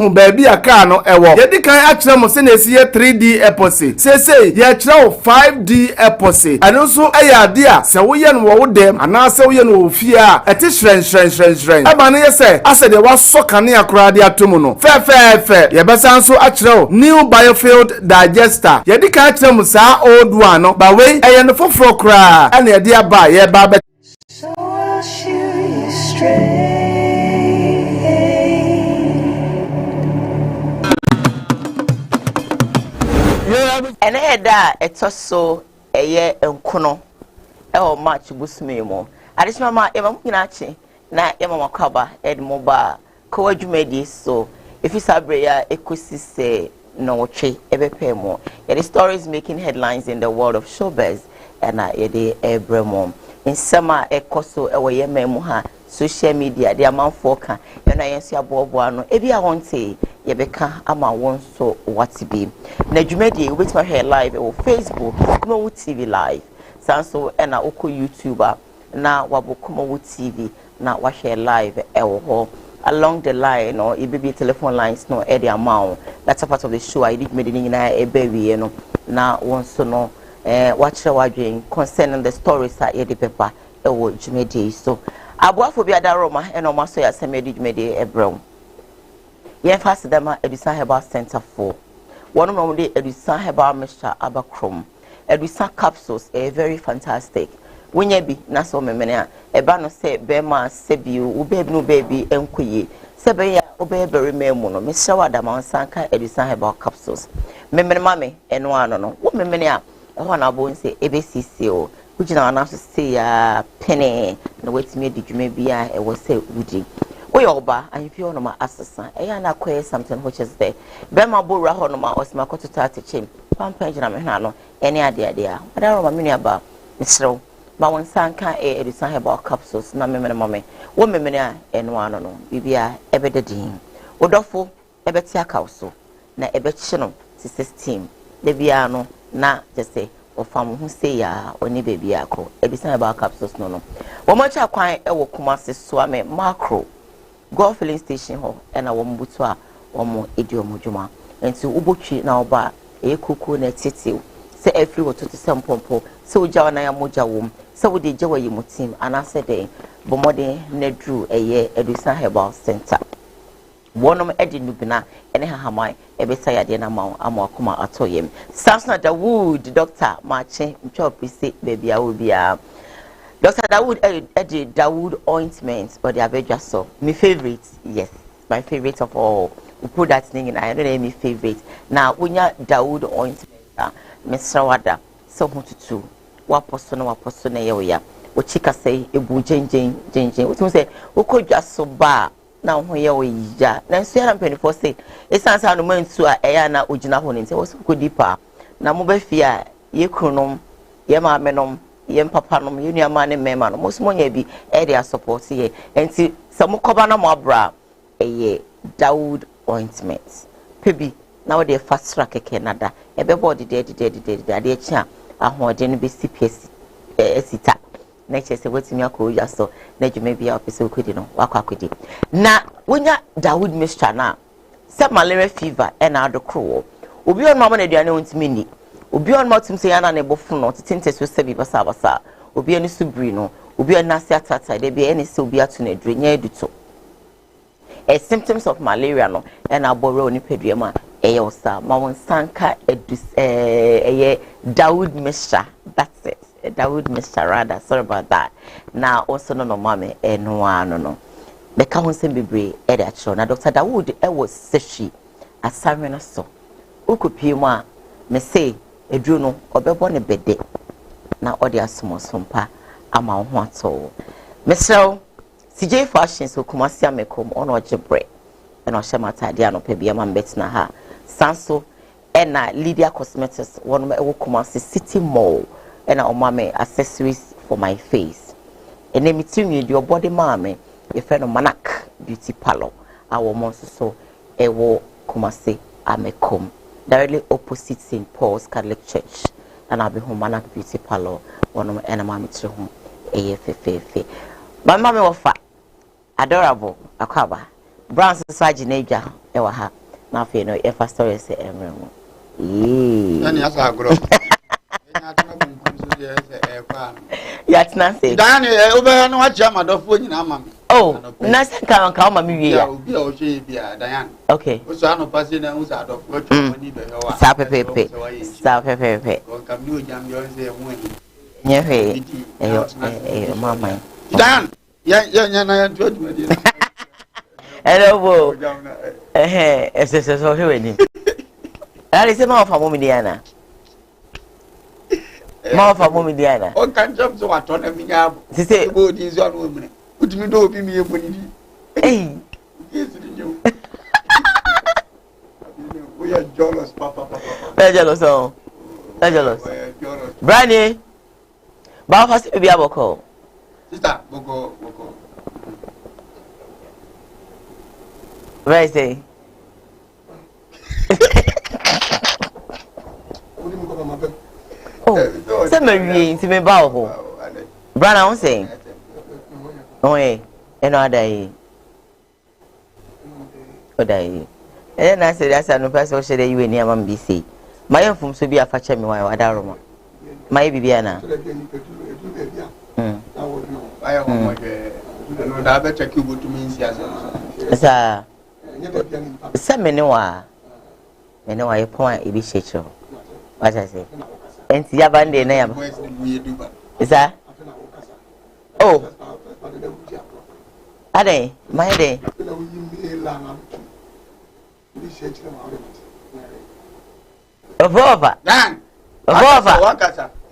hu baby aka no ewo ye di kan a kire mo se na esi ye 3D epoxy say ye kire 5D epoxy anu so ade a se wo ye no wo dem ana se wo ye no ofie a eti hren aba no ye se ase de waso kane akora de atomu no fe ye besa nso a kire new biofield digester ye di kan a kire mo sa old one no ba we eye no foforo kra ana ye de aba ye ba be so I'll shoot you straight. And it's so a year and kono or much busmemo. I just mamma Emma Minachi, na Emma Cover, Ed Moba, Koowaa so if you sabrea, it could say no tree, ever pay more. Yet the story is making headlines in the world of showbiz and a day Ebremom. In summer, a costo away memoha, social media, the amount for can, and I answer Bobuano, every I won't say. Yebeka ama won so what to be na dwumadi with my hair live or Facebook Kumawood TV live sanso na oko YouTuber na wabo Kumawood TV na wa share live ho along the line or ibi telephone lines no e dey amount that's a part of the show I did made ni na e be wi no na won so no watch wadwen concerning the stories that e dey paper e wo dwumadi so aboafo bi adaroma e no maso ya semedi dwumadi ebrem yen fast them Edusan Herbal Center for one of the Edusan Herbal Mixture Abacrom Edusan capsules very fantastic when you be na so memene e ba no say be ma sebi u baby no baby enkoye sebe ya obey very memu no me shawa da ma sanka Edusan Herbal capsules memene mame eno ano no wo memene a ho na bo nse ebesisi o ugina na so say ya pene na wetime didwuma bia e wo say wudi Oyoba, and if you know my assassin, I acquire something which is there. Bema Bura Honoma or Smakoto Tati, Pampanjana, any idea. But I don't know many about Mr. But one son can't air the San Herbal capsules, no memory, woman and one no, Bibia, Ebedin. Odofo, Ebetia Council, na Ebetino, sister's team, Leviano, na just say, or farm who say ya, or ni baby ako, Edison Herbal capsules no. One much I quite a Kumasi Swame macro. Go filling station ho and a woman butwa or more idiom juma and to ubuchi now ba a cuckoo net city say every water to some pompo so jawana moja wom so the jawa yimu team and I said but more than nedru a year Edusan Herbal Center one of Eddie Nubina and Hamai Ebesaya Diana Mount Amakuma Atoyem Samson the wood doctor marching chop say baby I will be Dr. Dawood Eddie Dawood ointment or the Aveja so my favorite, yes, my favorite of all. We put that thing in I don't know my favorite. Now when you Dawood ointment, Mr. Wada, so who to two. What person ya. What chika say a boo jing. What you say, who could just so bar now when you ya. Now see I'm 24 say it sounds how the man to a Ayana Ujina Honin say what's good deeper. Now mobile fear, ye chronom, ye ma menom. Yem papa no yunu man and mema no most money be area support here and see some kobana mo bra eye Dawood ointment pebi now they fast track Canada everybody dead they cha ahode be CPS esita na che se wetimi akoya so na dwuma bia opese okudi no wakwakwedi na wonya Dawood mixture na se malaria fever and adokro obi on mama na aduane ontimi ni obi on matum say yana na ebofo no tete so se bi basa obi ani subri no obi anase atata de bi ani se obi ato na adure nya eduto symptoms of malaria no na aboro oni pedua ma eye osa ma won sanka edus eye Dawood mixture that's it Dawood mixture rather sorry about that now also no mama eno ano no the ka won sem bebre e da cho na Dr. Dawood was seshi asame no so ukopie mu a me say edru no obebo ne bede na odi asomosompa ama ho ato mesel CJ fashion so Kumasi amekom ono ojebre na ohema dia no pa bia ma betina ha sanso na Lydia Cosmetics one e wo Kumasi City Mall na omame accessories for my face ene mitimi your body mame e fe no Manak beauty parlor awo monso so e wo Kumasi amekom directly opposite St. Paul's Catholic Church and I'll be home Manak beauty parlor one of my mama to home my mama was fat adorable akwaba brown saji neja ewa ha na afi no e fa story se emre mo yani asa agro enya tena bunkum so je se e kwa ya tena se dan obe no acha madofo nyina ama me oh na se ka ma mi wie ya obi a o hwe bia dan okay o so ano pase na usa adofo twa mani be he wa sa pepepe sa pepepe o kam ni o jam yo se ho ani nye hwe mama dan ya na ya twa duma di hello bo ese so hwe ni ali se ma fa mo mi diana ma fa mo mi diana o kan jam so wa to na mi nya se bo di so anu mune utimi do obi mi eboni di yes di nyu we are jealous papa jealous oh jealous Brani ba fa se bi aboko sister boko right say oh se me wi ti me ba ho Brana won say oh eno adai odai na say that's no person share you ni am bi say my fum so bi afa che me wa adaroma my bibia na ayo mo je no da be check you go to me nsia sa se me ne wa ye pon e bi shecho what I say enti ya bande na ya isa oh ade my day Obova dan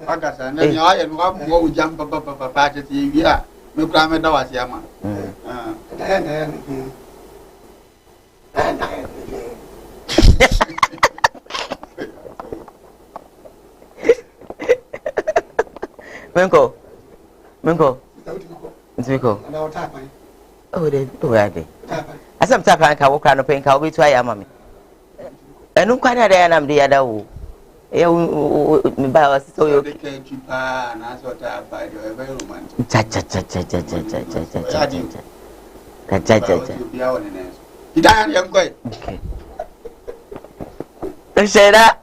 wakasa na mi aye no abo wo jam papa che ti wi a me kura me da wase ama Menko Ntiko oh de ade asam tapa nka wo kra no pe nka wo betu aye ama me enu kwa na da na mde ya da wo e me ba wa so yo de ke chupa na so ta ba de e very romantic cha bia woni ne idan yan koi Sheda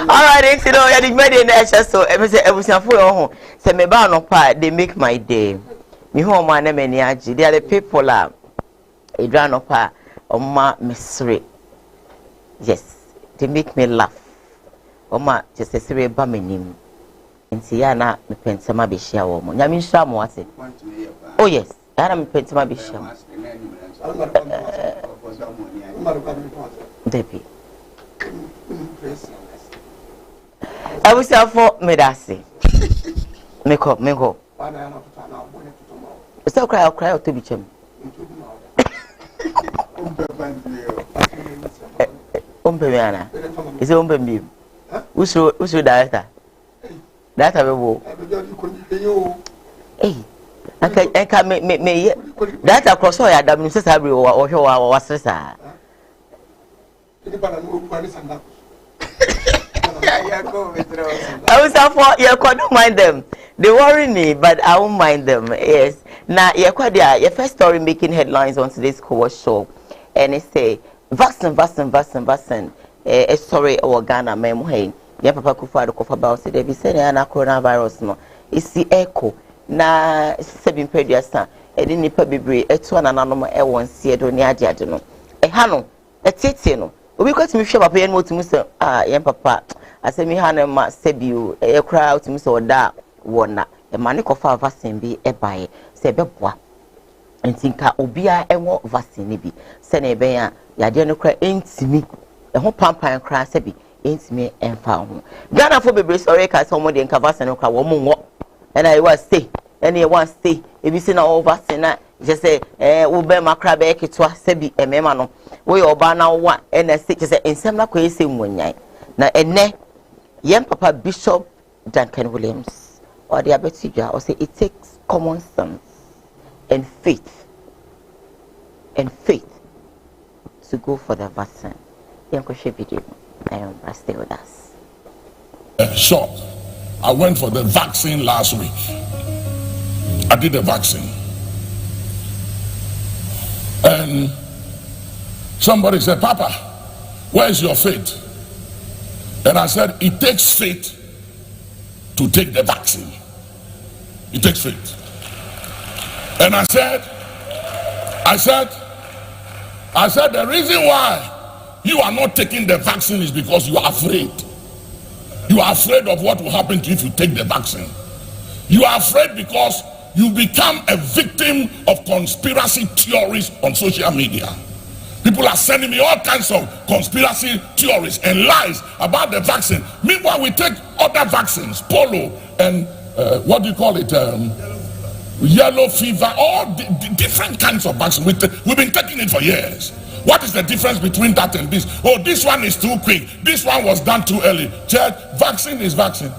all right you know ya dig me dey na so e be say ebusiafo yo ho say me ba no pa they make my day me ho ma na me ni agi they are the people a edra no pa oma mesre yes they make me laugh oma just say ba menim nti ya na me pensema be hia wo mo nyame hia mo ase oh yes ya na me pensema be hia mo depi I was out for medasi. Meko. So cry to be chum. Umpemiana. Is umpemi. Usu director. That I will. Hey. I can me that across all your damn sister or show our sister. I was out for you don't mind them. They worry me, but I won't mind them. Yes. Now your first story making headlines on today's Koowaa Show, and it say vaccine. A story or Ghana memo hey. Ya papa kufa do kofa ba o se de bi se na coronavirus no. Isi echo na sebin peduasa e de nipa bebre etu anananom e won sie do ne ade no. E ha no etete no. Obi kwatimi hwe papa ye no otimu se ye papa asemi ha na ma sebio e kra otimu se oda wona e ma ne kofa vaccine bi e bae se beboa entinka obia enwo vaccine bi se na ebe ya yade no kra entimi e ho pampan kra se bi entimi emfa ho Ghana for bebre sorry ka so mo de nka vaccine kra wo mo wo e na e wa stay e na e wa stay e bi se na o vaccine na je say wo be makra be ketwa se bi e mema no wo ye oba na wo e na se je say ensem na ko ese mwonyan na ene yem papa Bishop Duncan Williams or the abetija or say it takes common sense and faith to go for the vaccine. Yanko share video. Stay with us. Sure. I went for the vaccine last week. I did the vaccine. And somebody said, Papa, where is your faith? And I said, it takes faith to take the vaccine. It takes faith. And I said, the reason why you are not taking the vaccine is because you are afraid. You are afraid of what will happen to you if you take the vaccine. You are afraid because you become a victim of conspiracy theories on social media. People are sending me all kinds of conspiracy theories and lies about the vaccine. Meanwhile, we take other vaccines, polio and what do you call it? Yellow fever, all different kinds of vaccines. We've been taking it for years. What is the difference between that and this? Oh, this one is too quick. This one was done too early. Church, vaccine is vaccine.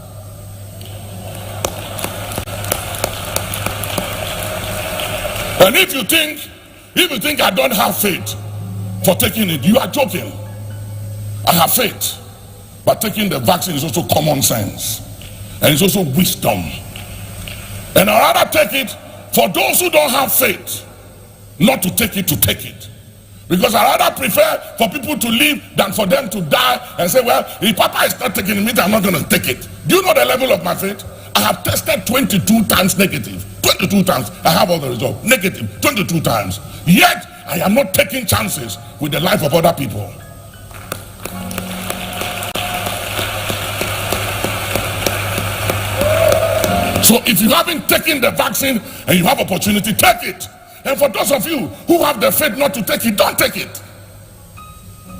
And if you think I don't have faith for taking it, you are joking. I have faith. But taking the vaccine is also common sense. And it's also wisdom. And I'd rather take it for those who don't have faith, not to take it to take it. Because I rather prefer for people to live than for them to die and say, well, if Papa is not taking it, I'm not going to take it. Do you know the level of my faith? I have tested 22 times negative. 22 times. I have all the results. Negative. 22 times. Yet, I am not taking chances with the life of other people. So if you haven't taken the vaccine and you have opportunity, take it. And for those of you who have the faith not to take it, don't take it.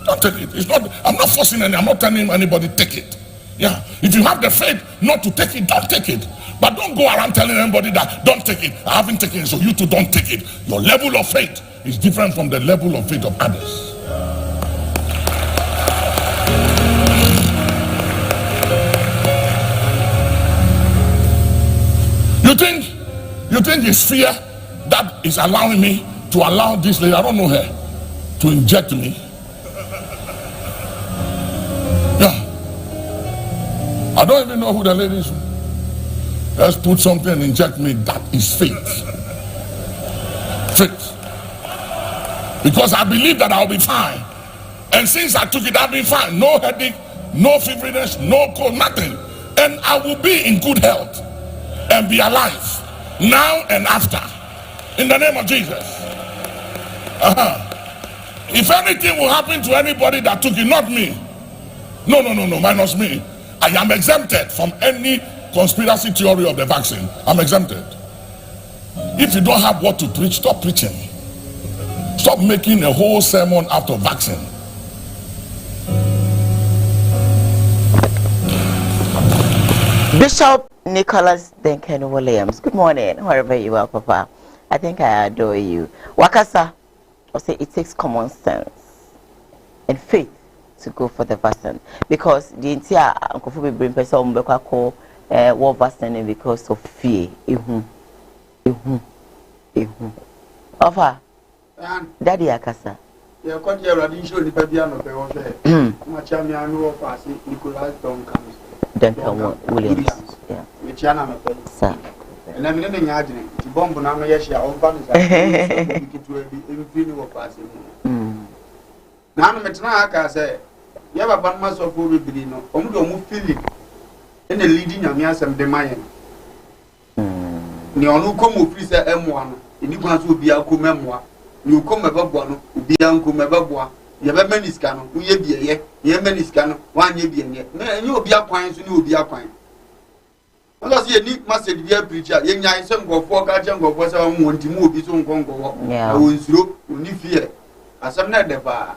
Don't take it. It's not. I'm not forcing any. I'm not telling anybody take it. Yeah. If you have the faith not to take it, don't take it. But don't go around telling anybody that don't take it. I haven't taken it, so you too don't take it. Your level of faith is different from the level of faith of others. You think it's fear that is allowing me to allow this lady, I don't know her, to inject me? Yeah. I don't even know who the lady is. Let's put something and inject me. That is faith. Faith. Because I believe that I'll be fine. And since I took it, I've been fine. No headache, no feveriness, no cold, nothing. And I will be in good health and be alive now and after. In the name of Jesus. If anything will happen to anybody that took it, not me. No, minus me. I am exempted from any conspiracy theory of the vaccine. I'm exempted. If you don't have what to preach, stop preaching. Stop making a whole sermon out of vaccine. Bishop Nicholas Duncan Williams, good morning, wherever you are, Papa. I think I adore you. Wakasa, I say it takes common sense and faith to go for the vaccine, because the entire Uncle Fubi bring person call war vaccine because of fear. Offer, Daddy Akasa. Yeah, quite a radical the Pabiano, much I know of us, Nicholas Duncan Williams. Yeah. Which I sir. And I'm in the argument. The bomb on Amayashi, all fun is to passing. Now, Metnaka say, you have a bad mass of Rubino, Omudo Philip, and the leading Amias and the Mayan. Neonu come with M1, and you want to be a memoir. You come above one, be uncle above one. You have a many scanner, who ye be a ye many scanner, 1 year be a year. And you will be a pine, so you will be a pine. Because you need message be a preacher, young guy, some go for Gajan go was a want to move his own Congo. I will slope, only fear. As I'm not the bar.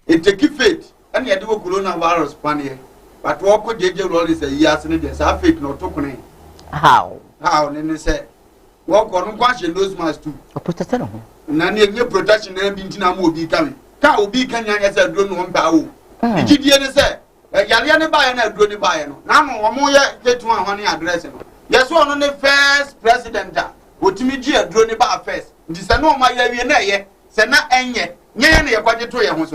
It take faith, and you do coronavirus panic. But what could you do is a yes and yes, I faith not talking. How? Then they say, walk on question those must too. A protection. None of your protection and Bintina will be coming. Cow be can as a drone on bow. Did you say? Yaliana buy and a drone buy. Now, one more get one honey address. Yes, one on the first president. What me dear drone bar first. This I know my area, Sena Anye, Yan, a budget to your house.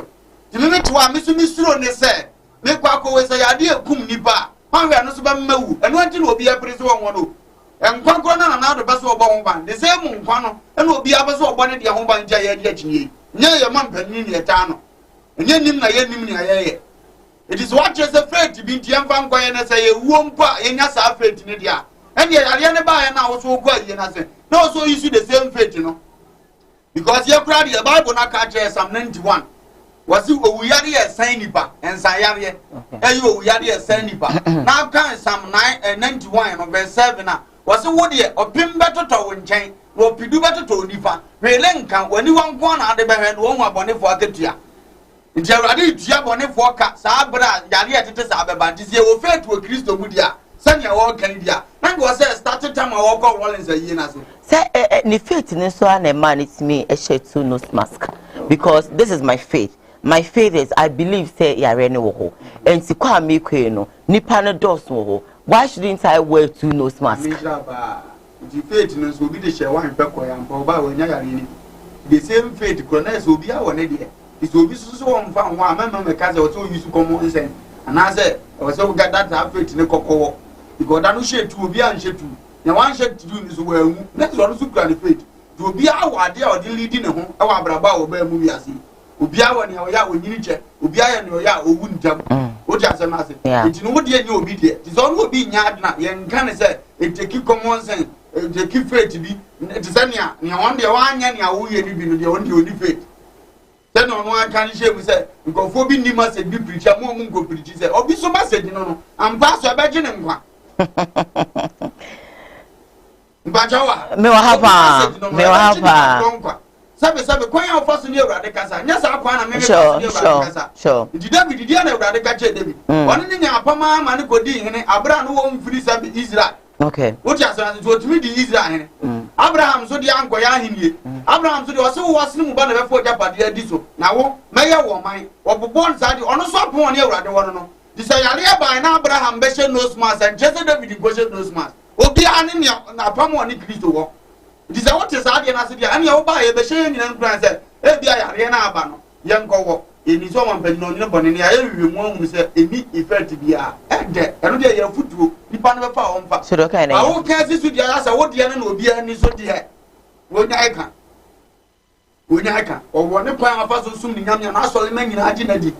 The minute to our Mr. on the say, make Quaco is a idea cum nipa. How we are not so bad, and wanting will be a prison one. enkwankwa na do beso obo ho ban de say mu nkwa no e na obi abeso obo ne de ho ban ja ye de akyinye nye ye man pani ne eta no enye nim na ye nim ne ayeye. It is what is a faith bi ntia mfa nkwa ye na say ye wuo mpa ye nya sa faith ne dia and ye yare ne ba ye na wo so kwa ye na say na wo so issue the same faith no because ye kra the Bible na ka che Psalm 91 was you owuyare ye san nipa ensan yare e you owuyare ye san nipa na kan Psalm 91 no verse 7 na was wo de opim betoto wo nchen wo pidu betoto nipa wele nkan wani wanko na ade behwe no wo abonefo aketua nti awrade tua abonefo ka saa bra yare ye tete saa beba nti se wo faith wo Kristo mu dia sanya wo kan dia na go say start time wo ko Rollins ayi na so say ni faith ni so na man it me a share two nose mask because this is my faith. My faith is I believe say yare ne wo ho enti kwa me kwe no nipa ne dos wo ho. Why shouldn't I wear two nose mask? The faith no so be the share one pe ko ya mpa ba we nya yare ni the same faith ko na so obi a won de is obi so won fa ho amema me ka say o so use common sense and I say o so get that faith ne kokko because that no share two obi an share two na one share two ni so wa hu na so so kra the faith to obi a wade a o de lead ne ho e wa braba o ba mu wiase obi a won ya o nyini che obi a ya ne o ya o wu ntam o ti asem ase nti no wo de nya obi de ti so no obi nya adna ye nka ne say e take common sense the keep faith bi ti say ne won de wa anya ne a wo ye ni bi no de won de oni faith say no one can share we say go for bi ni message bi preach mo mo go preach say obi so message no ampa so be gene nkwa mbajawa me wa hapa sabe kwan ya ofaso ni Ewurade kasa nya sa kwan na me ofaso ni Ewurade kasa di David dia na Ewurade ka che David won ni nya apama ma ne kodi hene Abraham no wo mfiri sabe Israel okay what you say to timi di Israel hene Abraham so di anko ya henie Abraham so di o se wo wasene mu ba na be fo japade adi so na wo meye wo man obobon sa di ono so apon ni Ewurade wono no di say yare ba na Abraham be she nose mask and Jesse David go she nose mask obi ani ni na apam ni Kristo wo it is what is ade na se dia ani wo ba ye be she nyina nkran se e bia yare na aba no ye nkowo eni so man panyi no ne bone ne aye wiwe mu ahun se eni effect bia ede eno dia ye futuo nipa no be fa o mfa so do kan na awo kan si su dia ya sa wo dia na obi ani so dia wo nya eka o ne kwan afa so sum ni nyamnya na asole manyina agi na di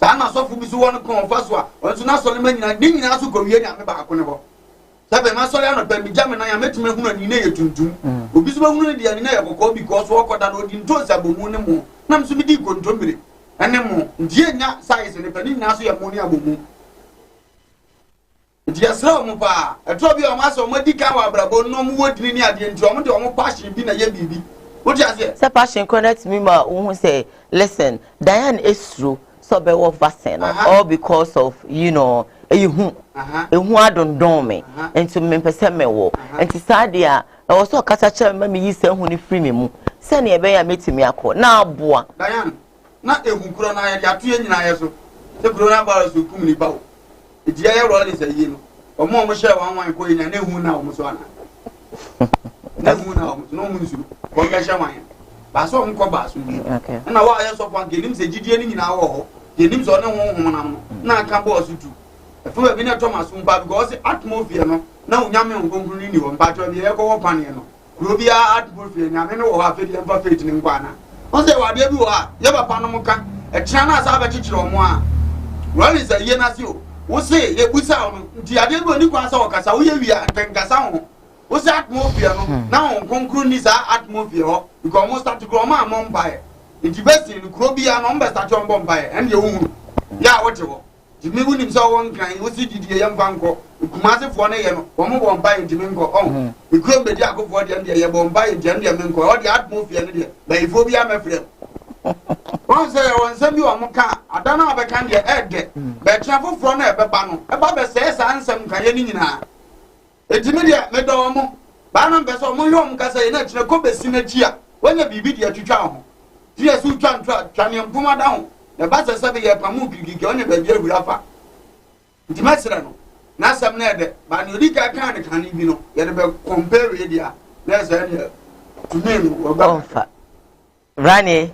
sa na so fu bi so won kon fa so a won so na asole manyina ni nyina so ko wie ni ame ba ko ne ho sabe ma asole ano pa mi jame na ya metime hunu ni na ye tuntum obi so ba hunu ni dia ni na ye kokko because wo koda no di nto sa bomu ne mo na mso mi di kontomire ene mo ndie nya size ne pa ni nyina so ye mo ni abomu dia sra mo pa eto bi o ma so mo di kan wa brabo no mo wodini ni ade nti o mo de o mo passion bi na ye bibi what you say say passion connect me ma who say listen Diane Esru so be wo vaccine all because of ehu adondon me enti me pese me wo enti sade a wo so kasa che ma me yi se hu ni free me mu se ne be ya metimi akọ na aboa Diane na ehu kuro na ya atu ye nyina ye so se kuro na ba so kum ni ba wo dia ye Rollins ayi no o mo share wan ko nya na ehu na o mo so ana na ehu na o mo no mo nsu ko ga share wan ba so nko ba so ni na wa ye so fan genim se gidie ni nyina wo ho genim so ne ho ho na ka bo so tu efu bi na Thomas mba because atmosphere no na unyame nkonkuru ni wo mba to bi e ko wo pan ye no kuro bi atmosphere nyame no wo ha fe di mfa faith ni nkwa na o se wa de bi wo ha ye ba pa no mo ka e kira na asa ba chichiro mo a Rollins ayi na si o wo se ye busa o nti ade bi oni kwa sa wo kasa wo ye wi a nkasa ho wo se atmosphere no na nkonkuru ni sa atmosphere ho because mo start to grow ma mo mba e nti besi ni kuro bi a no mba start to mba mba e en ye wo hu ya wo te wo jimi wuni so won kan wo si didi ye mfa nko kumase fo ne ye no wo mo bon ba jimi nko on ikuro be di akofo de ndie ye bon ba je ndie me nko o di atmosphere ne de ba ifo bi amefrem won say won se bi wo mo ka adana be kan de ede be tra foforo na e be ba no e ba be se sa ansem kan ye ni nyina ejimi de me do mo ba na be so mo yo mo ka say na kire ko be si na ji a wonya bibi de atwitwa ho ti ye su twa twa ne mpuma da ho na ba se be ye pamu gigigi onye ba bi awura fa nti masira no na sam na ede ba ne odi ka kan ne kan bi no ye de be compare ye dia na se ne to me wo ba fa Rani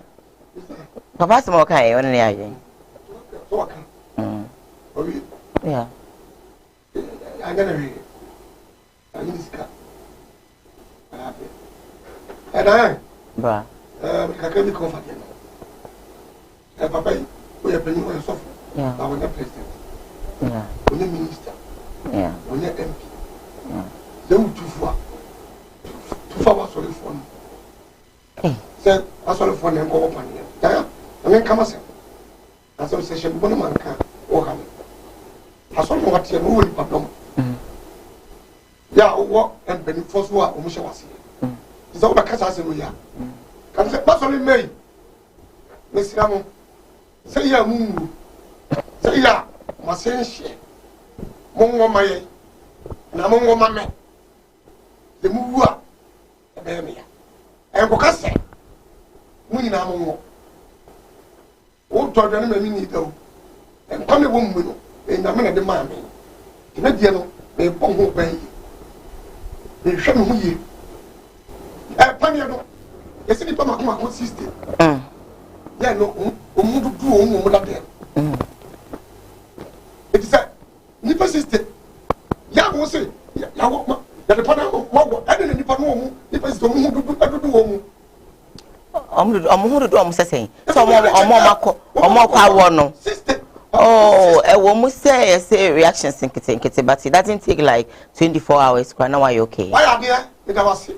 papa smo kan ye won ne ayen obi yeah I gonna read Aniska. And Bra. I can't be comfortable. Papa, we are paying for yourself. Yeah. I want a president. Yeah. On a minister. Yeah. On a MP. Yeah. They will too far. Too far was sorry for me. Said, I saw the phone and go up on here. Yeah. I mean, come on. I saw the session, one man can walk on it. I saw what you're moving, Papa. Yeah, walk and Benny Foswa, Omusha was here. It's all the Casas in here. Can say, that's only me. Miss Ramon. Say, yeah, moon. Say, yeah, my sense. Mongo my Namongo Mamma. The Mua. And Bocassa. Winning Amongo. Old Jordan may need though. And come a woman in the minute the mammy. In a deal, may bongo bay. They show me. Paniano. Yes, it's a Pama sister. Yeah, no, Umudu do over there. It is a nipper sister. Yeah, I will say, I walk the Pana, I didn't nipper no, nippers don't do. I'm who do I'm saying. Some more power no. Sister. Oh, a woman say reactions in Kitty, but it doesn't take like 24 hours. Now are you okay? Why are there? It was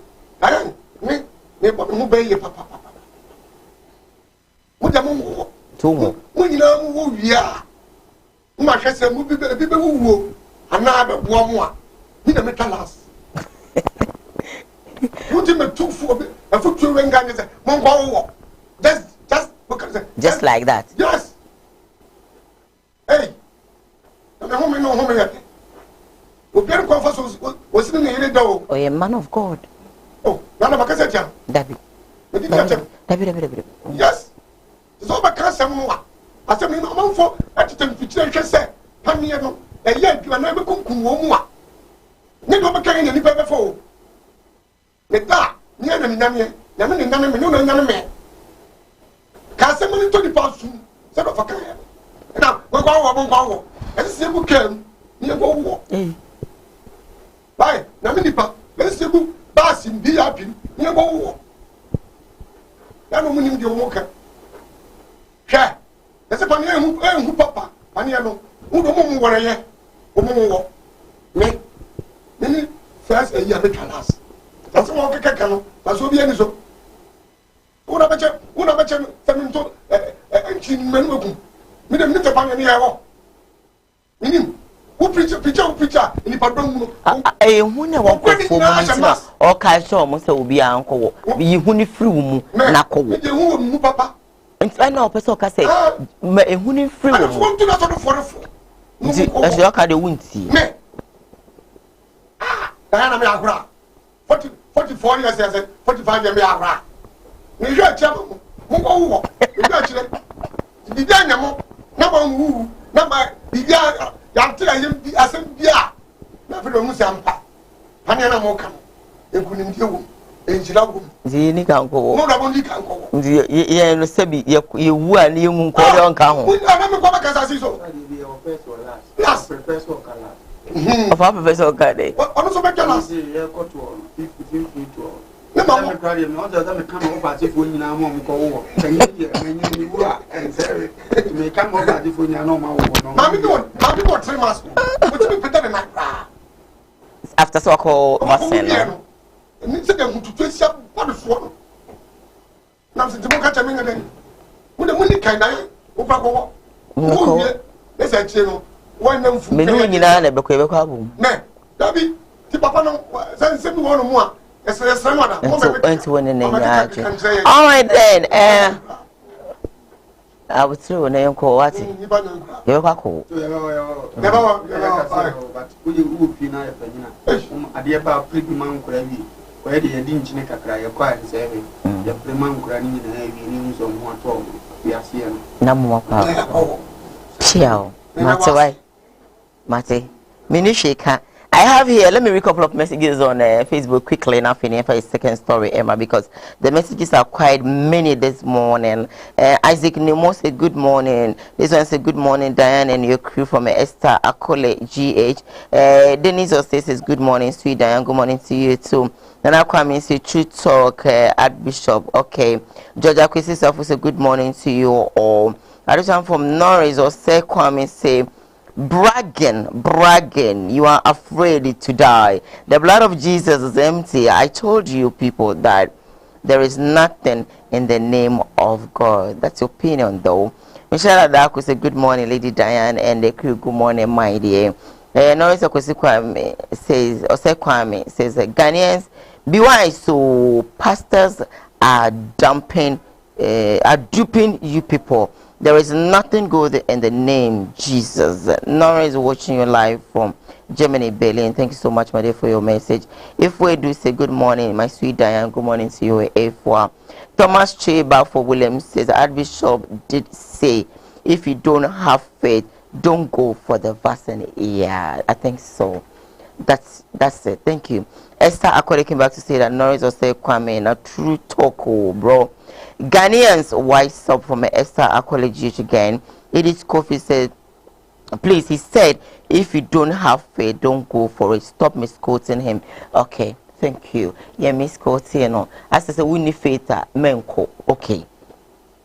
I don't me your papa. What the moon? Two more. When you know who we are. My sister will be people who another one more. We the metallas. Put him a 2 4 a foot to ring gun is a mongo. Just like that. Yes. Hey, the woman no home yet. We get conference was in the door. Oh, a man of God. Oh, none of a cassette. David. Yes. It's all about cancer more. I said, I'm for at the temperature, say, Pamiano, and yet you are never cook more. Never carrying any paper for. Let that, near the Nami, Castle to the past, set of a car. Now, we're going and simple came near war. Bye, Naminipa, let's see who bass in be happy near war. That woman the walker. Share. There's a pioneer who papa, Paniano, who don't want to hear. Me, many first a year better last. That's all I can. That's what we are so. What about you? Feminine and chin men will. Me the little pioneer. Minim, who preacher, in the pardon. A woman walk for months or catch almost will be uncle. Be honey free, Nako. Papa. And I know person can say, a honey free. I want to not for as you can the wind see. Diana me agra. 44 years as 45 years me agra. Me je chamo. Mo ko wo. Me je chire. Di danya mo. Na ba wu. Na ba di ya tira yem bi asem bia. Na fe do mu sampa. Pane na mo kam. Ekunim die wo. Enjira wo. Di ni kan ko. Mo da bo ni kan ko. Di ye no sebi ye wu a ni mu ko de on ka ho. Mo na me ko ba kasa si so. Last. Of our professor Kade. Ono so be last. Na ma kwari me oda da me kan o party fo nyina mo ko wo kan ye me wura en sere me kan o party fo nyina no ma wo no Mami do 3 months. What you better than that? After so call Marcelo. Ni se de hutu sia ba de fo. Na se timo ka chame ngade. Mo de mo ni kan dan o pa ko wo. Mo ye e se chi no. Why nam fu. Me no nyina na be ko abum. Ne, Dabi, ti papa no se mi wo no mu a. Yes, mother. All right then. I was through and then call what? You're cool. Never, but who be now? I dear about pretty man could be where the didn't cry a quiet and say, the man crying in heavy news on one talk. We are seeing no more power. Chill, Mate, Mate, Minishika. I have here, let me read a couple of messages on Facebook quickly now for a second story, Emma, because the messages are quite many this morning. Isaac Nemo said good morning. This one said good morning, Diane and your crew from Esther Akole GH. Denise also says good morning, sweet Diane. Good morning to you too. Nana Kwame says true talk, Archbishop. Okay. Georgia Kwesi Safu says good morning to you all. Addition from Norris or say Kwame say bragging, you are afraid to die. The blood of Jesus is empty. I told you people that there is nothing in the name of God. That's your opinion though. Michelle Adaku said good morning, Lady Diane, and the crew, good morning, my dear. Norris Kwame says Ghanaians be wise, so pastors are duping you people. There is nothing good in the name Jesus. Nora is watching you live from Germany, Berlin. Thank you so much, my dear, for your message. If we do say good morning, my sweet Diane, good morning to you. A4. Thomas Cheba for Williams says Archbishop did say if you don't have faith, don't go for the vaccine. Yeah, I think so. That's it. Thank you. Esther Akode came back to say that Norris or say Kwame, a true talk, bro. Ghanaians wise up from Esther Akole GH again. Edith Kofi said, please, he said, if you don't have faith, don't go for it. Stop misquoting him. Okay, thank you. Yeah, misquoting. No. As I said, we need faith. Menko. Okay.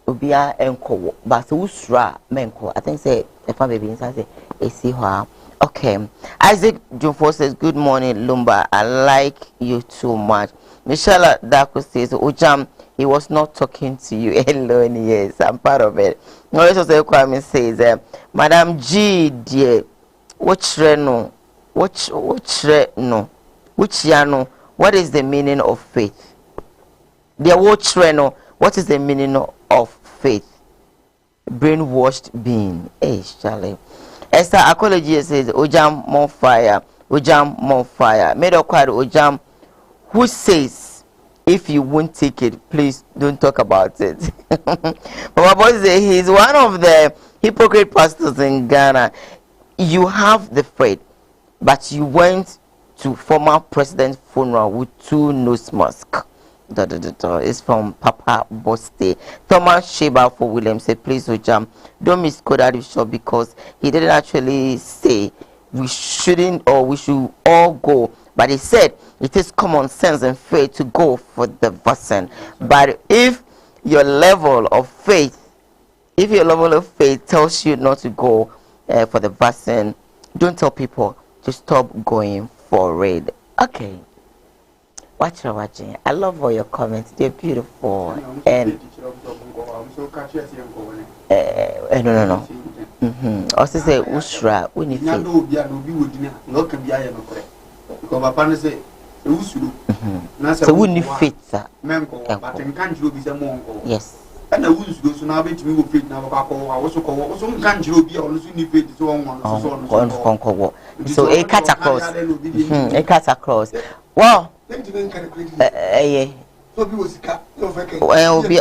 Ubia enko. But usra menko. I think say if I'm baby inside say AC hoa. Okay. Isaac Jumfo says, good morning, Lumba. I like you too much. Michelle Dako says, Ojam, he was not talking to you alone. Yes, I'm part of it. Also, Kwame says, Madam G, dear, what is the meaning of faith? Dear, what is the meaning of faith? Brainwashed being. Hey, Charlie. Esther Akology says, Ojam, more fire. Ojam, more fire. Made a quite Ojam, who says, if you won't take it, please don't talk about it. But my boy says he's one of the hypocrite pastors in Ghana. You have the faith, but you went to former president's funeral with 2 nose masks. It's from Papa Boste. Thomas Sheba for William said, please, Ojam, don't misquote Archbishop because he didn't actually say we shouldn't or we should all go. But he said it is common sense and faith to go for the vaccine. But if your level of faith tells you not to go for the vaccine, don't tell people to stop going for it. Okay. Watching. I love all your comments. They're beautiful. And no. Also say Ushra, we need so we need faith. Yes. And the wounds go so now be to me with faith now. Also, can't you be also need faith to one. So a cut across. A cut across. Wow. Yeah. Well, be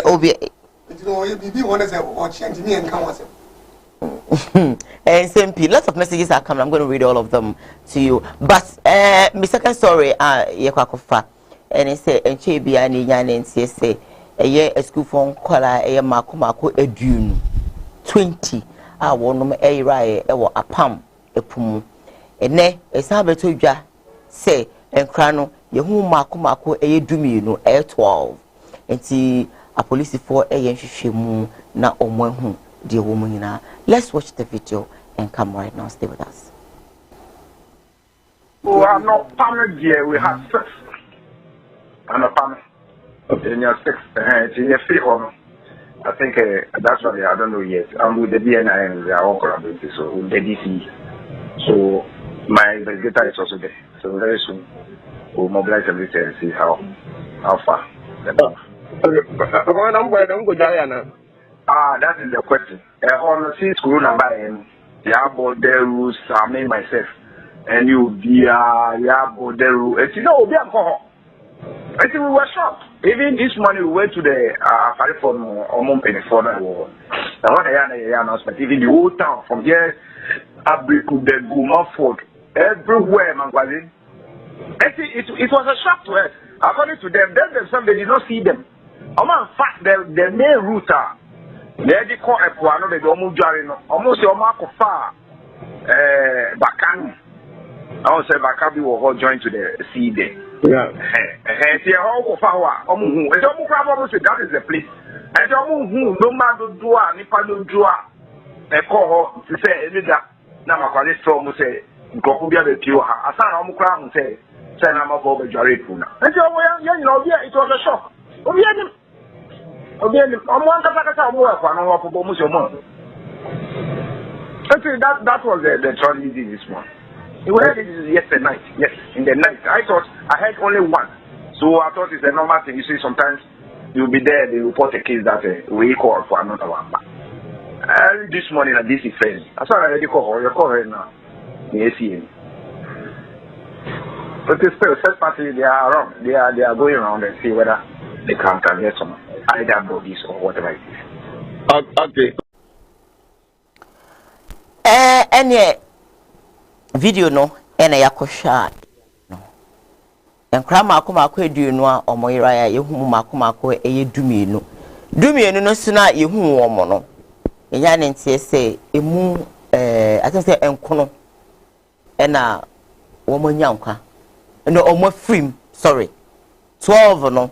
and simply, lots of messages are coming. I'm going to read all of them to you. But my second story, Yakwakofa, and it say, and she be an Yan and say, a year a school phone caller, a Makumako, a dune 20. I want a rye, a pam, a pum. And ne, a saboteur say, and crano, Yahu Makumako, a dumino, a 12. And see a police for a Yanshimu, na omo. Dear woman, let's watch the video and come right now. Stay with us. Oh, I'm not family here. We have 6. I'm a family. In your 6, it's in your 3 or I think that's what I don't know yet. I'm with the BNI and they are all collaborating. So with the DC. So my investigator is also there. So very soon we'll mobilize everything and see how far. That is the question. On the school number, about the rules, I made myself, and you be about the rules. You know, we were shocked. Even this morning, we went to the California or Montpellier for the war. And what I announcement, even the whole town from here, Abriku, the Guma Fort, everywhere, Mangwazi. It was a shock to us. According to them, they did not see them. In fact, the main route, they call a Puano, they almost almost your mark of far. Bakan, I would say Bakabi will all join to the sea there. Yeah. That is the place. And no matter do Nipa do a call to say that Namakali from say, Gokubia the Tio, Asan Omukram say, Sanama Boba Jaripuna. And so, you know, it was a shock. Actually, that was the tragedy this morning. We heard it yesterday night. Yes, in the night. I thought I heard only one. So I thought it's a normal thing. You see, sometimes you'll be there, they report a case that we call for another one. But this morning, this is friends. I saw already call her. You call her now. Yes, but it's still, third party, they are around. They are going around and see whether they can get some either bodies or whatever it is. Okay. Any video no ena yakosha no enkra mako eduonu a omoyira ya yehu mako eye dumienu no suna yehu omo no enya ne ntie se emu atese enkono ena womonyankwa no omo film sorry 12 no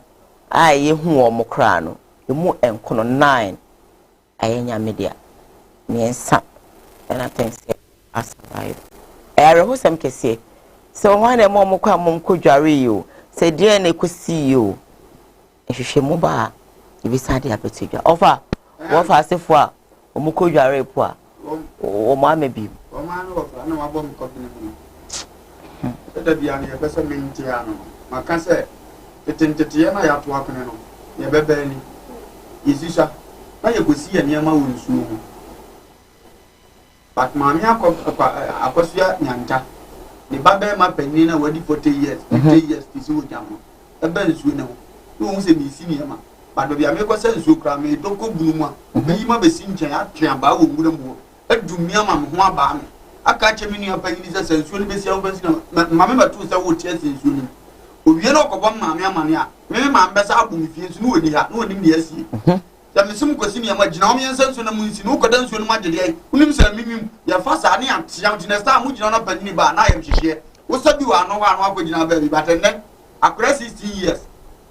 a yehu omo kra no emu enkono 9 ayenya media miensa and I think as I who some can say so one a mom come could jarry you say dear Nico see you if you should move back if you said the appetite offer what fast if what Omuko jarry poor or mamma be or man of no album copy. Let be a person mean Tiano. I can say it in Tiana have to happen. You better any easy shot. I could see a near my own soon. But Mamma Akosia Nyanta, the Baba ma penina wadi 40 years, 50 years to see what Jamo. A Benz winnow, who wants to be senior, but the American says so crammy, don't go bloomer, Bima be seen Chamba, wouldn't a Dumiam, Mwabam. I catch a mini of pennies and soon be self. Mamma 2 years in Sweden. We are not about Mamma Mania. Maybe my best album if you knew the hat, no in the SC. There is some question in my genomian sense when I'm no cadence when my day. Who say me, your first I am shouting a star, which are not penny bar, and I am share. What's up, you are no one walking in our baby, but then, across 16 years,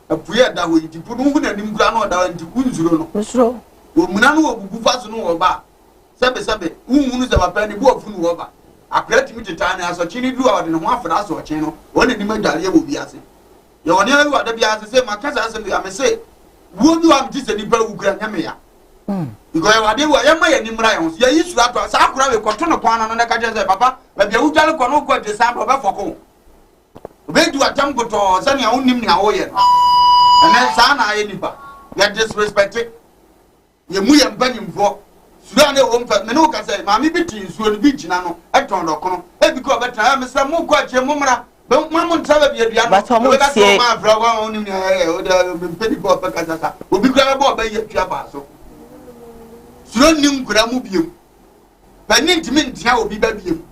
a prayer that way to put on and grandma down to Kunzuno. So, Munano, who fast no over. Sabe, who moons of a penny walk from over. I create me to time as a chini do out in one for us or channel, when the medallion will be asking. You are never what the Bias say, my cousin, I may say. Would you have this any people who grant me? Because I did what I am in Ryan's. You used to have to Sakura, cotton upon another Kaja, Papa, but you tell Kono quite the sound of a foco. Wait to a jump to send your own name now, and then Sana Enipa. Get disrespected. You muy and penny for Sudan, Menoka say, Mammy Bitty, Sudan Beach, Nano, I turned Ocono, because I am Mr. Moka, Mumra. But Mamma tell you, but almost say my brother only penny pop will be grabbed by your Chiapaso. Sudan Gramubium. But need to mean how be baby.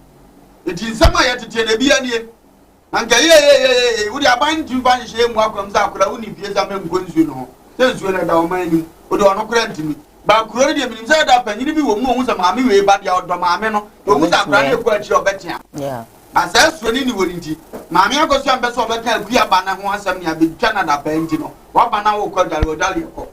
It is some way to tell a beer. And would I bind to vanish him welcomes out only if yes, I'm going to know. Since when I don't mind, would not grant me. But Corodium inside up and you will move some army way back out the Mamma, who was a brand new question better. Yeah. As else when anybody, Mamma goes young best of a tell Guiabana who wants me a big Canada Bentino, what Bana will call Dalio.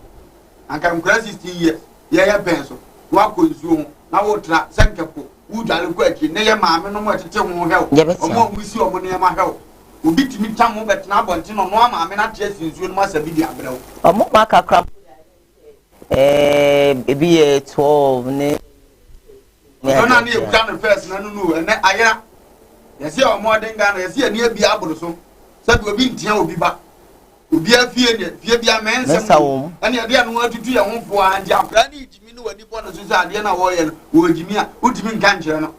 And come crazy 16 years, yeah, pencil, walk with Zoom, now what Sankapo, who Dalu question, near Mamma, no more to tell more help, or more we see or money my help. Who beat me Tamu, but now, but no more, I'm not just in Zoom, must be the or more marker crap. Be a 12. I need a plan first, no, and then I. Yes, you are more than Ghana. Yes, you are near Biabro. Said we've been here, will be back. Will be a fear, a man, and you don't want to do your own for and your granny, Jimmy, when you want to say, Diana Royal, who Jimmy, who Jimmy Gancher.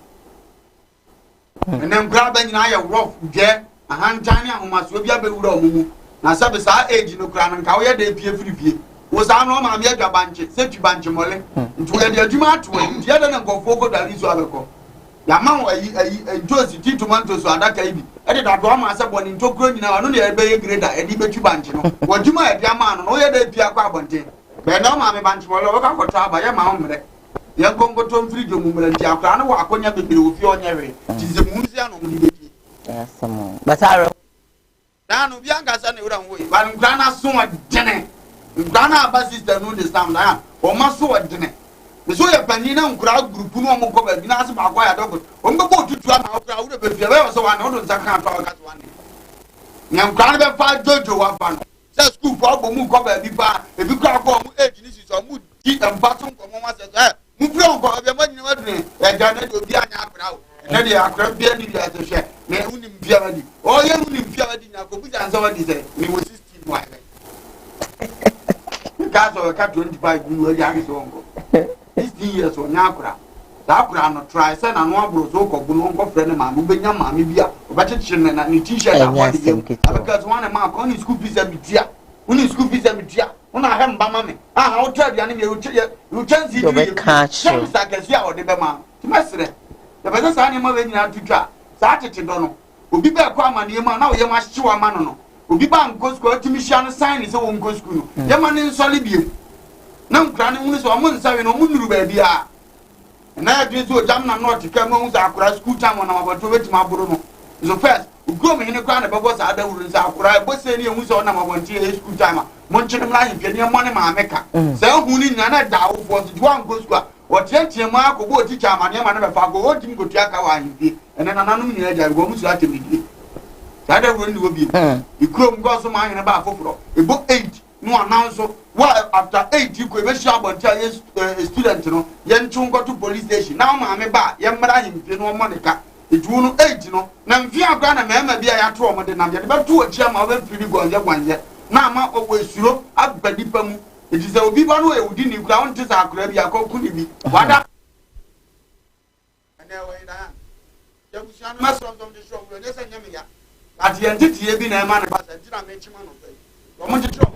And then grabbing an eye of rough, get a hand tiny, who must be a bit. Now, service our age in the crown and Kawaya de P. Was our normal America bunch, safety bunch, Molly, into the Juma to the other and go forward that is what I call. ya ma Josie ti tomatoes adaka ibi e de dado ama se boni ntokuro nyina no ne ebe ye greda e di betu banche no wajuma e dia ma no ye da pia kwa abonte be na ma me banche mo lo ka koto aba ye ma omre ye gongoto mfiri jo mumre nti akra no wa akonya bebere ofi onyewe ti ze munzi ano mu di Yes, but I no bianca sa ne wura nwoyi ba ngrana so adene ngrana aba sister no de stand na o ma so adene me so ya pani na nkura group no mo ko ba bi na se ba kwa ya dogo o mbe bo tutu ama okura wo de be fie be so wa na o do nsa kan to ka to wane nya nkura be fa jojo wa fa no se school for bo mu ko ba bi ba e bi kwa ko mu age ni si so mu di empato ko mo ma se mu pri on ko be ma nyina ma dune e ja na do bi anya akra o na de akra bi ani bi aso hwe me unim bia wadi o ye unim bia wadi na ko bu jan so wadi se me wo 16 wa ka so ka 25 ni wa ja so ngo 16 years on yakura akura no try say na no abro so ko bu no ko frɛ ne ma mo benya ma me bia obacheche na ni t-shirt abodi because one ma ko ni school fees abitia uni school fees abitia una ha mba ma me aha o tra bia ne you chance you chance akasi a ode be ma ti masre da be sa ne ma we nyina tutwa sa tete do no obi be ko amane ma na wo ye ma hyewa ma no obi ba nko school timi hia no sign se wo nko school no ye ma ne nsole biem na nkra ne hunu so mo nsawe no mo nuru ba bia na ya dwe so jam na not ka mo nsa akura school time na mabato wetima aburo no so first ugro me hene kwa na bebo sa ada wuru nsa akura bo se ne hu so na mabonti e school time mo nchene mla himpe ne mo ne ma meka se hu ni nya na da wo fo so wan go school o tiantie ma akobo o teacher ma ne ma na be fa go o tim go tia ka wa himpe ene na nanum ni aja go mu so atemidi sa ada wuru ni wo bi ikro mgo so ma hene ba afoforo e bo 8 no announce what after 8 you go be sure about a student no yen chungo to police station now ma me ba yen mara him fi no monica eju no 8 no na mfi agba na mema bia ya to omode na de be to ochia ma we firi gwanje na ma owo esuro agbadi pamu eji se obi ba no e udi ni kura won tisa akura bia ko kuni bi wada ane we na ya busia no maso from the show we ne se nyame ya ati entity e bi na ma na ba se ntira me chima no fe o mo titro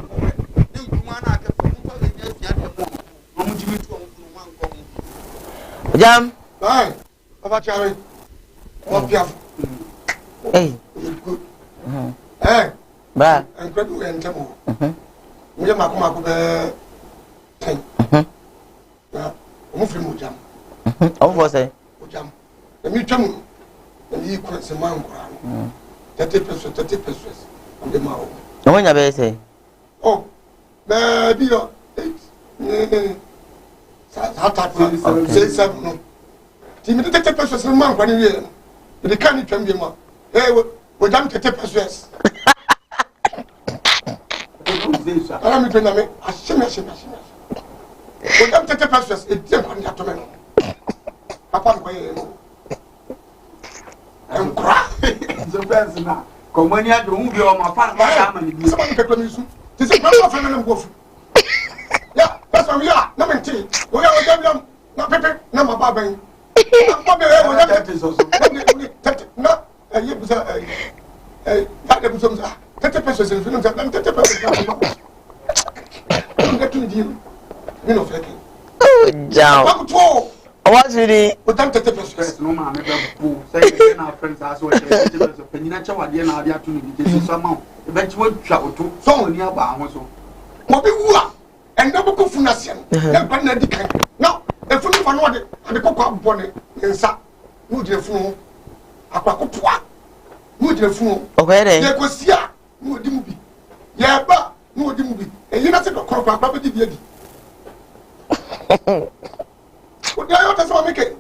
Jam. Hey, Papa Charlie. What piaf? Hey. Hey. Ba. And credible and temo. We are Makuma be 10. Yeah. Mufri jam. Oh, for say. Jam. The mutual. And he quits a man. 30%. On the mouth. No one ever say. Oh, baby, 8. Say 7. Timmy, 30% man when you hear. The candy can be more. Hey, we jump 30%. I'm going to I shame. We jump 30%. It's a man. Papa, I'm crying. The best now. Come when you are doing your my father. Somebody take me soon. This is my family wolf. Yeah, that's what we are. No tea. We are with them. No paper, no my baby. That is also. No, you was a 30% in films and 30%. I'm getting you. You know, faking. Down. What's it? But I'm 30%. No, man, say our friends are so peninacha, dear Nadia to me. Somehow, eventually travel to so nearby. What be who are? And double confunation. No, a fool for what and the cocoa bonnet and sat. Would you fool? A quacotua. Would you fool? Okay, then. There was ya. No dimby. Yeah, but no dimby. And you're not a crop property. What do I want to make it?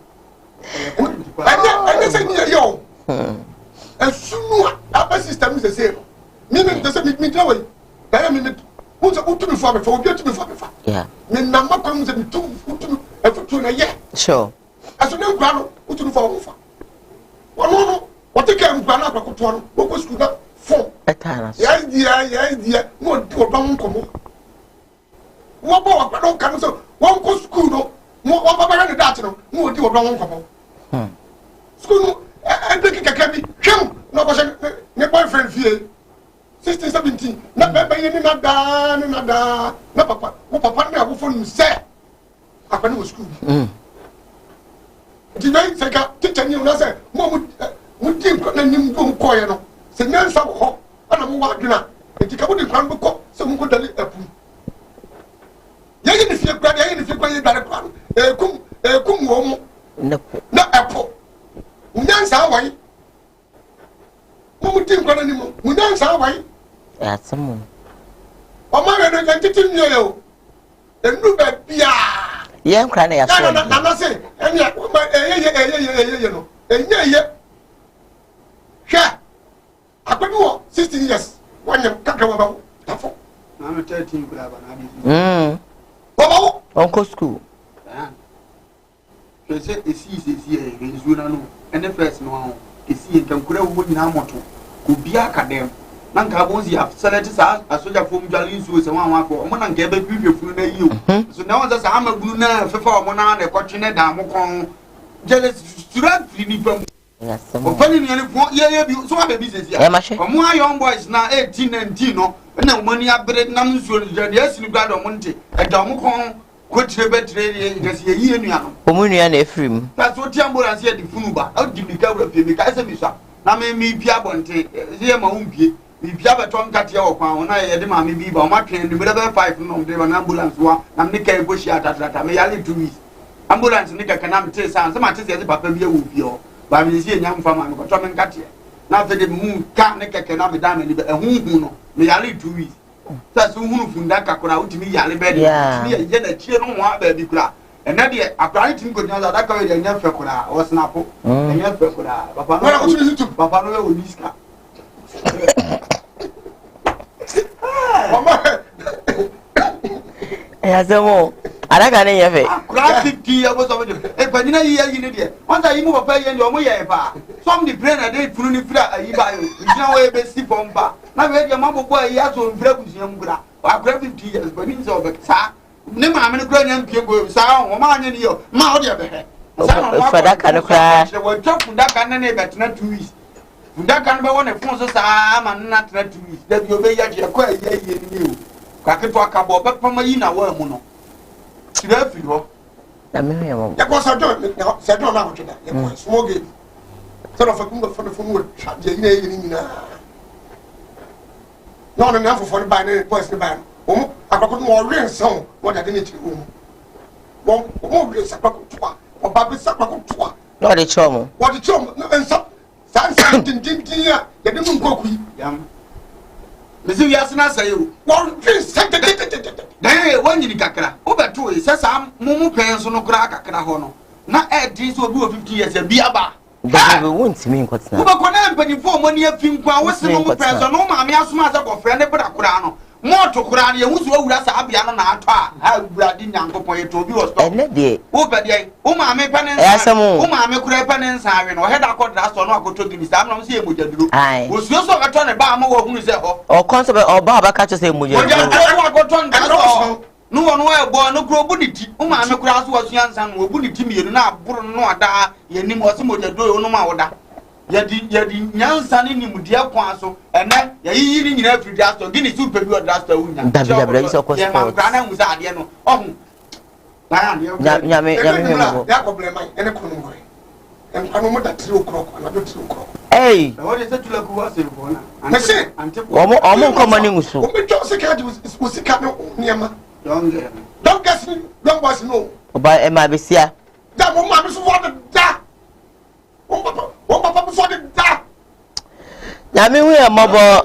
I say near you. And soon our system is the same. Meaning doesn't meet me away. I mean, who's a good to me for me? Yeah. Then number comes and 2 a year. Sure. As a new grano, who to for over. What the game grana could one, what was good up for? Yes, dear, no, do a wrong come. What about no comes up? One go school, no, what about the data? No, do a wrong come. School, I think it can be him, no, my boyfriend here. 16, 17, not baby, not papa, what papa never phone say. I can go school. Dinayi seka teacher ni una say mo di nkwa na nim go nkoye no. Se nyansa ho ana mo waduna. Enti ka mo di nkwa ko se mo ko dali apu. Yayi ni fie kwa yayi ni fie kwa yayi dare kwa. Kum wo mo. Na apu. Nyansa wai. Mo di nkwa na nim mo nyansa wai. Ya samu. O ma re no yanti nyo yo. Enu ba bia. Ye nkra na ya so. Na say enya ye no. Enya ye. Hwa. Akwedu wo 16 years. Wanyam kakra wa ba. Tafo. Na me 13 kula ba na bi. Baba. Uncle school. So say esi enzu na no. Ene first no. Esi nkankura wo nyina moto. Obi akadem. Na nka bonzi a select sa asoja fom dwale nsuo se wan afọ omo na nka be hwehwe funu na yi o so na won sa amagunu na fefa omo na na kwotwe ne da mo kon jele student ni pam o fani ni fo ye bi so ba business ya omo young boys na 18 19 no na omo ni abere na nsuo jele asini gba do mo nte e da mo kon kwotire betre ngasi ye yi enua no omo nua na efrim ta so ti ambulance ye di funu ba o di mi ka wura pie mi ka se mi sa na me pia bonte ye ma umpie bibia beton katia okwan na ye de ma me bi ba o ma twen de be 5 no de na ambulance wa na me kai go shi atata me yale 2 weeks ambulance ni kaka na me te san se ma te se papa bi e wo bi o ba me si enya mfa ma me ko to me katia na fe de mu ka ne kaka na me da me ni be ehunhu no me yale 2 weeks sa so hunu funda kakora utimi yale be de ni ye na chie no ho aba bi kura ena de akora tin ko nya da ka we de nya fe kura o snap nya fe kura papa no we o niska Yazamo araka ne yefe kura 50 years of age e panina yi ne de onza yi mu papa yi ne o mo ye pa some the brain na dey funu ni fira ayi ba yo ntia we be si pompa na we de mabobo ayi aso mfira kusia mu kura akura 50 years but ni so be sa ne ma me ne kura nya mpie go sa o ma anya ni yo ma o de be he sa fada kan kura we tofu da kan ne be tena 2 weeks ndaka nbe wona fun so sa ma na tena 2 weeks da bi obe ya je kwa ye ni o ka ke to akabo be pama yi na wa mu no tira fi ho na me ya mo ya ko sa do na ko tida ya ko smoke so fa kun fa fun wo je ni na no na fo ba ne boys ne ba o akako mo ren so wo da ni ti o mo ren sa ko twa o ba bi sa ko twa no de chomo what the chomo no ensa san tin ya de mu nkoku yam mezi wi asena sayo wo ren sa de wanyini kakra o beto e sesa mumu pen so no kra kakra ho no na e din so obi o 50 years bi aba bebe wontimi nkotena wo ba kona mpanifo mo ne afim kwa wo se mumu pen so no ma me asoma za go frɛ ne bra kra no moto kra ne yehusu awura sa abia no na ato a awura di nyankopon ye to bi wo stop ene de wo ba de wo ma me pen wo ma me kra pen nsa awe no he da kodra so no akoto gini sa amna mo se emojaduro wo suo so beto ne ba ma wo hunu se ho o concept o ba ka cho se emojaduro wo akoto nda so no wono e bo no kro buniti wo ma me kra so wo suan san wo buniti mienu na aburo no ada ye nim wo se mojaduro no ma woda yadi nyansa ni nimudia kwa so ene yayi ni nyina afiri asto gini super bi odasto wunya dabida iso ko sport ya ma na musa ade no ohun nyame ya problem ai ene kono ngore en anu mo da tiri okro na do tiri okro eh wo de setula ku wa se ko na mese omo nkomo ni ngusu o me jo se ka di o se ka no niema don't guess don't boys no oba e ma besia da mo ma me so wa da o papa before the da na me we mobo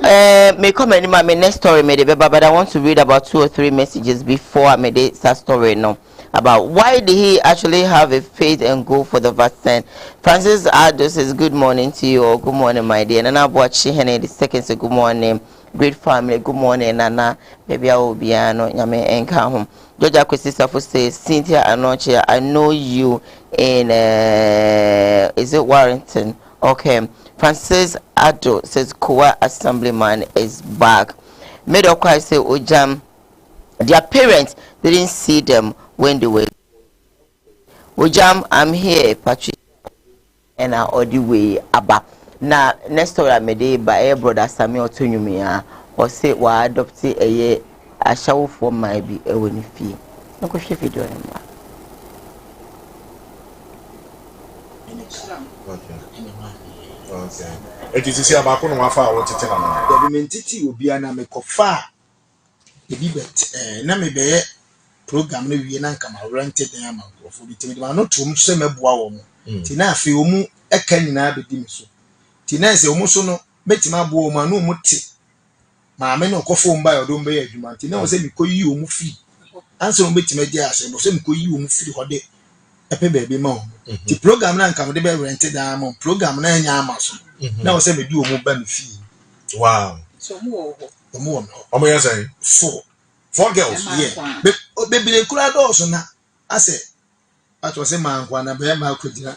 me come any my next story me dey but I want to read about 2 or 3 messages before I made this story no about why did he actually have a faith and go for the vaccine. Francis Ado says good morning to you, or good morning my dear. Nana Boachi Hene the second say good morning. Great family, good morning Nana. Maybe I will be ano nyame enka home. Georgia Kwesisafo says Cynthia Anoche, I know you in is it Warrington? Okay. Francis Ado says Koowaa Assemblyman is back. Medokwa say Ojam their parents didn't see them when they were. Ojam, I'm here, Patrick, and I all the way aba. Now next story I made by brother Samuel Tonyumia or say wa adopt a show for my be a winning fee. No go share video anymore. Okay. It is see about no afa what tete na. The mentity obi ana me kofa e bi bet na me be program no wie na nka ma rented na ma nkofo bi timi ma no tum se meboa wo mo. Ti na afi omu eka nyina be di mi so. Ti na se omu so no betima bo omu anu omu ti. Ma me no kofo mba yo do mba ya adwuma. Ti na wo se mi koyi omu fi. Anse no betima di ase no se mi koyi omu fi hode epe baby ma omu. Ti program na nka mo de be rented na ma program na nya ama so. Na wo se me di omu ba mi fi. Wow. So omu wo. Omu ya say 4 girls. Yeah. Baby le kura do so na ase atwo se man kwa na be ma akudina.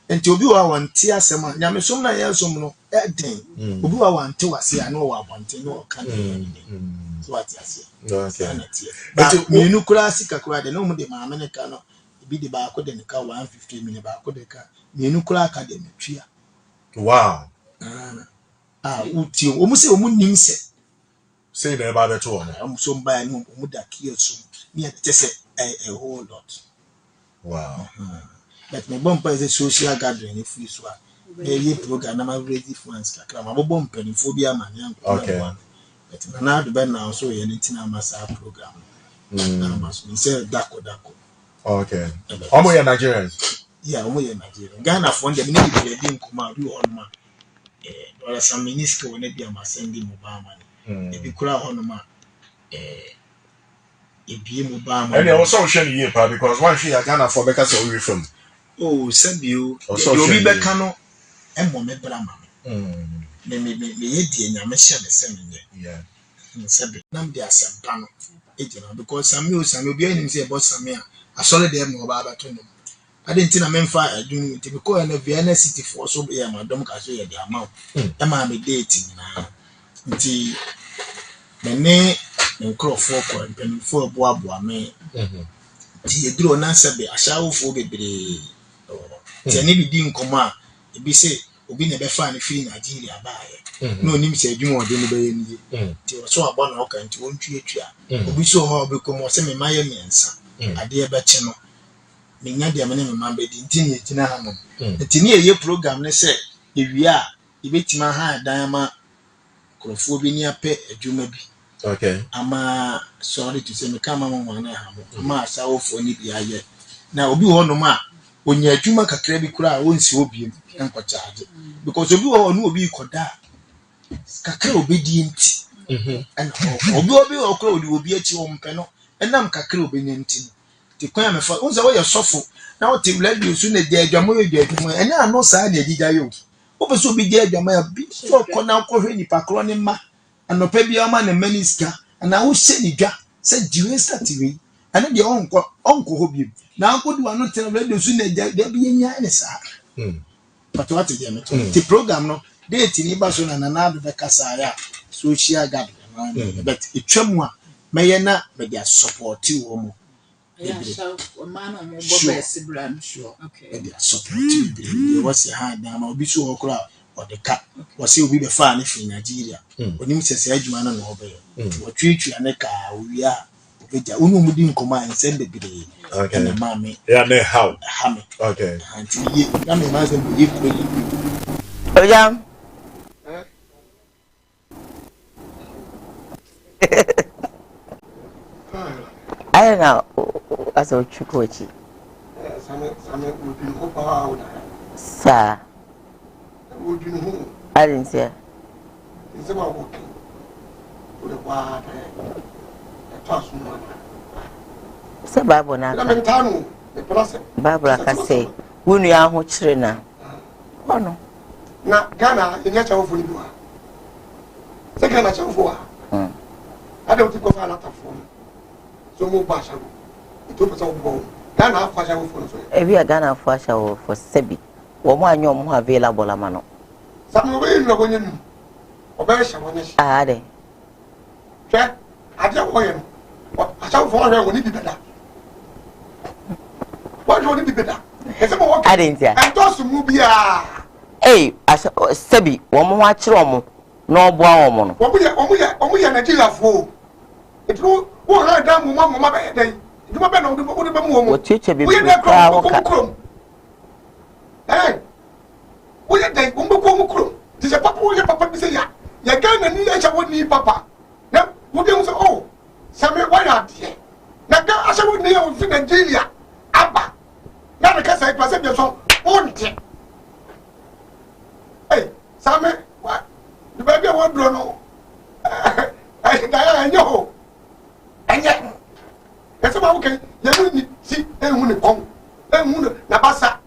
Enti obi wa wanti asema nyame som na yesom no eden obi wa wanti wase ana wa wanti no kan so ati ase okay but menu kura sika kura de no mu de ma ameneka no bi de ba ko de ka 150 million ba ko de ka menu kura ka de metria wow uti o mu se o mu nim se say na ba beto o am so mba no o mu da kiyeso ni ate se a whole lot wow but me bompa is a social gathering if you swa ye program na ma ready funds kakra ma bompa ni fo bia ma nyan okay but na do be now so ye ntina masa program na ma so say dako okay omo ya Nigerians yeah omo ya Nigerian Ghana for dem ni be dey nkoma do on ma wala some minister wona bia ma sending mobile money e bi kura on ma e bi mobile money and they also share the year because one she Ghana for because of we from oh sabio you be beka no emmo me bra ma me ye die nyame hye me se me yeah sabi nam dia sempa no ejina because sami obi anim say boss sami a asole dem no ba to no ade ntina memfa adwunu nti because na Vienna city for so be ma dom ka so ye dia ma e ma me date na nti me ne nkrofo ko mpanifo aboa me ti eduro na sabi ashawofo bebre tani bi di nkoma e bi se obi na be fa ne fi Nigeria baaye no nim se adwuma ode no be ye ti so agba na oka nti wontwe obi so ho be komo se me maye mensa ade e be che no me nya de me ne me ma be di nti ne tina ha no nti ne ye program ne se ewia e betima ha dan ma krofo bi ni ape adwuma bi okay ama sorry to say me kama mo na ha mo ama asawofo ni bi aye na obi ho no ma onya adwuma kakra bi kura wonsi obi enko charge because obi ho no obi koda kakra obedi nti and obi okra obi achi o mpe no enam kakra obenya nti ti kwan me fa unza wo ye sofo na wo ti radio su na dia adwamo ye adwamo ene ano saa na edija yo obeso obi dia adwamo ya bi so ko na ko hwe ni pakro ni ma anopa bi ama na maniska ana wo hye ni dwa se jiwe statiwe ane de onko ho bi na ankodu anu tena radio su na dia bi nya ne saa but what is the the program no date ni ba so na na do be kasa ya social gathering but etwam a meye na me dia support wo mo so man on mo bo brand sure okay dia support you was ha na ma obi so okra o de ka was obi be fa na fi Nigeria onim sese adwuma na no be wo twitwi ane ka owia obeja unu mu di nkoma ensem bebre okay na mama yeah ne how me okay anti ye na me ma say believe really oya I don't know as a chukochi sir I didn't say it's about walking with the water say Bible na Bible ka say wunu ya ho kire na ono na Ghana enya chawo fo ni do a se Ghana chawo fo a ada uti ko fa na ta fo so mo ba sha to pesa wo bo Ghana afa chawo fo so e bi Ghana afa chawo for sebi wo mo anyo mo available amano samu we no gonye nu oba sha wonye shi de che aja wo ye a chawo fo wa wo ni bi beda wa jo ni bi beda e se mo wo I didn't say and to mu bia sebi wo mo ha kire omo na oboa omo no omu ya Nigeria fo etru wo ha da mu ma be dey duma be no de be mu omo wo cheche be ka wo ka we are dead, Umbukum. Tis a papa, we are papa, say, ya can and nature would need papa. Now, would you say, oh, Samuel, why not here? Now, I shall would near with Nigeria. Abba. Now, because I present your song, won't it? Hey, Samuel, what? The baby won't know. I know. And yet, that's about okay. You need see, and when it come, and when Nabasa.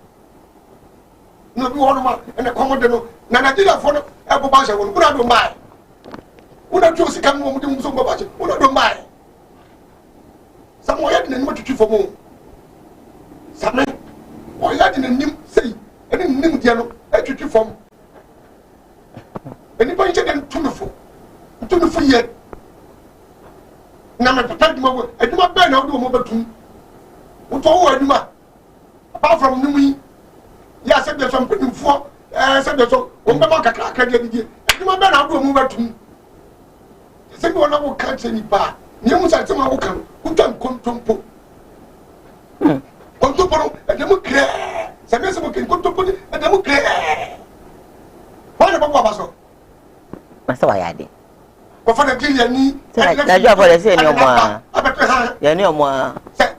No, you want and a commodano. Nanadilla for a babasha will not do mine. Would not choose to come home to some babasha, would not do mine. Some way in what you for more. Some or that in a nim say, and in nim diano, that you form. Anybody said tuneful yet. Now, my protect my word. I do not burn out the mobile to what all I do. Apart from me, yes, I said there's something for. I said there's a woman crack. I do not burn out the mobile to. The same one I will catch any bar. You must have some welcome. Who can come to Contopo, and the book. Some can come to put it, and the book. What about Wabaso? That's why I did. But for the Gillian, I job for the same no more. You know more.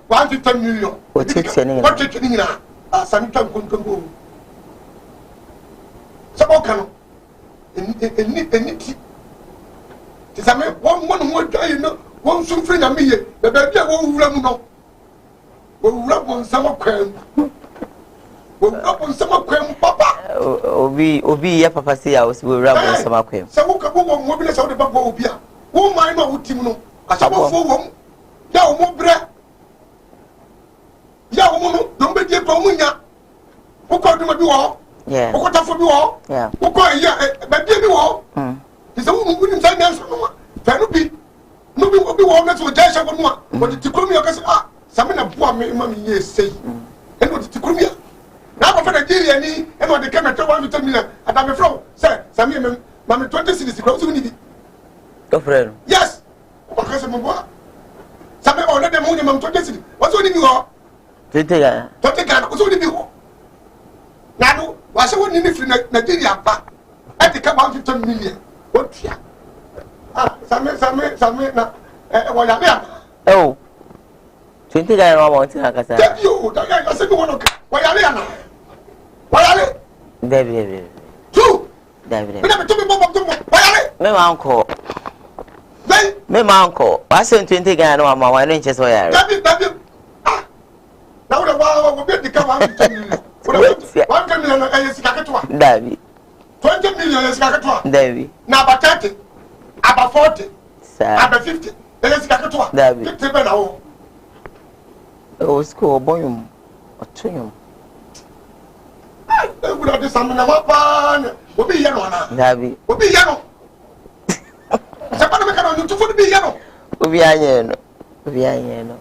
1 to 10 million. What's it saying? What you think now? Some time control. Some in it. Tis a man, one more day, you know, one soon friend of me, the baby won't run no. We'll rub on some crime. We'll rub on some crime, Papa. Obi, Papa, say I was will rub on some crime. Some who mobilize out the Babobia. Who mind know what Timo? I shall go for one. Yao Mobra. Yao Mono, don't be dear Promunia. Who called him a duo? Yeah. Who got for you? Yeah. Who called ya? But dear duo. He's a woman who didn't say answer. Fanubi. No, we will be warmers with Dash of one. But to come here, some in a poor mammy, yes, say. And what to come here? Now for the Gillian, and what they came at 1 to 10 million, and I'm a flow. Sir, some mammy 20 cities, close to me. Your friend? Yes. Because I'm a boy. Some already the moon, 20 cities. What's only you are? 20 Ghana, what's only you? Now, what's only if Nigeria back? I think about 10 million. What? Oh, 20 Ghana, I want to have a you. I said, why are you? David. Two. David. My uncle. My uncle. I sent 20 Ghana, I'm my inches. Where David. Now the wow will be the come 1 million is Kakatwa. David. 20 million is Kakatwa. David. Now about 30. About 40. About 50. Then it's Kakatwa. David. 50 now. Oh, school, boyum. Or trim. I would have something about one. Will be yellow. David. Will be yellow. Somebody can to be yellow. Will be iron. Will be iron.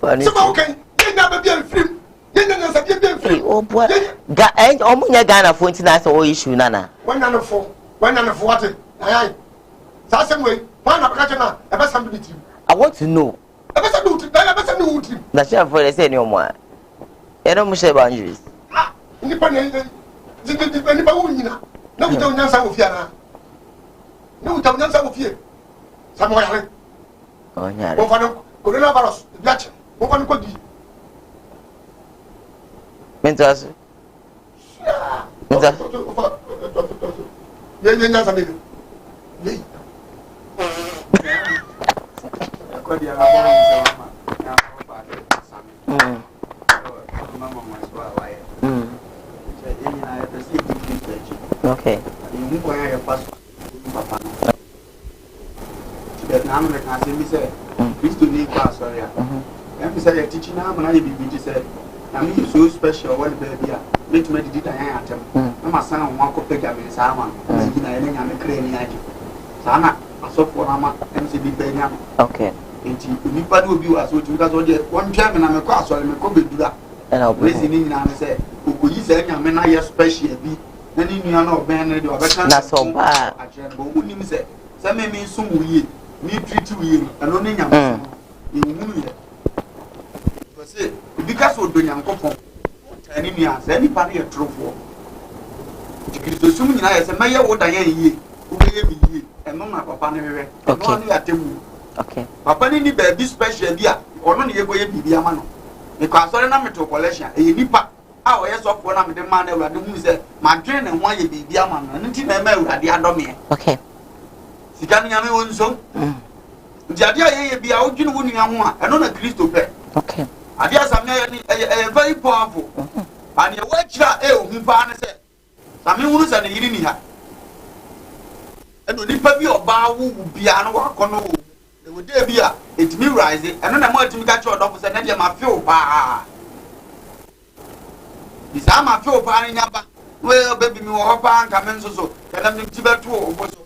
So, okay. You never be a film. You never be a film. Oh, boy. And Omunya Ghana for international issue, Nana. 104. 140. Aye. That's the way. One of Kajana, ever somebody. I want to know. Ever some new. That's your for the same no more. You don't much boundaries. Independent. No, we don't know some of Yana. No, we don't know some of you. Somewhere. Oh, yeah. Coronavirus. Dutch. One could be. Mentos. Okay. Teaching now, when I be said, I mean, so special, what baby, let me did I am. I'm a son of one copy of his armor, and I'm a crane. Sana, I saw for MCB Benham. Okay. If I do you as what you got one German, I'm a cross, or I'm a copy do that. And I'll be listening and say, who you say, I'm a special be, then you know, Ben, or that's so bad. I wouldn't say, some may mean some we need treat you, and only young. Because we're doing young couple. anemia say ni pa na ye trofo tikiri sum nyina ye say meye wo dan ye yie wo be ye mi yie eno na papa ne wewe eno ani atemu okay papa ni baby special dia ono ne ye go ye bibi ama no me kwa sori na meto collection e nipa a wo ye so fo na me de ma na Awurade hu say ma dwen ne ho ye bibi ama no nti na ma Awurade adome okay sika ni ame wonso ndia ye bia wo dwene wo nua ho a eno na Kristo pe okay adia samia ni very powerful and ye wachira ohu pa ne se sami hunu se ne yiri ni ha eno nipa bi oba wo bia no wakono wo e wo de bia etimi rise eno na ma etimi ka che odofo se ne de ma feel pa bisa ma feel pa ni nyaba we baby mi wo ho pa nka me nso so kana mi ti betu obo so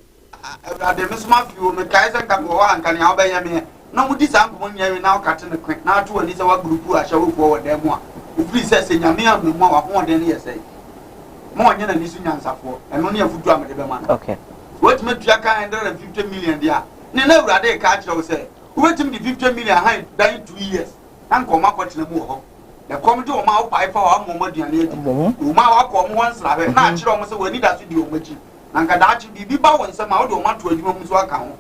ade me so ma feel me kai se nka wo anka ni ha ba ya me no mu disa nko nyawe na okate ne kwen na ato ani se wa grupu a shawo fo wode mu a ufri se se nyame a me mu a wa ho de ne yesai mo onye na nisu nyansafo eno ne afutu amede be ma okay what me tua kan 150 million dia ne na Awurade ka kire wo se wetim di 50 million han dan 2 years anko ma kwatena mu ho the comedy o ma wo pai fa wa mo maduane edi o ma wa ko mo wansra be na kire wo se wani da so di o machi anka da achi bibi ba won se ma wo de o ma to adwuma mu so aka ho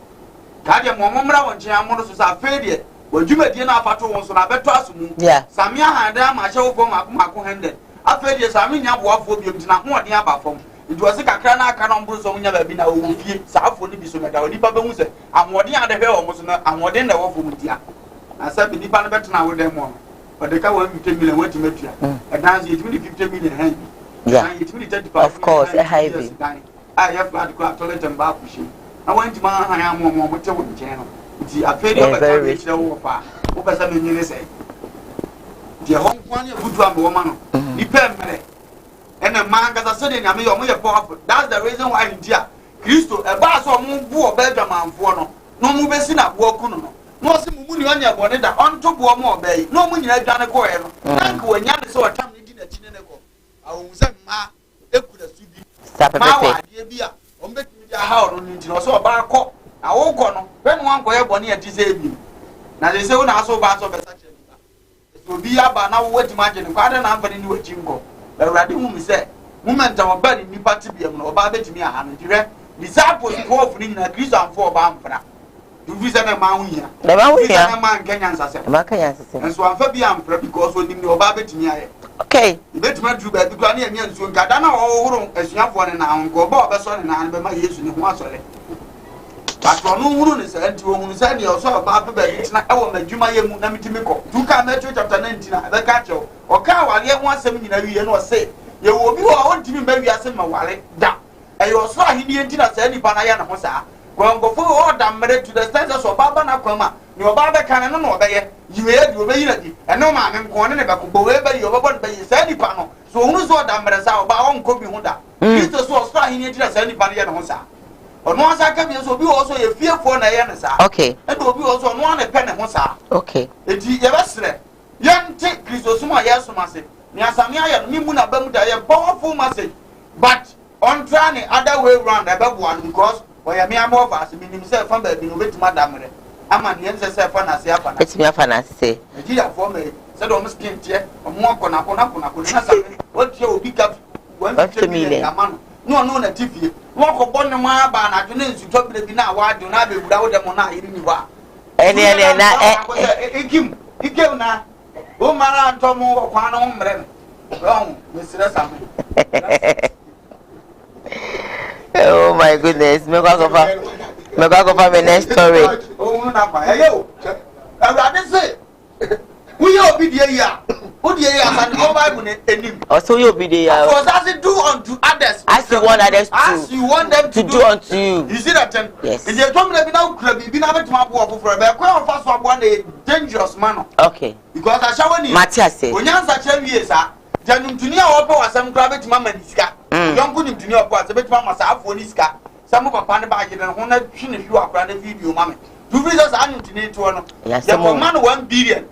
kade mo momra won kyen amono so sa fedie wadwumadie na afato won so na beto asomu samia handa ma hye wo fo mako hende afedie sami nya boafo biom tina ho ode aba fom nti wose kakra na aka no mburu so nya ba bi na wo fie saafo ni bi so meda onipa be hu se amode ade hwe wo so na amode na wo fo mutia na sabi nipa no betena wo dem mo ode ka 150 million wati matua e dance it 50 million han of course a high bill ya flat ko toilet and bath machine I went to my high mom, what you want channel. The affair of a rich over. What was I mean to say? The home one you put one woman, depend me. And a man got a sudden, I mean, you're powerful. That's the reason why in India, Christo, a bass or move, Belgium, and Fono. No move in a walk on. No, some money on your bonnet, on top of more bay. No money I've done a coil. Thank you, and Yan is so a time in a chineko. I will say, Ma, it could have stood my idea. How no so ba ko na wo ko no when wan ko ye boni e ti se bi na they say una so ba so be sa che so bi aba na wo wati ma je ne kwa na amfani ni wati nko Awurade hu mi se moment a oba ni nipa ti biam no oba betimi aha no dire disciples 12 ni na Kristo amfo oba amfra du vi se na ma hu hia na ma hu hia na ma nkanya nsase ma nkanya nsase enso amfa bi amfra because oni ni oba betimi aye okay betimi dru ba bi kwa na enya nsuo nka da na wo horo asuafo ne na nko oba obeso ne na be ma Yesu ne ho asore patronu hunu ne se anti wo hunu se ne oso oba pe ba yitina e wo madwuma ye mu na mitimi ko tuka Matthew chapter 19 na be ka chew o ka wale ho asem nyina wiye no se ye wo bi wo ontimi ba wi asem ma wale da e yo so ahini enti na se nipa na ye na ho saa gwangofo o da mmere to the sense so baba na kwama ni oba be kan no no be ye yiwe di obe yira di e no ma me nko ne be ko bo we be ye oba be ye se nipa no so hunu so da mmere saa oba on ko bi hu da Kristo so so ahini enti na se nipa na ye na ho saa ono asa ka bi so bi wo so ye fiefo na ye ne saa okay e do bi wo so no na pe ne ho saa okay enti ye besre yente Kristo so ma ye so ma se ni asame aye ni mu na ba mu da ye powerful message but on try the other way round above because or ya me am of us meaning say from be no betima damre ama ne nse say fa na se afa na betima afa na se Nigeria for me say do skin tie omo akona na say what you obi ka 150 million amano no na TV wo ko bonne mo aba na dwene nsu tobire bi na wa do na be wura wo dem na iri ni wa ene na ikim na o mara ntomo ko kwa no mre no me sira samme oh my goodness, me go for my next story. Oh na pa yo. Awurade say we obedient ya. Who dey ya and go Bible enim. Also you obedient ya. For that do unto others as you want others to. As you want them to do unto you. You see that? Yes. If you come na bi na ukra bi na betima bo ofoforo be kwa on fast abo na dangerous man. Okay. Because I shall when Matthias say. Onyansa che wie sa. Janum dunia wo pe wasam kra betima manisika. Yonko ni dunia po ase betima masa afo ni sika. Samu papa ne ba gide ho na twine hwi akra na video mame. Tu Jesus anu tini to no. Ya man 1 billion.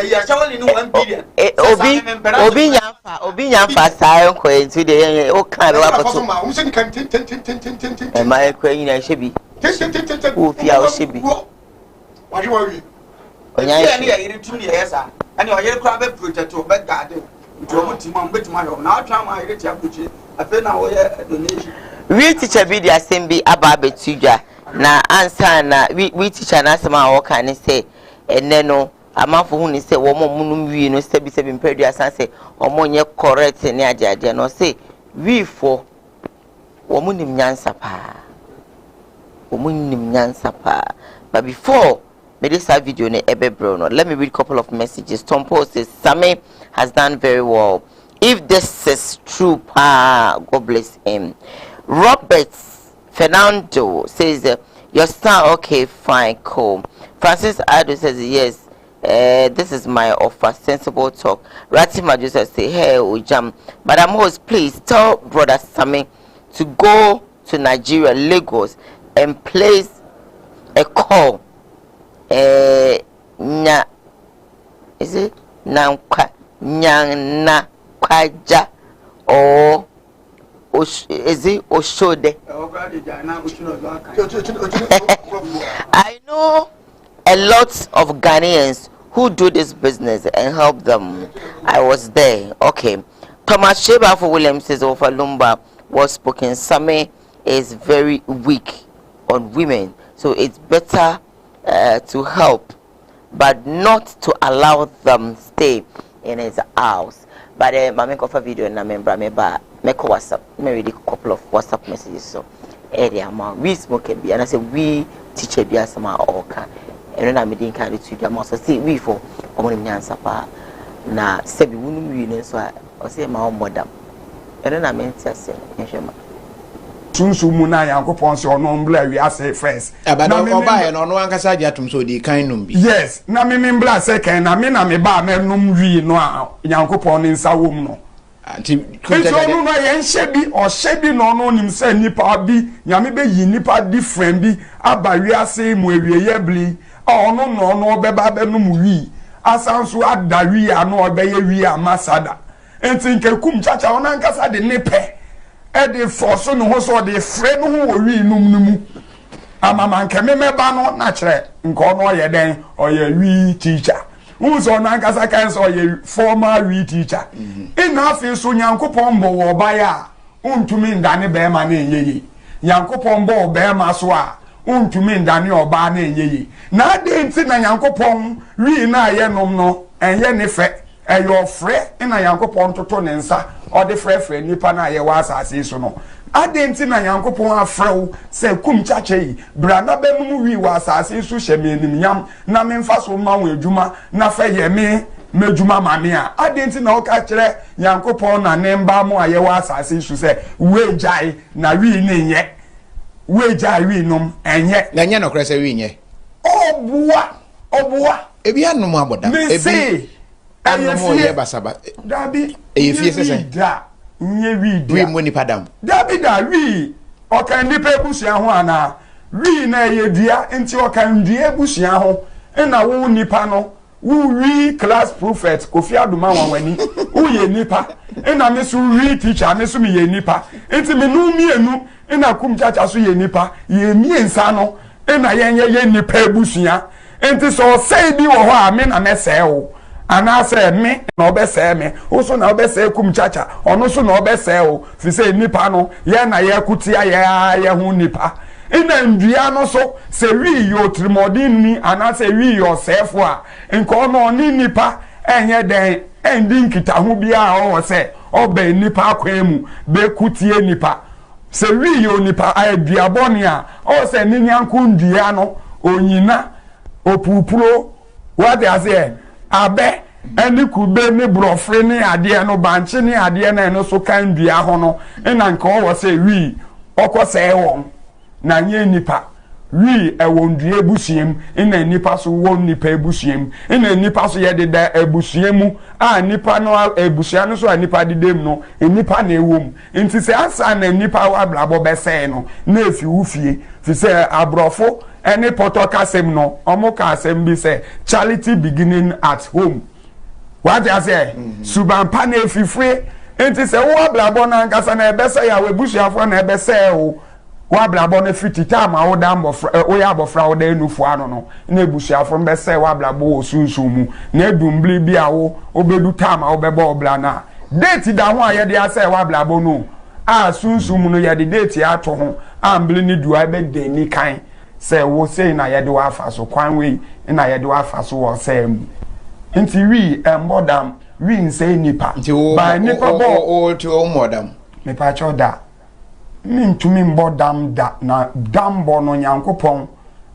Ya shawali ni 1 billion. Obi nyamfa sai enko enti de o kan be wa poto. Um se ni kan tin. E ma enko yin na shebi. Tin. O fi a o shebi. Wa wi. Onya ni ya yiri tumi ya sa. Ani o yiri kra be protect o be guard. We teacher be the assembly about Betuja. Na answer na we teacher na asema wo kan say ene no amafo hu ni say wo mo munum wi no say bi say impedi asan say omo nye correct ni ajaje no say we for wo munim nyansa pa but before me this video ne ebebro no let me read a couple of messages. Tom Paul says Sammy has done very well. If this is true pa, God bless him. Robert Fernando says, your son, okay, fine, cool. Francis Ado says, yes, this is my offer, sensible talk. Rati Maju says, hey, Ujam. Madam Host, please tell Brother Sammy to go to Nigeria, Lagos, and place a call. Is it? Nyana Kwaja or is it Oshode? I know a lot of Ghanaians who do this business and help them. I was there. Okay. Thomas Sheba for Williams says over Lumba was spoken. Sammy is very weak on women, so it's better to help, but not to allow them stay in his house. But I make a video and I remember me WhatsApp. Me read a couple of WhatsApp messages. So area man, we smoke and I say we teacher be as my oka. And then I made in carry to the master. See we for omonim nyansa pa na sebi wunu wi so I say my own madam. And then I meant to say nhema. Sunsu mu na Yankopon se ono mbla wi ase first. But oba no ankasa dia tum so di kan num bi. Yes, na me mbla second na me ba me num wi no a Yankopon ni nsa wom no. Anti kunta no yen hye bi no no nim se nipa bi nyame be yi nipa different bi aba wi ase mu awieye bli ono no beba be num wi asanso adawi ano obeye wi amasada. Enti nke kum chacha ona ankasa de nepe ede force no ho so de frɛ no ho wi num amama nke memeba no na kyerɛ nko no ye den oye wi teacher unso na nkasa kan so oye former wi teacher ina afi so Nyankopɔn bɔ wo ba ya untumi ndane be ma na enyeyi Nyankopɔn bɔ be ma so a untumi ndane oba na enyeyi na ade nti na Nyankopɔn wi na ye nom no enye ne fɛ eyo frɛ ina Nyankopɔn toto ne nsa ode frɛ nipa na ye wa asase so no ade nti na Nyankopɔn afrɛw sɛ kum chache bra na benum wi wa asase so hye me nim yam na me mfa so ma wo adwuma na fa ye me medwuma mame a ade nti na o ka kyerɛ Nyankopɔn na ne mba mo a ye wa asase so sɛ we jai na wi ne nye we jai wi nom enye na nye no kra sɛ wi nye obuwa ebi anum aboda ebi anomo ye basaba dabi eyefie sese da nye wi wi mo ni padam dabi da wi okan nipa ebusia ho ana wi na ye dia enti okan dia ebusia ho na wo nipa no wo wi class prophet Kofi Aduma wanwani wo ye nipa na me so wi teacher me so me ye nipa enti me no mienu na kum chacha so ye nipa ye miensa no na ye nipa ebusia enti so say bi wo ho a me na me say wo ana say me na obese me wo so na obese kum chacha ono so na obese wo fi say nipa no ye na ye kutia ye hu nipa ina ndua no so se wi yo trimodin ni ana se wi yo sefo a nko no ni nipa enye den endi nkita hu bia o se obe nipa akwemu be kutie nipa se wi yo nipa aduabone a o se ni nyanku ndua no onyina opupuro what they say abe eni kube ni brofre ni ade no banche ni ade na no so kan dua ho no na nka o se wi okose won na nye nipa wi ewon dua ebusiem na nipa so won nipa ebusiem na nipa so ye de da ebusiemu a nipa no ebusia no so a nipa de dem no nipa na ewom nti se ansa na nipa wa blabo bese no na efi wufie fi se abrofo eni potokasem no omo ka asem bi se charity beginning at home what I say subampa na efifre enti se wo blabo na nkasa na ebese ya webusiafo na ebese o wa blabo no fiti time a wo da mbofra wo ya abofra wo da enufu ano no na ebusuafo mbe se wa blabo wo sunsun mu na edumbli bi a wo obedu time a wo bebo obla na date da ho a ye de ase wa blabo no a sunsun mu no ye de date ya to ho ambli ni duai be de ni kan se wo sei na ye de wa fa so kwan we na ye de wa fa so wo se mu nti wi embodam wi nse nipa ba nipa bo o to o modam me pa choda ntumi mbɔ dam da na dambo no nyankopɔn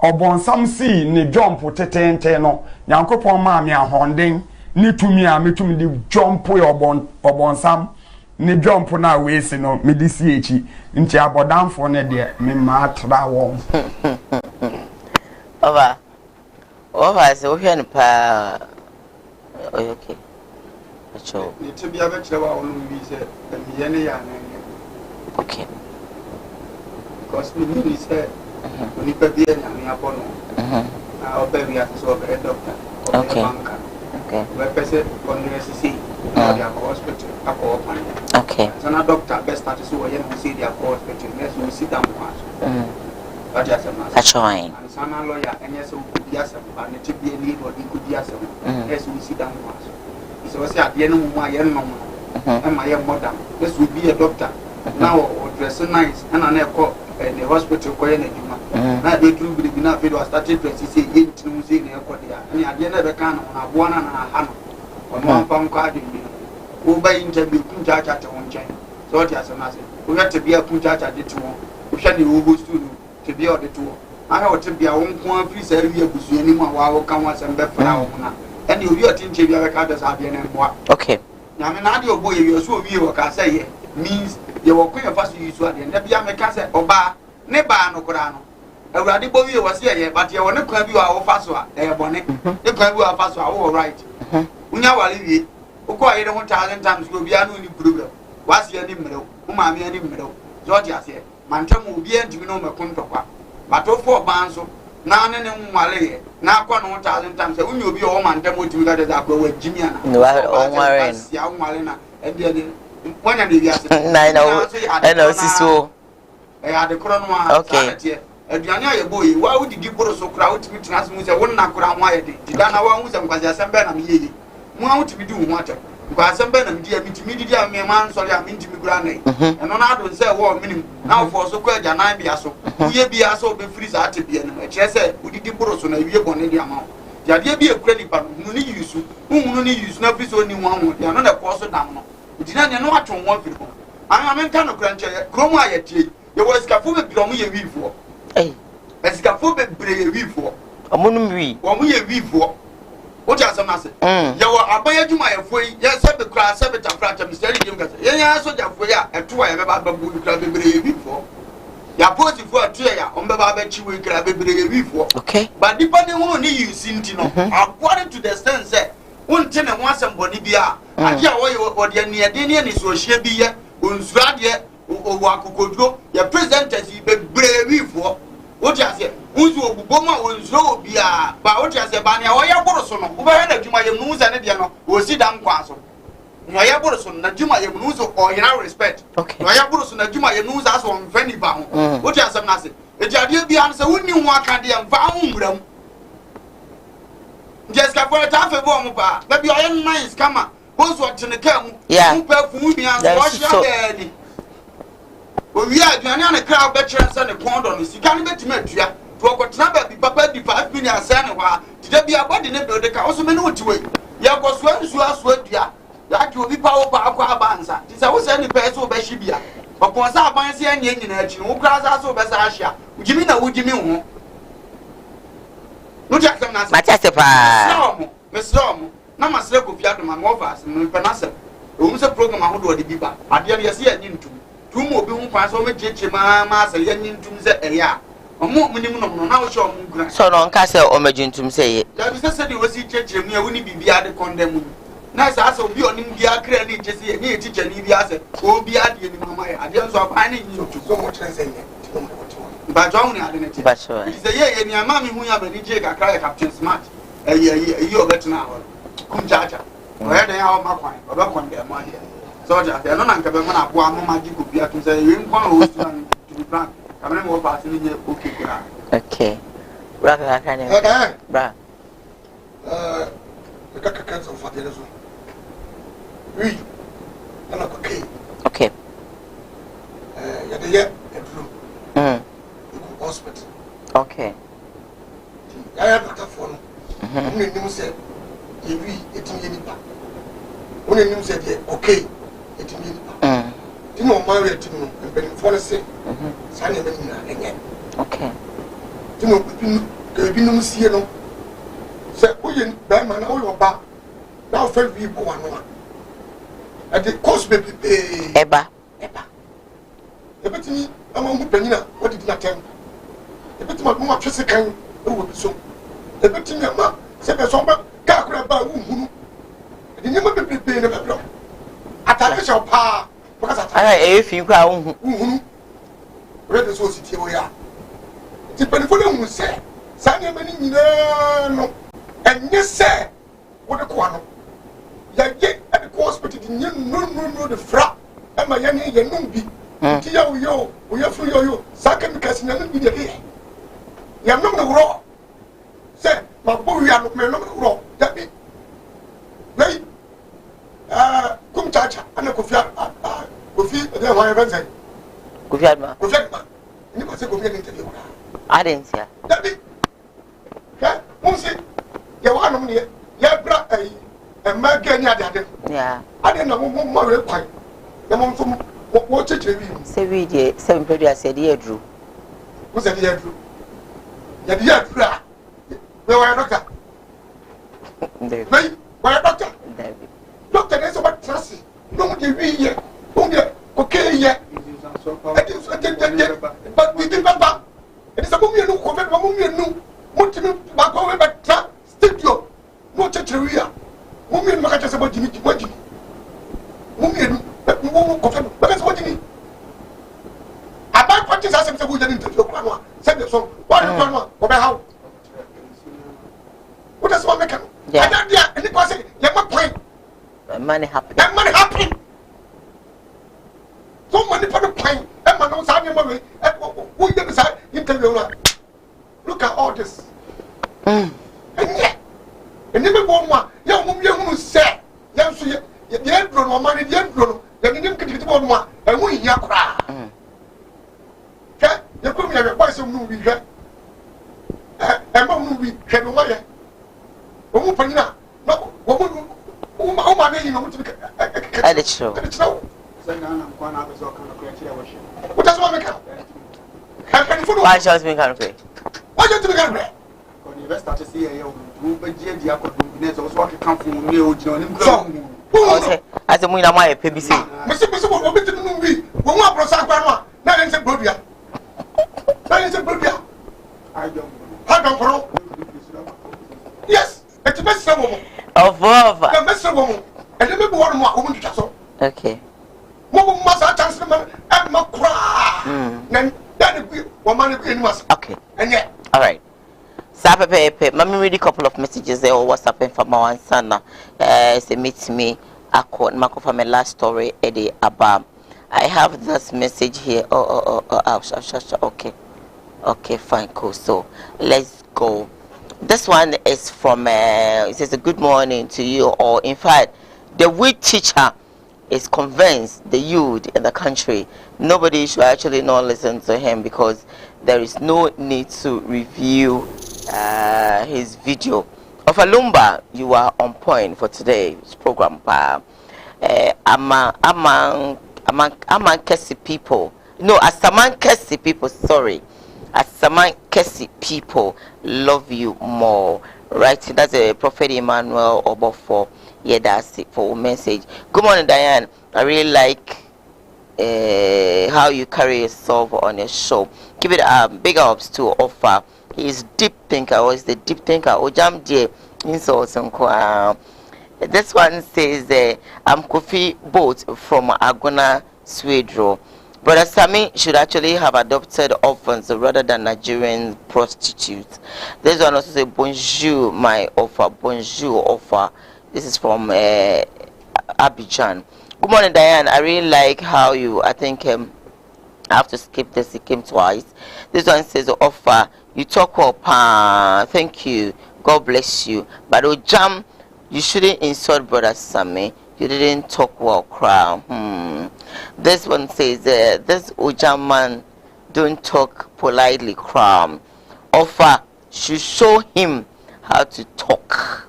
ɔbɔnsam si ne jump tetente no nyankopɔn ma me ahonden ne tumi a metumi di jump ɔbɔnsam ne jump na weesi no me di si echi nti abɔdamfo ne de me ma tra wɔn Ova se o hwɛ no pa okay acho ne tibia be kyerɛ wa ɔno bi sɛ ɛmiye ne ya na okay because we need say we be there na me abono na obebi aso be doctor okay okay we pese on university na dia hospital ako open okay so na doctor best start so we no see dia hospital let's we sit down one but ya sama achoin and sana lawyer enye so bi asem ba ne tibie ni do di kudi asem let's we sit down one so we say ade no mu aye no mo e ma ye modern let's we be a doctor now o dress nice and na ko the hospital ko yana juma na be tru bi na fe do started to say ye ntinu say na ko dia ni ade na be kan na bo na na ha no ono pam ko ade bi ko ba interview kun cha cha te won chen so ti asema se ko ya te bia kun cha cha de ti won ko hwa ni wo studio te bia o de to ana o te bia won ko free say wi abusu ani mu a wa wo kan wa sem be fra wo na ene obi o ti nche bia be ka de sa bia na mboa okay na me na ade obo ye wi so obi wo ka say ye means ye wo kwen fa so yi so ade na bia me ka say oba ne ba no kura no awurade bo wi wo se ye but ye wo ne kwa bi wa wo fa so a e bone ne kwa bi wa fa so a wo right unya wale wi uko ayi de 1000 times go bia no ni problem wase ani mmerew wo ma me ani mmerew George ase mantam obi antimi no mekon tokwa bato fo ban so na ne nwale ye na akwa no 1000 times e unya obi o mantam otimi ga de akwa wajimi ana no o nware ya nwale na e de wanya de bia se na na osiso ya de kro no a okay aduane aye boy wa wudi di boro so kra wutimi tena so mu se wonna kra ho aye de da na wa hu se nkwasi asembe na me yeye mu a wutimi di hu atem nkwasi asembe na me di amitimi di a me man so ya me ntimi kra na eno na ado se wo minim na ofo so kwa aja nan bia so uye bia so be free sa ate bia no e kire se wudi di boro so na wie bone di ama ya de bia kra ni pa no ni yusu hu ni yusu na free so ni hu hu ya no na ko so dam no dina ne no atwo ho afiri ko an me nka no kra nche kromu aye tie ye wo skafu be biromu ye wifo Esikafo bebre ye wifo. Omunum wi. Omu ye wifo. O ja asem na se. Ye wo abaya dwuma ye foi, ye se be kra se be tafra ta misteri dim ka se. Ye nya so ja foi a eto ya be ba babu kra bebre ye wifo. Ya poti fo atu ya o be ba ba chiwe kra bebre ye wifo. Okay. But depending on ni use nti no, according to the sense say, wonte ne ho asem boni bia, ade a wo ye de ne ade ne so hye bi ye, onsura de o wakokodro, ye presenters bebre wifo. What you say? Who's your Boma will slow be a but what you say, Banya, or your Boroson, who had a Juma Yamus and Ediano, will sit down Quaso. Noya Boroson, Najuma Yamuso, or in our respect. Okay. Noya Boroson, Najuma Yamus, as on Fanny Bound. What you say, Nazi? The Jadia be answer, wouldn't you walk at the Found? Just for a half a bomb, but your own nice come up. Who's watching the camp? Yeah, who perfume me and wash your bed. We are doing a crowd better and a pond on this. You can't bet me to what number be papa di 5 million sanwa. Did be a body neighbor the council minute way. Ya was well so as well, ya. That will be power aqua banza. This I was any person by Shibia. But once I find the engine in a chin, who cries out over Sasha. Jimmy, now would you mean? No, Jackson, my testify. Miss Lom, no, my slip of Yadman offers and Panasa. Who's a program I would do the Biba. I didn't see it into. Two more being passed over Mamma, say, Yen to say, yeah. A more minimum now show Mugra. So long castle or Majin to say, that is necessary was he church me, I wouldn't be the condemned. Nice as of you on India credit, just a near teacher, India said, oh, be at the end of my ideas of finding you to so much as but John, I didn't. But so, it's a year and your mammy who have a DJ, I cry Captain Smart. A year better now. Come, Jaja. Where they are my coin, or not one there, my dear. So, I don't know, I'm magic could be to say, you want to be frank. I'm not more about to okay. Okay. Bra. The caca of Fatias. We are not okay. Okay. Yeah, hospital. Okay. I have not a phone. Only him said, "You it in Yenipa." Only him said, "Okay, it in Yenipa." You know, married to me and been for the same. Sunny again. Okay. You know, there be no see no. Say, "Oh, you man, all your back." Now, fair people one. At the cost may be Eba. The betting among Penina, what did not tell? The betting my mother second, who will be so. The betting your mother said a somber, Kakra by whom the name of the pain of a block. Attack shall power, because I if you go, read the society we are. The Penfolum will say, Sanya many no, and yes, sir, what a quano. Yet at the course, but it no, the frap, and my young Yanumbi. We are free you. Second because you need to hear. You are not the raw. Say, my boy, you are not raw. That be. Right? Come chacha, and a coffee, the one event. Kufiyadma. You must say Kufiyad interview. I didn't say. That be. Yeah, once you want money, you brought a magania. Yeah. I didn't know more reply. The mom what church you say we did 7 period said here drew. What's that here drew? Yeah, where were doctor? Where doctor? Doctor, there's about trust. No, you be here. Only okay, yeah. But we did not. It is a woman who covered a woman who went to back over back studio. No church area. Woman, my just about Jimmy. Woman. Because what you need? About what is as a good interview, said the song. What is one or how? What does one make? Yeah, and it was a point. Money happen. And money happen. So money for the point. And man knows how you money. Who you decide interview? Look at all this. And yet, and never one young woman who said, young so the end grown or money, the end grown. You didn't get it on one, and we yakra. You come here, why some movie? And one movie can away. Woman, no, woman, my name, I did show. What does one make up? Why shall we can't pay? Why don't you get it? Investor to see a young, but J. was what come from you, John. As a winner, my PBC. Mr. What to the movie? One more process, now it's a Burbia. That is a Burbia. I don't know. Yes, it's the best woman. Of the best woman. And the people want more woman to just so. Okay. Woman must have chance and my cry. Then that is woman in us. Okay. And yet, all right. Sapepe, Mammy read a couple of messages there or WhatsApp from my son. Say meet me. I caught Marco from my last story, Eddie Abam. I have this message here. Okay, fine, cool. So let's go. This one is from it says a good morning to you, or in fact, the weak teacher is convinced the youth in the country nobody should actually not listen to him because there is no need to review his video. Of Alumba, you are on point for today's program. Among Kesi people, no, Asaman Kesi people, sorry. Asaman Kesi people love you more. Right? That's a Prophet Emmanuel Obofo. Yeah, that's it for message. Good morning, Diane. I really like how you carry yourself on your show. Give it bigger ups to offer. He's deep thinker, or is the deep thinker? Ojam dear insults and this one says I'm Kofi Boat from Agona Swedro. Brother Sami should actually have adopted orphans rather than Nigerian prostitutes. This one also says bonjour, my offer. Bonjour, offer. This is from Abidjan. Good morning, Diane. I really like how you, I think I have to skip this. It came twice. This one says, offer, you talk well, pa. Thank you. God bless you. But Ojam, you shouldn't insult brother Sammy. You didn't talk well, crown. This one says, this Ojam man don't talk politely, crown. Offer should show him how to talk.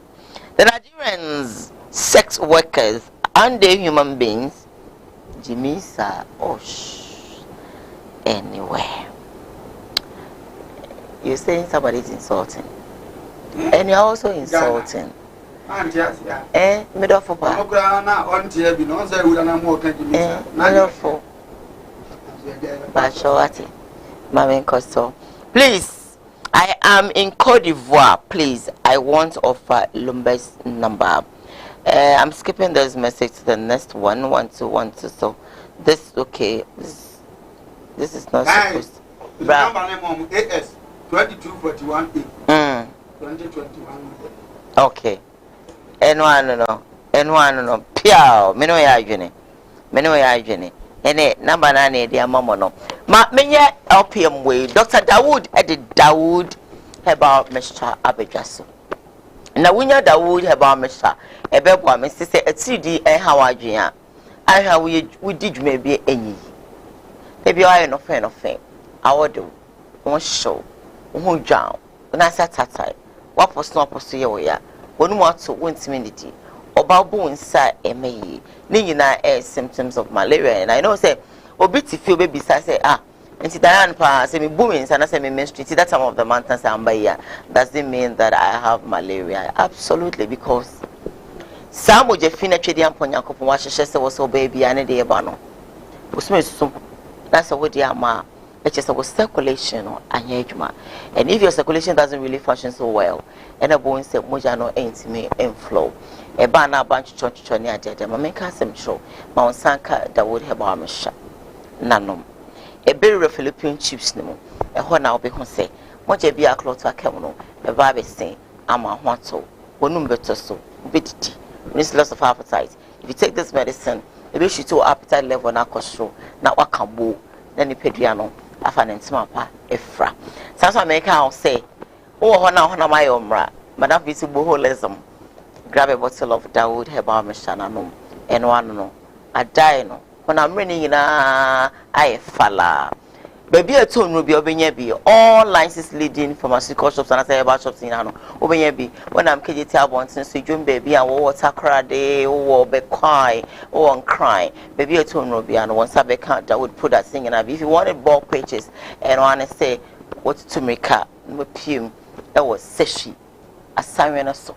The Nigerians, sex workers, aren't they human beings? Jimmy sir, anyway. You're saying somebody's insulting. And you're also insulting. Middle for please, I am in Cote d'Ivoire. Please, I want to offer Lumber's number. I'm skipping this message to the next one. 1212. So this okay. This is not supposed to. Number name AS 2241 2021. Okay. N1 no. Piao. Meno ya adwene. Ene number na na dia mamo no. Ma menye LPM way. Dr. Dawood Dawood Herbal Mixture Abedwaso. Na wunya Dawood Herbal Mixture ebebo me se atidi ha wadwen a. Ahwa we di dwuma bi enyi. Ebi ayo no fe. Awodo. Won show. Won dwan. Na sa tatai. Wa posto ye wo ya. Wonu mo ato wontimi ndidi. Oba bu nsa emeyi. Ni nyina symptoms of malaria, and I know say obi ti feel baby say nti dayan pa say me bu nsa na say me menstruate that time of the month say am by here. Doesn't mean that I have malaria. Absolutely, because samo je fina twedi amponya kopon wa hyehyɛ sɛ wo so baby ane de eba no. Usme susu. That's what they are. It's just a circulation or adwuma. And if your circulation doesn't really function so well, and a bone say moja no me inflow. A banner bunch church near Jada, my make us some show. Mount Sanka that would have our shop. Nanum. A berry of Philippine chips no. A horn I'll be home say. Moja be a cloth to a camono. A baby say, I'm a wanto. One better so. Bidity. Miss loss of appetite. If you take this medicine, maybe she to appetite level na control. Now what can boo? Then you pediano. Afanentima pa efra. Sanso America I'll say, oh hona my omra. Madam visible holism. Grab a bottle of Dawood Herbal Mixture and one no. I die no. When I'm running in I falla. Baby a tone will be obenyebi. All lines leading pharmaceutical shops and herbal shops in Hano. Obenyebi. When I'm KJT Albon since you baby and water crade or be cry or on cry. Baby a tone will be and once I can't that would put that thing in. If you wanted bulk pages and wanna say what to make up perfume, that was seshi. A siren so.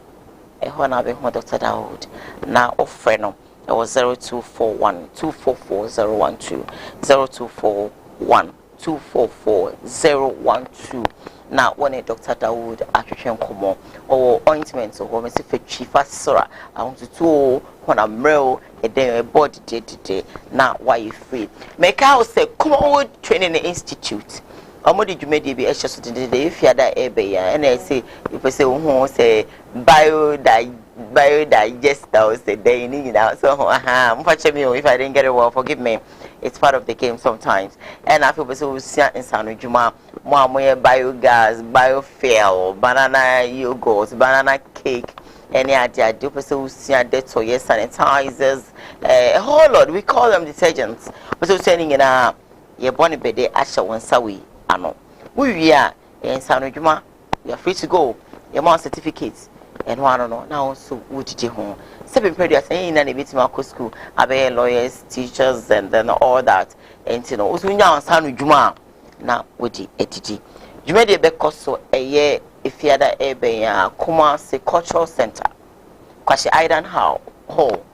A hona be home Dr. Dawood. Now offer no. It was 0241 244 012 0241 244012. Now, when a Dr. Dawood attrition come or ointment so when if a chief sora, I want to do when I'm real a day a body day. Now, why you free? Make out say Kumawood Training Institute. How did you make the extra today? If you had that and I say, if I say, who say biodigester, say they need out. So, if I didn't get it well, forgive me. It's part of the game sometimes. And I feel so in San Juma, more biogas, biofuel, banana yogurt, banana cake, any idea. Do so see so yes, sanitizers, a whole lot. We call them detergents. But so saying in a your bonny bede asha one sawi. Ano. We are in San Juma. You are free to go. Your mom certificates. And one no now so would you home. 7 periods in a bit more school, abe lawyers, teachers, and then all that. And you know, also now San Juma now with the ETG. You made a back so a year if you had a Kumasi Cultural Center. Kwashi Island Hall,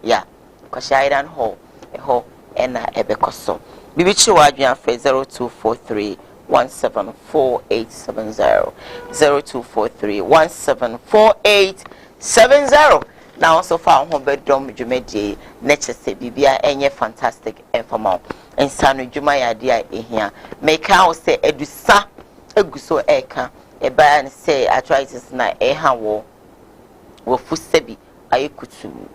yeah. Kwashi Island Hall, a hall, and a becoso. Bibichi Wajan for 0243 174870 0243 174870. Now also found home bedroom Jumedi nature say bibia enye fantastic informal and sanu juma ya dia ehia make out say edusa eguso eka e ba and say arthritis na eha wo fusebi ayekutu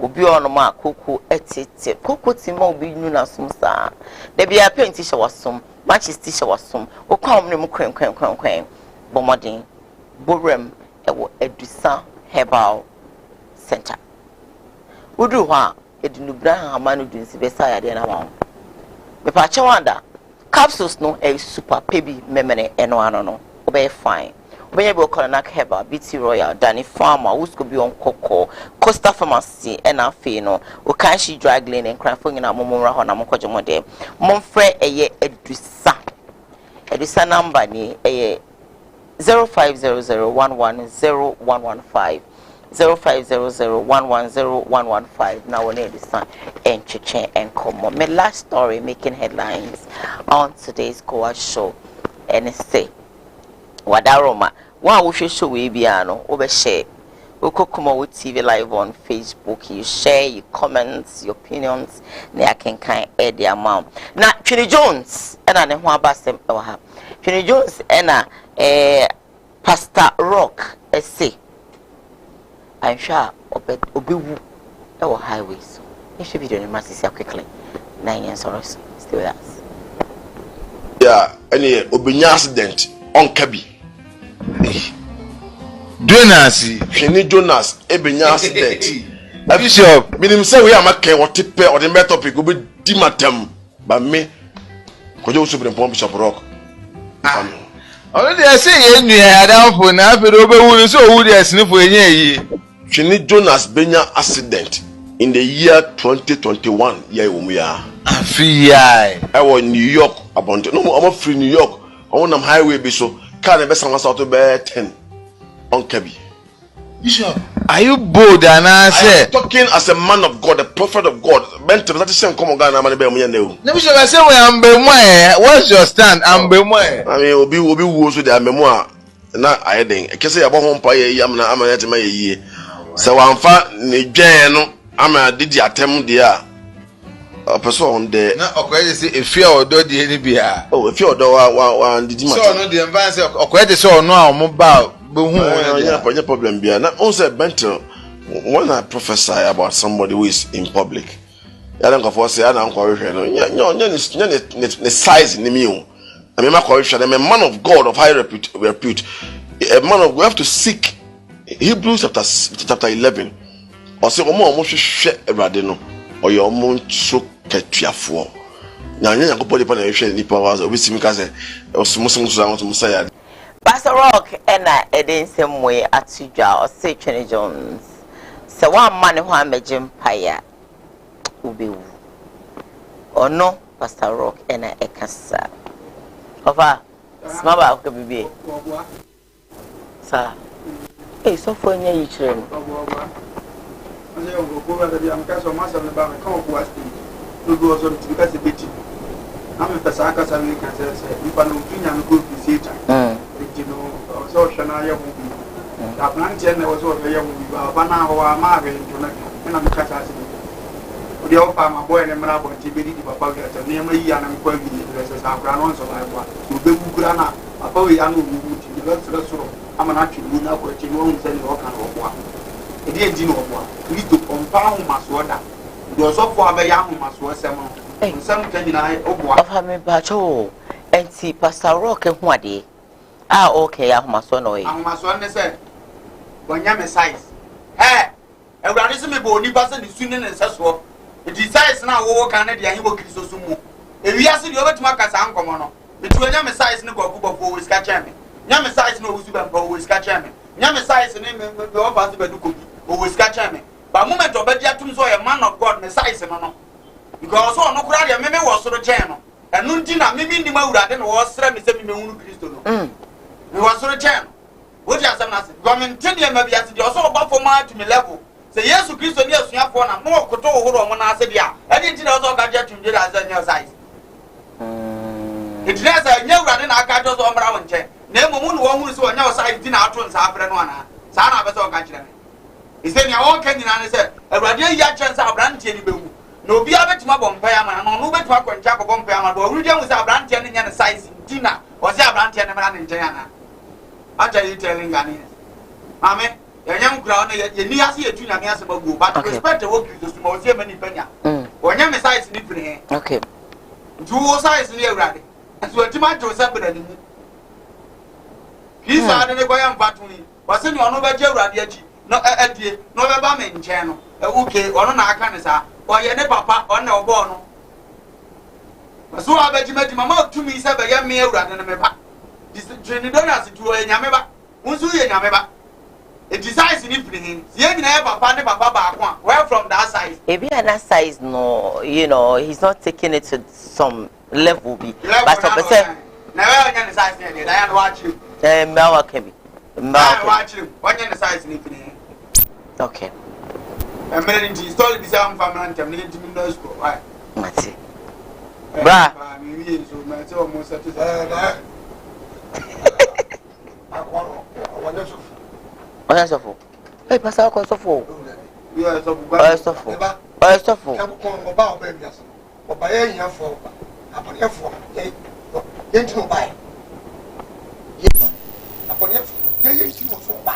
obi ono ma koko etete koko ti ma obi nu na som sa da bia paint ti wasom matches ti wasom o kwa omne mu kwen bomodin borem ewo edusa herbal center udu ho edinubra hamanu dunsi besa ya de na ma me pa chawanda capsules no a super baby memene eno ano no obey fine obey be okona herbal BT Royal Danny Farmer usko bi on koko Costa Pharmacy ena fe no o kanshi dry cleaning cranfo nyina momra ho na mokwaje mode momfre eye edusa number ni eye 0500110115 0500110115 now we need the sun and chichen and come on. My last story making headlines on today's Koowaa Show and say wadaroma one we show we biano over share Kumawood TV live on Facebook. You share, you comments, your opinions. I can kind add the amount. Now, Trini Jones and I know about them. Trini Jones and Pastor Rock say I'm sure obi our highways. You should be doing massive quickly. 9 years or so. Still with us. Yeah, any obinya accident on Kabi. Jonas, Jonas, Ebenya accident. Bishop, meaning say we are making what tip or the matter topic will be dimatem by me. Could you also bring Bishop Rock? Already I say, you had out for now, but over so would you sniff for a year? Jonas Benya accident in the year 2021. Yeah, we are. I was in New York about no, I'm free New York. I want them highway be so can't invest on us out to bear 10 on Kabi. Bishop, are you bold and I say talking as a man of God, a prophet of God? Ben to that same come on, Ghana, man, be no. Bishop, I say I'm be what's your stand? I'm be I mean, obi wo so the memoir na ayeden. E kese ya bo ho mpa ye am na amana tema ye yie. Se wamfa ne dwen no ama didi atem de a person on there na okwede say efia odo de ni bia. Oh, efia odo wa didi matem. So no de envan say okwede say ono a mo ba yeah, problem beer. Now, also, Benton, when I prophesy about somebody who is in public, I don't go for say I don't correct. The size in the meal. I mean, my correction. I'm a man of God of high repute. A man of we have to seek Hebrews chapter 11. Or say, almost share a radino or your moon so catchiafo. Now, you're going to put it on a share the powers of which because or some sound to Messiah. Pastor Rock and I in some way at Suja or say Trini Jones. So one man who I'm a gym pire will be or no, Pastor Rock and I cancer. Over small baby. Sir, it's so funny, you train. I'm a Pasaka Sami can say, if I don't think I'm good to see it. You know, so Shania will be. That Nantian was over here, but Bana or Marvin, and I'm Catas. The old farmer boy and Marabo TV, Papa, and near me, and I'm quite as a ground so I want to do Grana, a boy, and who develops the sort. I'm an actual good now, which you won't send all kind of one. It didn't know what. We need to compound my soda. You are so far by young, my soda. Of her me bacho and see Pastor Rock and what day. Ah, okay, I'm my son. I'm my son, said, when you're a size. Eh, and when is me body person is soon and such work. It decides now what Canada he will kiss so soon. If you ask you over to Marcus Ancomono, between Yam size no go for catch me. Yam size no super always catch me. Yam size and name the offer to do always catch me. But moment of Bejatum so a man of God, Messiah no. Because so no crowd ya meme was so the channel. And nuntina maybe ni maura then was me say me unu Christo no. Me was so the channel. What you say na say government tell you maybe as the also about for man to me level. Say yes Christo ni asua for na mo koto ohoro mo na ase dia. E dey ntina also ka je tunje da as your size. It is a new running aka just o mra won che. Na emu nu wo hunu se onya size di na ato nsa afre no ana. Sa na be se o ka kire me. He say nya won kan nyina ne say awurade ya chance abrantie ni bewu. No be able to my bompayama, no better to a chap of bompayama, but we don't have brand and size dinner, or say a brand and in Jana. I tell you telling Ghanaians. Mammy, Yanyam crown, you need to see a junior answer, but respect the work you do, most many penny. When you size in okay. Two size near ready. And so a tomato separate. He's out in the Goyam Battery, but send you on over Jerry, no idea, no Baman channel, okay, or no Arkansas, or your papa or no bono. So I bet you met my mouth to me, said a young male rather than a map. This Trinidad to a Yameba, Unsu Yameba. It decides in evening. You never find Papa, where from that size. If he had that size, no, you know, he's not taking it to some level. But some percent. Never again the size near it. I am watching. Mel can be. I watch him. What in the size in evening? Okay. I'm ready to install the sound from Rantam. Need to be no school. Right. That's it. Bra. So almost satisfied. Olha só for. Ei, passar com só for. Olha só for. Olha só for. O ba o be bias. O ba ye nya fo. Apone fo. Ye nti no ba. Ye. Apone fo. Ye nti no fo ba.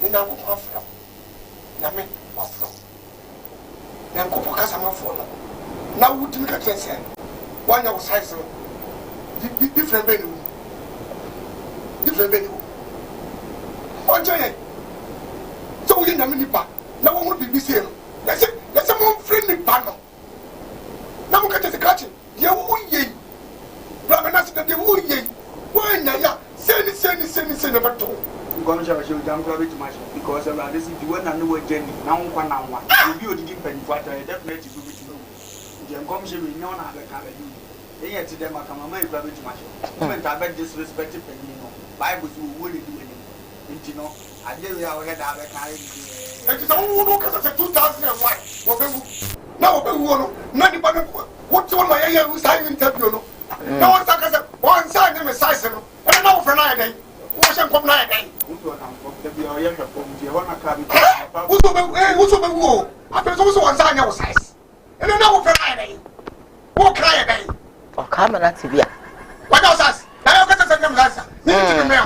Ni na ko afro. Na me afro. Na ko po kasa ma fo no. Na wuti mi ka tsense. Wanya wo size no. Different be no. Different be no. Oje so we na me nipa na wo bibi se no na se mo free nipa no na mo ka te kachi ye wo ye bra me na se de wo ye wo nya ya se ni bato ngom sha sha jam ko bit much because of this is the one and no journey na wo kwa na wa obi odidi panifo ata definitely go bit no je ngom sha we nyo na be ka be ye ti dem aka mama e kwa bit much men ta be disrespect panini no bible so wo le do nti no ade we a we head abe kan e ti so wo no ka se 2001 wo be wu na wo be wu no na di ba me wo ti won ma ye wu sai interview no na wo sa ka se won sa ni me size no e na wo fra na ye dai wo se kom na ye dai wo na ko te bi o ye ka ko mi wo na ka bi wo so be wu a pe so won sa nya wo size e na wo fra na ye dai wo kra ye dai o ka ma na ti bia wa da size na yo ka se nya me size ni ti me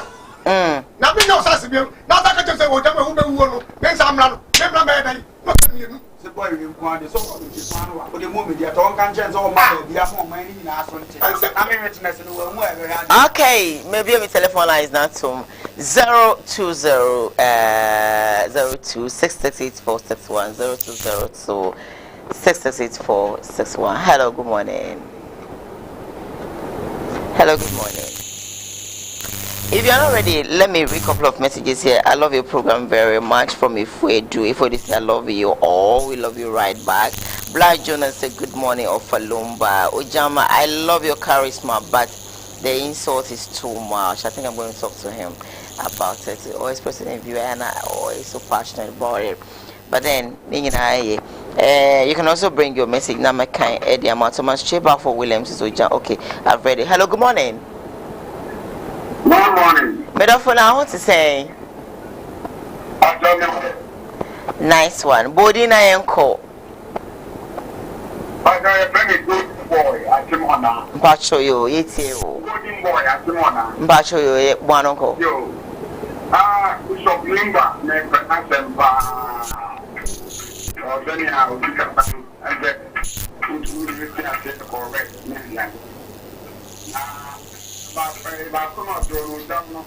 na bi no sase bi na ta ka tse wo jama hu be wu no ben sa amra no me bra be dai no ka mi nu se boy we nko ade so ko ti pan wa o de mo media to kan chen so ma be bia mo man ni na so nti na me witness no wo mu e be ha okay maybe my telephone line is not to 020 02 668 020 668 hello good morning. If you're not ready, let me read a couple of messages here. I love your program very much. From Ifwe this, I love you all. We love you right back. Black Jonas said good morning of Falumba. Ojama, I love your charisma, but the insult is too much. I think I'm going to talk to him about it. Always person view and I always so passionate about it. But then, you can also bring your message. Now, my kind Eddie, I'm out so much cheaper for Williams. Okay, I've read it. Hello, good morning. Good morning. Medofona, I want to say. Nice one. Bodina Yanko. Bacho yo, yeti yo. Bacho yo, one uncle. Yo. Bishop Limba, name for Asemba. Or anyhow, we can and get to correct. But come out to a down.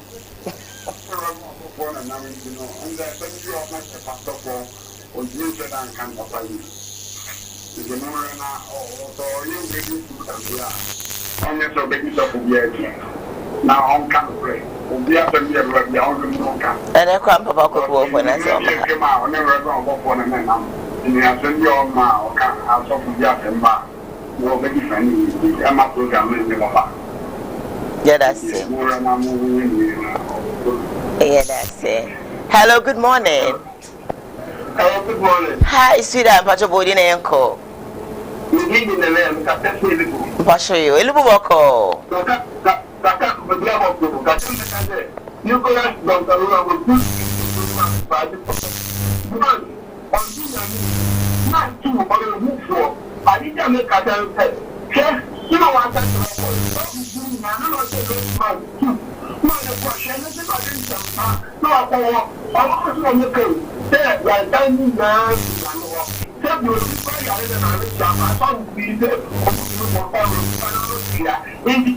And then you are not a pastor for you can come up by you. You know, or you make it to only so big yourself will be again. Now on can pray. We have to be able to be on the camp. And I can't pop up when I saw him out, never gone up on a man. And you have to be on my account, I'll talk to Jack and back. You're very friendly. I'm not programming the back. Yeah, that's it. Yeah, that's it. Hello, good morning. Hello, good morning. Hi, sweetheart. Pacho Bodina Yanko. You need in the land, Pacho you. Elubu wako. Nicholas Dontaluna will put not two or a move for. I need to make a tell. You know what I'm saying? No, I'm going to go. There, we are dining now. Tell you, I don't be there. In the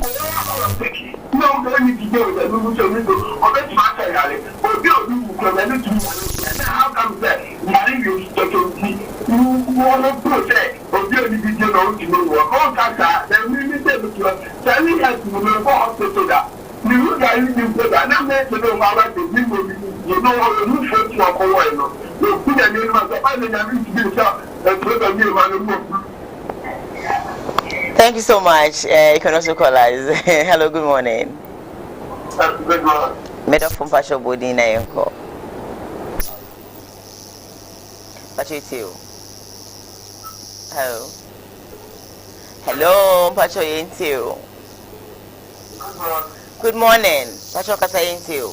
no, let me go. The movie will go. Or let's matter. Or go to how come that? You want to protect or do any video to know all that. Then we need to tell me that you will go to that. You guys need to go that. Now, let's know about the people. You know, you should to a Koowaa. You put a name as a Thank you so much. You can also call us. Hello, good morning. Good morning. Medo from Pasho Bodi na yenko. Pacho you. Hello. Hello, Pacho you. Good morning. Pacho kasa you.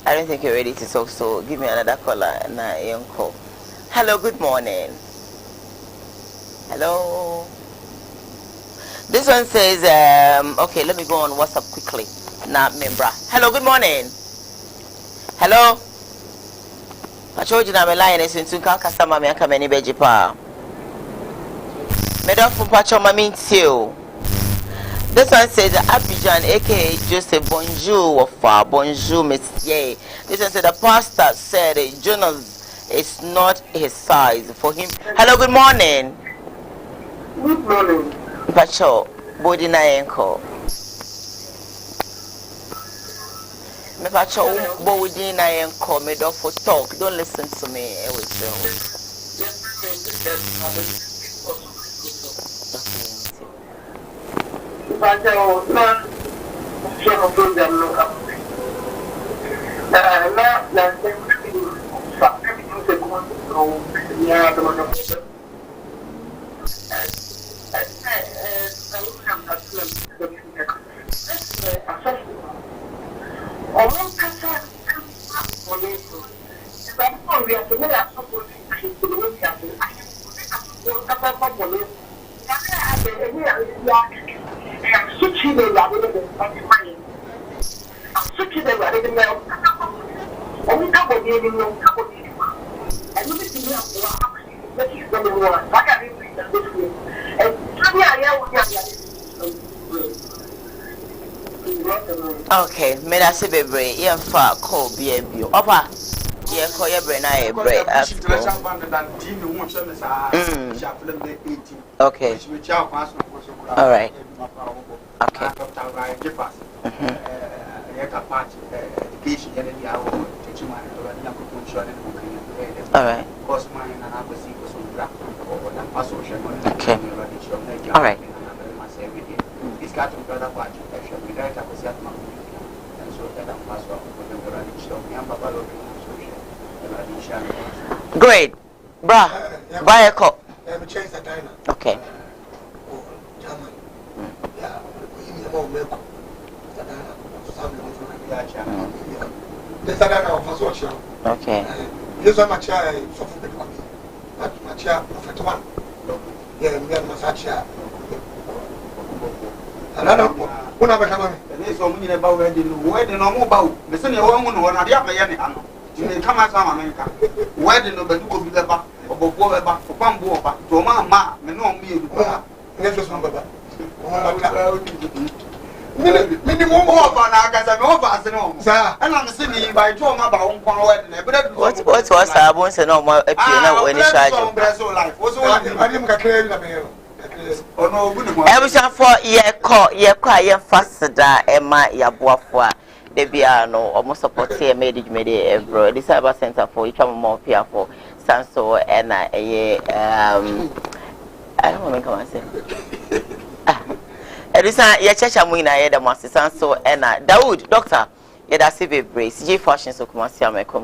I don't think you're ready to talk, so give me another caller na yenko. Hello, good morning. Hello. This one says, okay, let me go on WhatsApp quickly. Now, membra. Hello, good morning. Hello. I told you I'm a lion. It's in Tunka customer. Me come any beji pa. Medo from Pacho Mami too. This one says Abidjan, aka Joseph. Bonjour, bonjour, monsieur. This one said the pastor said Jonas is not his size for him. Hello, good morning. Good morning. Pacho, body na enko. Me pacho, body na enko. Me do for talk. Don't listen to me. Pacho, na show program no up. Na okay, me da se bebre ye fa call bi bio opa ye call ye bre na ye bre okay, all right, okay, all right, okay, all right. Great, bruh. Buy a cup. Okay. Okay. Yes, I'm a child. So for the my child, Prophet one. Yeah, me and my child. And I don't want to come. There is something about wedding no more about. The same one who are the other. You come as America. Wedding no better go be the back or go back for Bambo back to Mamma, me no me. Never remember. Minimum over now, because I'm over as no, sir. And I'm sitting by Joe about one wedding. What was I won't say no more when you charge life? Was I didn't care. Everything for ye faster than Emma Yabuafua. They be no almost support here made every the cyber center for each more peer for Sanso and I don't want to come and say. Edison, your church and winner, the master Sanso and Dawood, doctor. Yeah, that's a brace. G fashion so come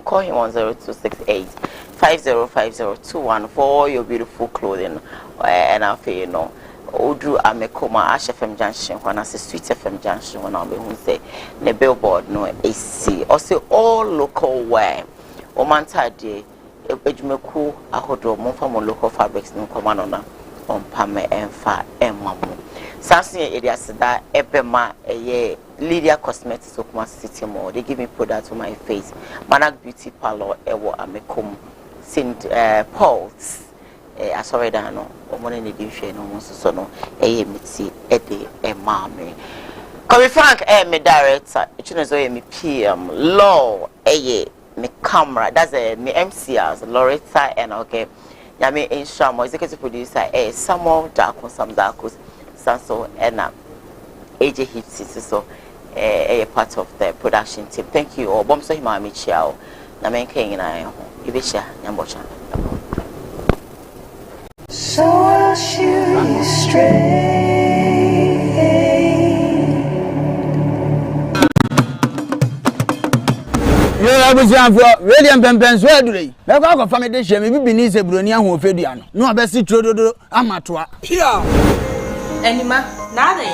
call him 10268 505021 for your beautiful clothing and I feel you know. Odu amekoma HFM junction when I say Sweet FM junction when I be who say the billboard no AC or say all local wear o manta de ejumeku ahodo mo fa mo local fabrics no koma na on pame emfa emamu sanse area seda ebema eye Lydia Cosmetics of Kumasi City Mall. They give me products for my face. Manak Beauty Parlor, Ewo Amekum, St. Paul's. I saw it down or money in the division almost so no. Mitzi, Eddie, Mammy. Come Frank, me director. It's me PM law, me camera. That's me MCs, Loretta, and okay. Yami Inshamo, executive producer, Samuel Darko, some Darkos, Sanso, and AJ Hits, so a part of the production team. Thank you all. Bomso Himami Chiao, Namen King and I, Ibisha, Yambocha. So I'll shoot you straight. Radiant Pempens, where do they? Make our family dish, maybe beneath a Brunia who fed you. No, best Trodo Amatua. Pia Anima, nothing.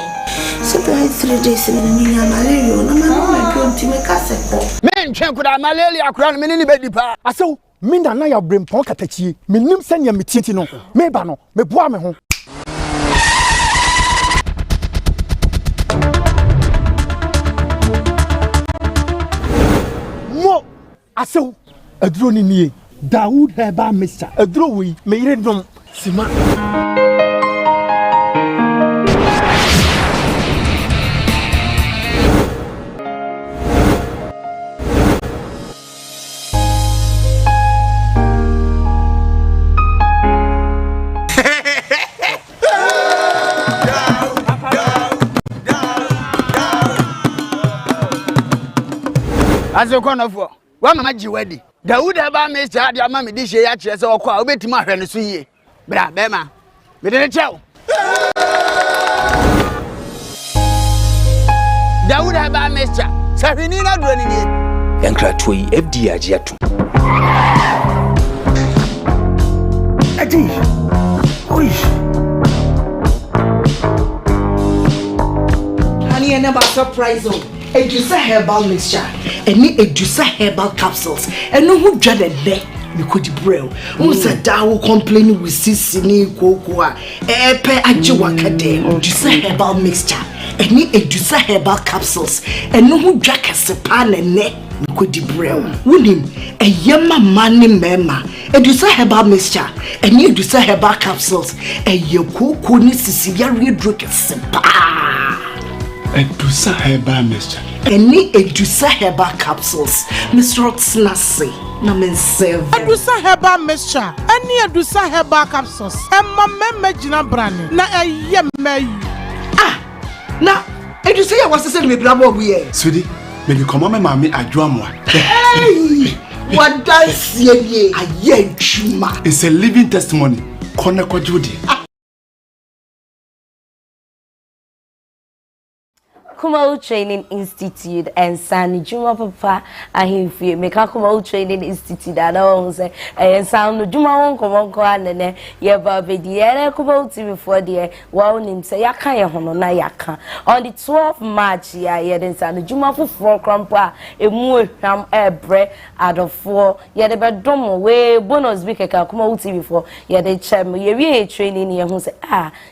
Surprise 3 days in the malaria. No, my God, to make us a man, check with our malaria crown, many baby pa. I saw Minda Naya bring Ponkatachi, Minim Senya Mitino, Mebano, Mebuame. I saw a drone in ye. Dawood Heba Mister, a drawing, made no Sima. As a corner for. Wa mama ji wedi Dawood aba me cha dia ma me di hye ya kire se okwa obetima ahwe ne so yie bra be ma me de chew Dawood aba me cha sahwini na do ni ni yankra toyi FD agiatu Ati oi Honey, I never surprise you. Edusa herbal mixture any Edusa herbal capsules and no who dreaded there we could brew who said that complaining with sisini kokoa epe ajiwakade Edusa herbal mixture any Edusa herbal capsules and no who drink a sepan and neck we could brew winning a yama money mema Edusa herbal mixture any Edusa herbal capsules a yoko ni sisiya drink a sepa Edusa herbal mixture. Any Edusa herbal capsules. Mr. Oxnasi. Namen serve. Edusa herbal mixture. Any Edusa herbal capsules. Emma Memejina Brani. Na a yemay. Ah! Na Edusa was the same with Bravo. Sweetie, may you come on, mammy, I draw more. Hey! What does ye? A ye chuma. It's a living testimony. Konako Judy. Kumawood Training Institute and San Juma Papa ahimfie meka Kumawood Training Institute ada won say San Juma won komonko anene ye ba bedi ere Kumawood TV for there wa onim say yaka ye hono na yaka on the 12th March ya ye den San Juma foforo krampa emu ehwam ebre adofo ye de bedom we bonus bi keka Kumawood TV for ye de chem ye wie training ye hu say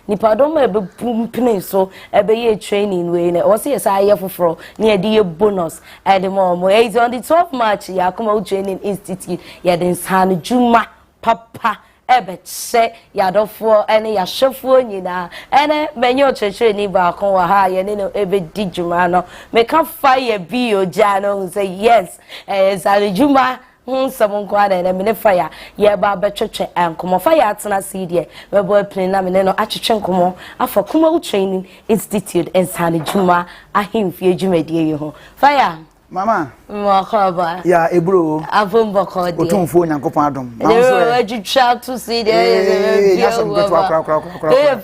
nipa dom e be pumpene so e be ye training we ne see a say for near the bonus and the more is on the 12th March ya Kumawood Training Institute ya den San Juma Papa ebe se ya dofo ene ya shefo nyina ene menyo cheche ni ba kon wa ha ye ne no ebe di juma no me ka fire bi oja no say yes San Juma someone kwada and me fire ye ba betwetwe enkomo fire atena seedie we boy play na me no atwetwe enkomo afa Kumawood Training Institute and San Juma ahimfie dwumadie ho fire mama mo khaba ya ebro avon boko de otumfo nyankopon adom na so ajutwa to seedie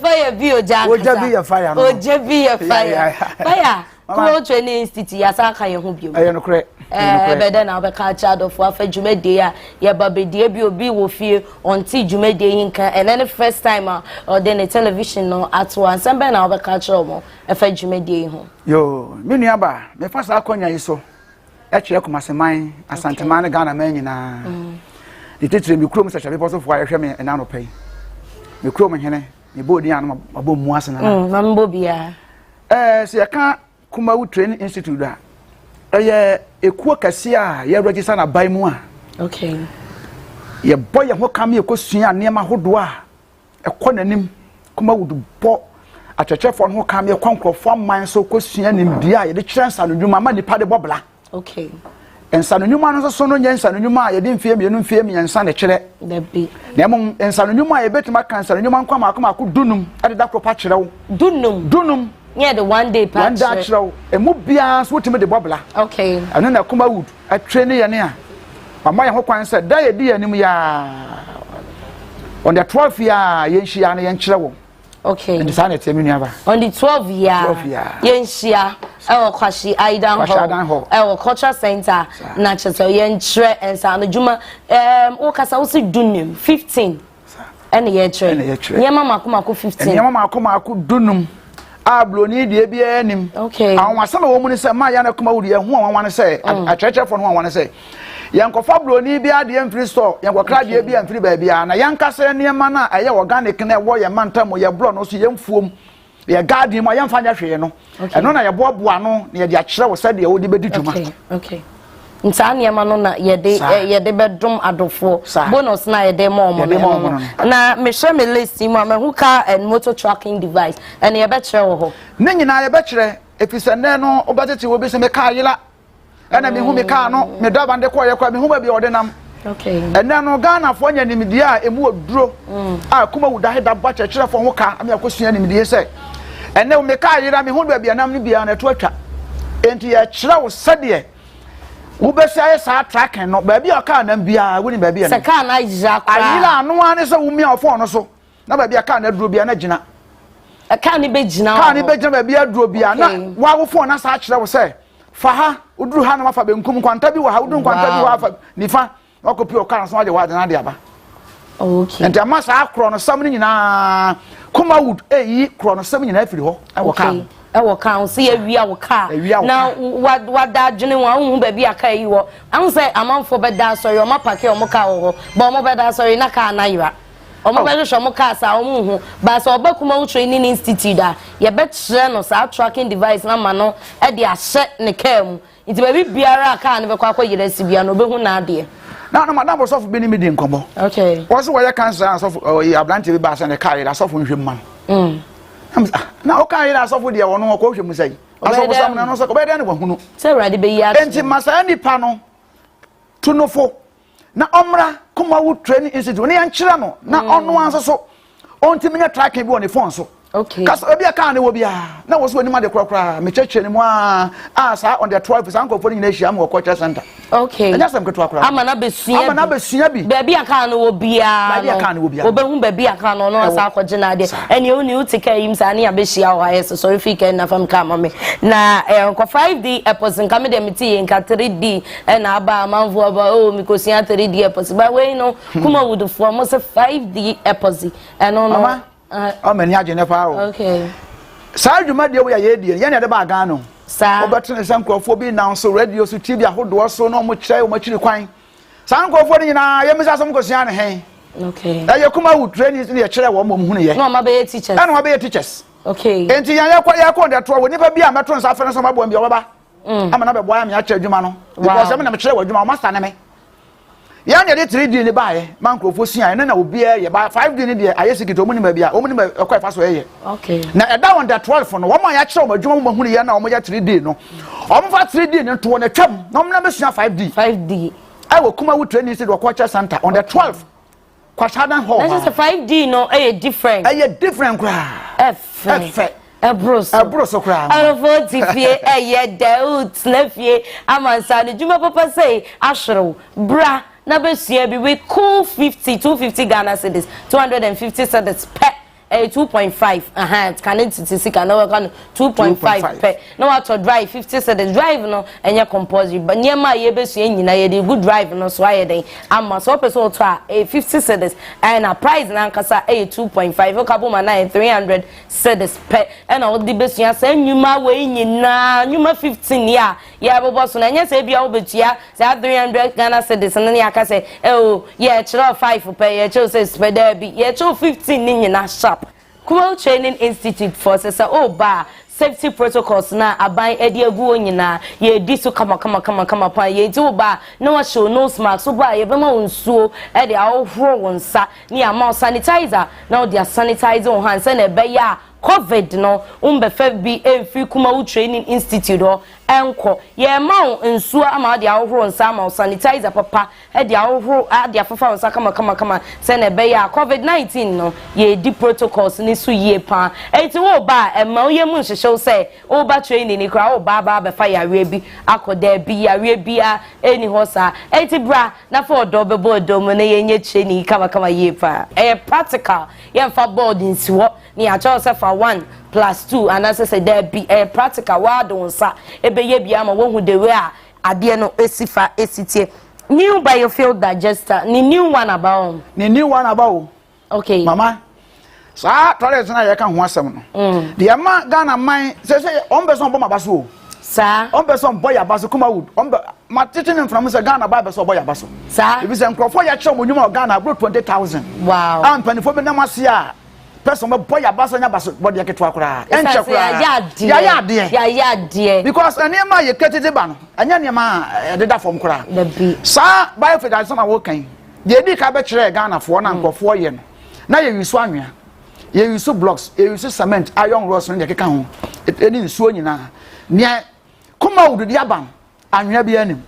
fire bi oja oja bi ya fire no oja bi ya fire fire Kumawood Training Institute ya saka ye ho biom ayo no kre beden na obeka child of afa dwumade ya ye babedie bi obi wo fie onti dwumade yinka and then the first time or then the television no atwa ansembe na obeka child afa dwumade ho yo me nua ba me fa sa akonya yiso e kire komaseman asanteman Ghana man nyina the teacher mi krom search people so for ahwe me na no pay me krom hene me bodi an mabo mu asena mambo bia se ya ka Kumawood Training Institute da eye ekuo kase a ye register na ban mu a okay ye boy ho kam ye kosua niam ahodo a ekonanim Kumawood bo achechefo ho kam ye kwankrofo man so kosua nim dia ye de kyerɛnsa no dwuma ma nipa de bobla okay ensa no dwuma no so no nyensa no dwuma a ye de mfie mienu mfie miensa ne kyerɛ dabi na mom ensa no dwuma a ye betima kansa no dwuma nkwa akoma dunum ade da kropa kyerɛ wo dunum yeah the one day patch one day kyerɛ wo emu bia so wotime de bobla okay anu na Kumawood a train ye ne a mama ye ho kwan sɛ da ye di anim ya on the 12th ya ye nhia na ye nkyerɛ wo okay and sa na temi nuaba on the 12th year ye nhia ewo kwashi aidan ho ewo cultural center na chese ye nkyerɛ ensa no dwuma wo kasa wo se dunum 15 ene ye kyerɛ ye mama akoma 15 ye mama akoma dunum abloni die bia anim okay awon asama wo mu ni se ma ya na Kumawood ye hu anwan se akyerɛkyerɛfo no anwan se yankofa bloni bia de mfiri store yankokra de bia mfiri ba bia na yankasa niema na aye organic na wo ye mantam ye blo no so ye mfuom ye garden mo ye mfa nya hwee no eno na ye boaboa no na ye de akyerɛ wo sɛ de wo de bedi dwuma okay nta niema no na ye de bedom adofo bonus na ye de mo na me hwe me list mu ma hu car and motor tracking device and ye be kyerɛ wo ho ne nyina ye be kyerɛ efisɛ ne no obetete wo be se me car yila ana me hu me car no me daba nde ko ye kwa me hu ba bi odinam okay ena no Ghana fo nya nimdie a emu oduro a Kumawood da heda ba kyerɛ fo ho ka am yakosua nimdie sɛ ene me car yila me hu ba bi anam ne bia na to atwa enti ye kyerɛ wo sɛde wo be say sa tracking no ba bia car na bia woni ba bia se car na yira kwa ayila anu ane sɛ wo mi afo no so na ba bia car na duro bia na gina car ni be gina ba bia duro bia na wa wo fo na sa kyerɛ wo sɛ fa ha uduru ha na mafa benkum kwanta bi wa ha uduru kwanta bi wa fa nifa wakopi o car so ade wa de na de aba okay enti ama sa akro no sam ni nyina Kumawood eyi kro no sam nyina afiri ho ewo car ewo car so ye wi awo car na wada adwene wa hu ba bi aka yi wo an say amanfo be da sorry o ma pake o mo car wo ba o mo be da sorry na car na yira o mo be hwe mo car sa o mo hu ba so oba Kumawood Training Institute da ye be kyerɛ no sa tracking device na ma no e de ahye ne car mu nti ba bi biara car ne be kwa yira sibia no obehu na ade na madam Osofo bi ni me di nkomo okay wo so wo ye cancer Osofo ablante bi ba sa ne car yira Osofo nhwe man na o car yira Osofo de wo no ko hwe mu sai Osofo sam na no so ko be de ne wahunu se rade be ya enti masa nipa no tunofo na omra Kumawood Training Institute ne yankyira no na ono anso so ontimi nya tracking bi on the phone so okay kaso obi aka na wo bia na wo so ani ma de krokra me cheche ni mu a sa on the 12 san ko foni na hia am cultural center okay anya sam keto akra ama na besua bi ba bia aka na wo bia obehu ba bia aka no asa akɔgye na de eni oni utika yim sa ne abehia wo ayes so if can na fam ka mame na ko 5D airports nka me dem ti nka 3D na aba manfo aba o mi ko sia 3D airports ba we no Kumawood fo mo se 5D airports eno no o mani agene pa o okay sa adwuma de wo ya ye die ye ne de ba gan no sa obetene sankrofo bi now so radio so TV ahodo so no mo kyerɛ o mo kyiri kwan sankrofo ni na ye misa so mo ko sia ne hen okay ye Kumawood Training ni ye kyerɛ wo mo hunu ye no ma be teachers no ma be teachers okay enti ya kwa de to wo nipa bi a metro nsa afere so ma bo am bi obaba ama na be boa am ya kyerɛ adwuma no because am na me kyerɛ wo adwuma o master ne me ya ne de 3D ni baaye mankrofo sia ne na obi ye ba 5D ni de ayesikito omuni ma bia omuni ma ekwa fa so ye okay na eda on the 12 no wo ma ya kyerɛ o adwuma mo hunu ye na o mo ya 3D no o mo fa 3D ni to na twam na o mo na besua 5D awo Kumawood Training Institute wa culture center on the 12 Kwashadan hall na just 5D no different different kra F Ebros kra alfo tifie deut na fie amansa ne djuma papa say ashro bra na besua bi we cool 250 Ghana cedis 250 cedis per 2.5 can it sika na we kan 2.5 per na what to drive 50 cedis drive no enye compulsory but niema ye besua nyina ye dey good drive no so aye den amma so person to a 50 cedis and a price na nkasa 2.5 o kabo ma na 300 cedis per and all the besua say nyuma we nyina nyuma 15 ya bobo so na enye say bia obetua say 300 Ghana cedis na ya ka say ye chiro 5 per ye chiro 6 per there be ye chiro 15 ni nyina sharp Kumawood Training Institute for sesa ba safety protocols na aban edi egu onyina ye di so kama pa ye ti oba na wa show nose mask oba ye be ma onsuo e de ahoro wonsa ni ama sanitizer na o dia sanitizer on hand se na be ya COVID no umbefa bi emfi Kumawood Training Institute ho enko ye ma nsuo ama de ahoro nsa ama sanitizer papa e de ahoro de afafa nsa kama se na be ya COVID-19 no ye di protocols ni so ye pa enti wo ba ma ye mu nhyehyɛ say wo ba training ni kra wo ba be fa yare bi akoda bi yare bia eni ho sa enti bra na fa odo be bodo mo na ye nye training kama ye pa practical ye fa board nsiwo ni a cho say for 1+2 and as I say there be a practical word on sa ebe ye bia ma wo hu the way ade no esifa esitie new biofuel digester ni new one about okay mama sa toilet na ye ka ho asem no de ma Ghana man say on be so bo mabaso sa on be so boy abaso Kumawood on be ma tete ne from say Ghana ba be so boy abaso sa e bi say nkrofo ya kire mo nyuma Ghana bro 20,000 wow am panifo be na mase a person me boy abaso nya baso body yaketwa kura enche kura ya de because aniema ye ketete ba no anya niema deda form kura sa biofeedation na wo kan de di ka be kire Ghana fo na nkrofo ye no na ye wiso anwea ye wiso blocks ye wiso cement iron rods no de keka ho eni nsuo nyina ne Kumawood di aban anwea bi anim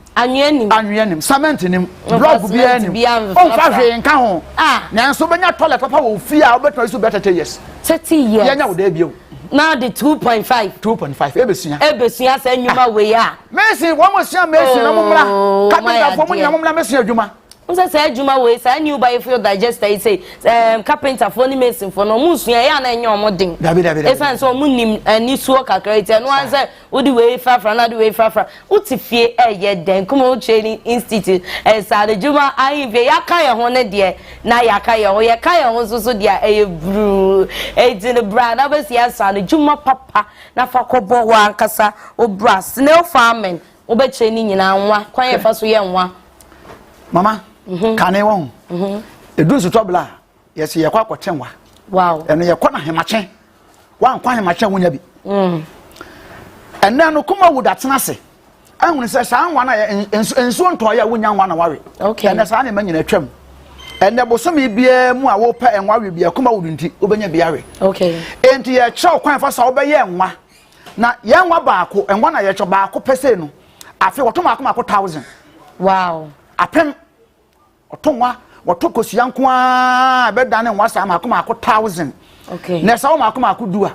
cement nim block bi anim o fa hwe nka ho na nso benya toilet papa wo fi a obeto iso better 30 years ye nya wo da bio now the 2.5 ebesia say nyuma we ya Messi wo mo sia Messi na mo mra carpenter fo mo nya mo mra Messi adwuma unse say adwuma we say new biofuel digester he say carpenter for ni mason for no musu ya na enye omodin esan so mu nim ani suo kakra ite no an say odi we fafra na di we fafra utifie eye den Kumawood Training Institute sa adwuma ahivie yaka ye ho ne de na yaka ye ho so de eye bru ejin bra na be sia sa adwuma papa na fa kobo wa ankasa obra snail farming obe training nyina nwa kwan ye fa so ye nwa mama kane won edu su tobla yes ye kwa kwatenwa wow eno ye kwa na hemache wan kwa hemache wonya bi ena no Kumawood atena se ahunu se sa anwa na enso nto ya wonya nwa na wawe okay ena sa na manyina twam ena bosomi bia mu a wo pa enwa we bia Kumawood nti obenya biawe okay enti ye chew kwan fa sa obeye enwa na ye nwa baako enwa na ye chew baako pese no afi woto mako 1000 wow apem otonwa wotokosua nko a be dane nwasa mako 1000 okay na sa mako dua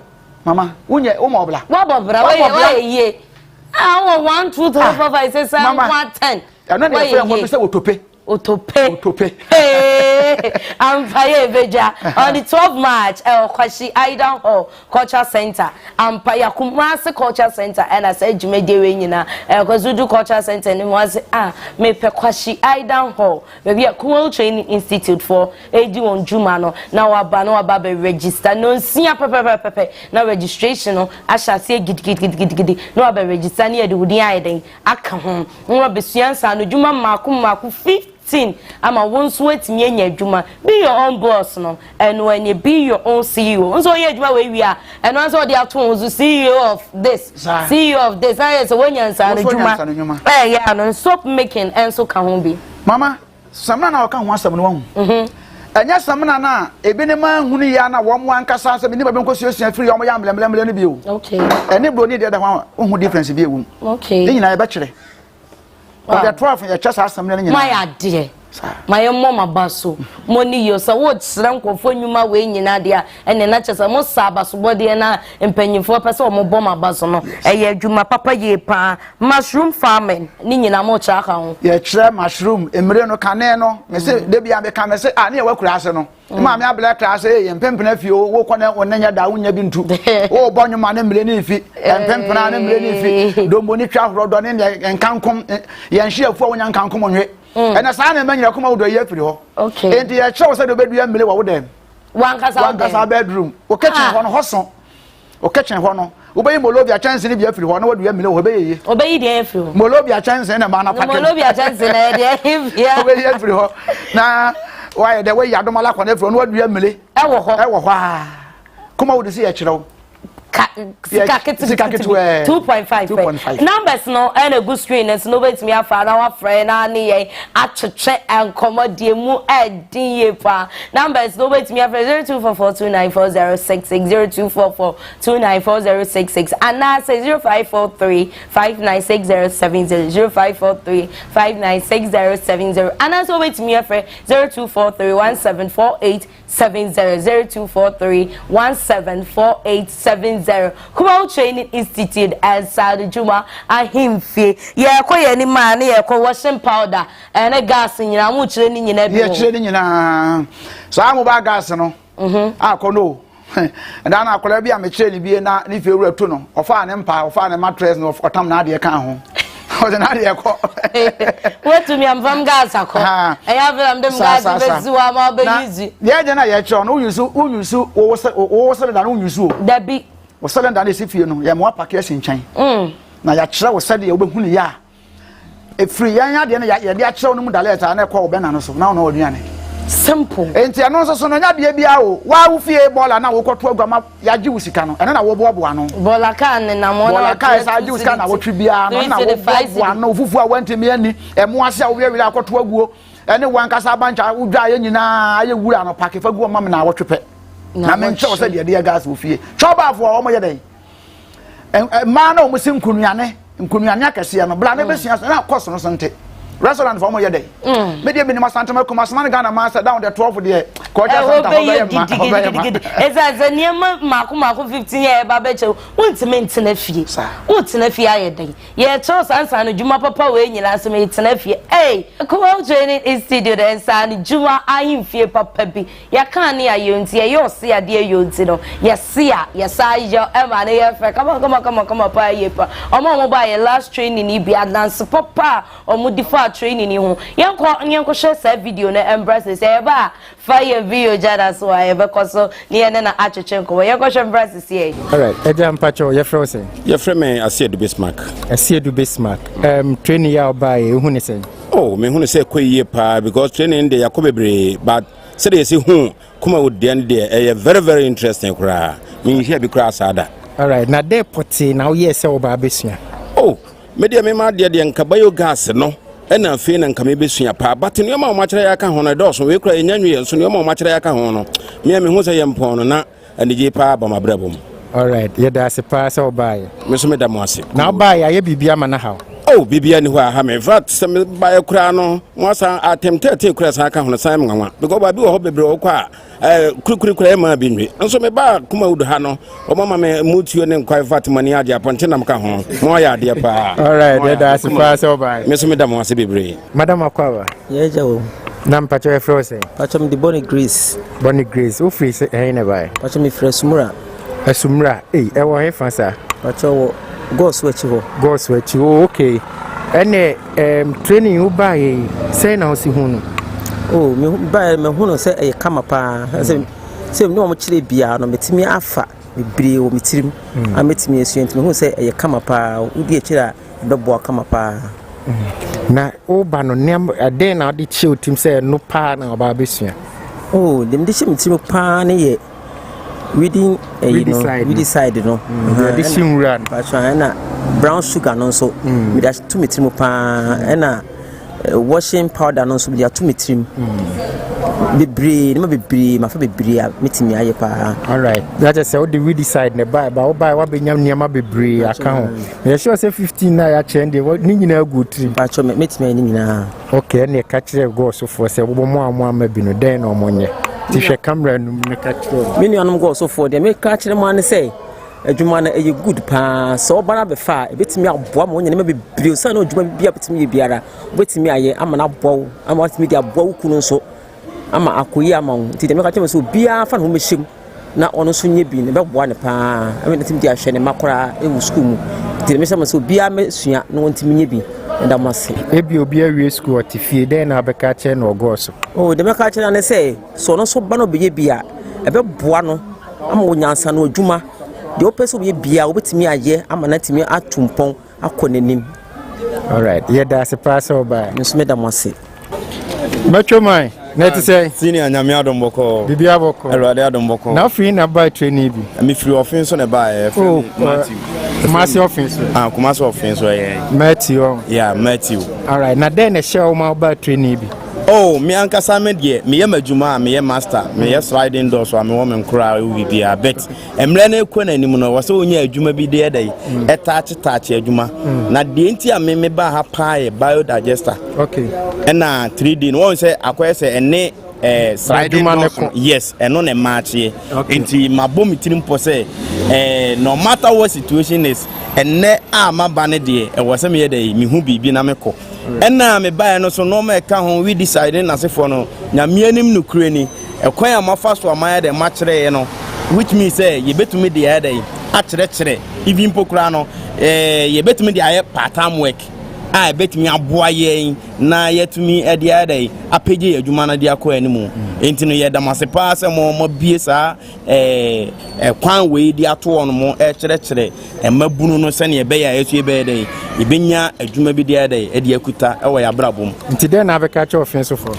mama unye o mobla wa bobra we ye ah 1 2 3 4 5 6 7 10 na na fe ngo se otope I'm Paye Beja on the 12th March Kwashi Aidan Hall Culture Center and Paya Kumasi Culture Center and I said Jumedewe nyina Kwazudu Culture Center ni was me pe Kwashi Aidan Hall maybe a Kumawood Training Institute for edi on Juma no na waba be register no sia pepe na registration no asha se gidi no waba register ni edi wudi aiden aka ho no besuansa no Juma maku 15 ama wonso atimi anya adwuma be your own boss no and when you be your own CEO so ye adwuma we wi a and once all the aton so CEO of this I say when you answer adwuma yeah no soap making and so ka ho bi mama samna na o ka ho asam no hu anya samna na ebi ne ma hunu ya na wo mo ankasa se ni ba benko suasua free yo ya mlemlemle ne bi o okay eni bro ni de da ho hu difference bi ewu okay ni nyina e be kire o de 12 ya chasa asam ne nyina my ade my mama baso money yo so what srankofo nyuma we nyina de a ene na chesa mo sabaso bode na empanyimfo pese o mo bom abaso no eye adwuma papa ye pa mushroom farming ni nyina mo cha ka ho ye kire mushroom emire no kane no me se de bia me kane se na ye wakura ase no ma me abla class ye mpempena fie wo kone onanya da wonya bi ntu wo bonyuma na mire ni fi empempena na mire ni fi dombo ni twa horodo ne nkankom ye nhye afu wonya nkankom onwe ena sa na manyira Kumawood ye afiri ho okay enti ye chew se do bedua mele wo dem wankasa bedroom o kitchen ho no hoso o kitchen ho no obeyi molobia chance ni bi afiri ho no wadua mele wo obeyi obeyi de afiri ho molobia chance na ma na pack molobia chance na de afiri obeyi afiri ho na why the way yadomala kwa na afiri no wadua mele ewo ho a Kumawood si ye kirew 2.5 numbers no and a good screen and no wait me for our friend ani atcheche and commodie mu edin pa numbers no wait me for 0244294066 0244294066 and now say 0543596070 0543596070 and also wait me for 0243174870 0243174870 Kumawood Training Institute and Saudi Juma ahimfie ye koye ni man ye ko washing powder and a gas nyina mu training nyina bi ye training nyina so amu ba gas no akono and then akola bi am training bi na ni fe wura to no ofa ne mpa ofa ne mattress no otam na de kan ho o de na de ko what to me am from gas akọ e ya am dem gas bezuwa ma be use ye je na ye che no use wo se da no use da bi wo se da na se fie no ye mo apake se nchen na ya kire wo se de ye obehu ne ya e free ya de na ye de a kire no mu daleta na ko wo be na no so na no oduane simple enti ano so no nya de bia o wa wo fie bola na wo kwoto agama ya ji wusika no ene na wo bobo ano bola kan na mo bola kan sa ji wusika na wo twi bia no na wo bobo ano fufu a wantemi ani emo ase a wo wiawira akwoto aguo ene wankasa bancha udwa ye nyina aye wura no pake faguo mam na wo twepɛ na men che wo se de gas wo fie choba fo wo mo ye den ma na wo musim kunuane akase no bla na besia na cost no sente restaurant for mo ye dey me dey minimum santama kuma smana Ghana master down the 12 there ko ja santa ho be eza niam mako 15 year ba be che wontime ntena fie wontena fie aye dey ye cho sansa no juma papa we nyina so me ntena fie Koowaa Training Institute and san juma ayin fie papa bi ya kan ne ayonti ye yo se ade ayonti no ye se a ye sa yo e ma ne ye fe come pa ye pa omo ba ye last training ni bi dance papa omo difa training ni ho yenko share sa video na embrace say ba fire video jada so e be koso ni ene na acheche ko yenko share embrace say all right eja mpacho ye frɛ say ye frɛ me Asiedu Bismarck training ya ba e hu ne say oh me hu ne say koyie pa because training dey yakobebre but say dey say hu Kumawood dey very very interesting kra me here be kra sada all right na dey poti na wo ye say wo ba besua oh me dey me ma dey nka biogas no ena fe na nka me besua pa but no ma o ma kire ya ka ho no dɔso we kra enyanwe so no ma o ma kire ya ka ho no me hu say yempon no na anije pa ba mabrabom all right ye da se pa say wo ba ye me so me da mo ase na wo ba ye bibia ma na ha oh bibia ni ho ha me vat se me ba ye kra no mo sa attempt kra sa ka ho no sai mwanwa because ba bi wo ho bebre wo kwa kurukura ma bi nwe nso me ba Kumawood ha no o mama me mutuo ne nkwa vat mani ade aponte nam ka ho mo ya ade pa all right that's fast over me so me da mo ase bebre madam Koowaa ye jawo nam pacho e frose pacho me di Bonny Grace o free se e ne bai pacho me frɛ Sumra e wo he fansa pacho wo go switch ho okay ene training u ba ye say na o si hu no oh me hu no say e kama pa say no mo kire bia no metimi afa bebre o metirim ametimi esuent me hu say e kama pa udi e kira bebo kama pa na o ba no nem ade na odi chill tim say no pa na oba besua oh dem de chim pa ne ye we decide no this run but na brown sugar no so we dash to metrim pa na washing powder no so we to metrim bebre ma fa bebre a metimi aye pa all right that is how we decide ne buy wa benyam niam bebre aka ho me sure say 15 na ya chen de ni nyina go tri pa cho metimi ni nyina okay na ka kire go so for say bo mo ama bi no den no monye ti hwe camera no ne ka kire me nuanom go so for de me ka kire mo an say adwuma na eye good pa so bara be fa ebetimi aboa mo nyene ma bebre so na adwuma bia betimi ye biara betimi aye ama na aboa ama betimi de aboa kunu so ama akoyi ama nti de me ka kire so bia fa no mehim na ono so nye bi ne be boa ne pa ame na timi de ahwe ne makora e wo school mu nti de me sama so bia me sua no ntimi nye bi nda mase ebi obi awie school otifie den na be ka kire no go so oh de me ka kire na say so no so ba no be ye bia e be boa no ama wo nyansa no adwuma de opeso be bia obetimi aye ama na timi atumpon akonanim all right ye da se pass over nso me da mase macho mai Net say senior nyame adomboko. Bibi aboko. Erade adomboko. Now free na buy training bi. Me free offense on buy Matthew. Kumasi offense. Kumasi offense Matthew. Yeah, Matthew. All right. Na then e share ma buy training bi. Oh, me ankasa me de me yema juma me ye master me ye sliding door so me wo me nkura wi bia bet emre na ekwo na anim no wo se onya adwuma bi de dai etaache adwuma na de nti a me ba ha pa ye biodigester okay na 3D no won se akoye se ene sliding door yes eno na match ye nti mabom tirim po se no matter what situation is ene a maba ne de e wo se me ye dai me hu bibi na me ko ena me buy no so no me ka ho we deciding na se for no nyame anim no kure ni ekwan amafa so amaya de machire no which means say ye betumi de ya dai a kire even pokura no ye betumi de aye part time work a betumi aboa ye na yetumi e de ya dai apege adwuma na de akọ animu enti no ye da masepa se mo bie sa kwan we de ato on mo kire mabunu no se ne ye be ya yesu ye be dai ibenya adwuma bi de ya dai e de akuta e wo ya brabom nti den na be catch offense for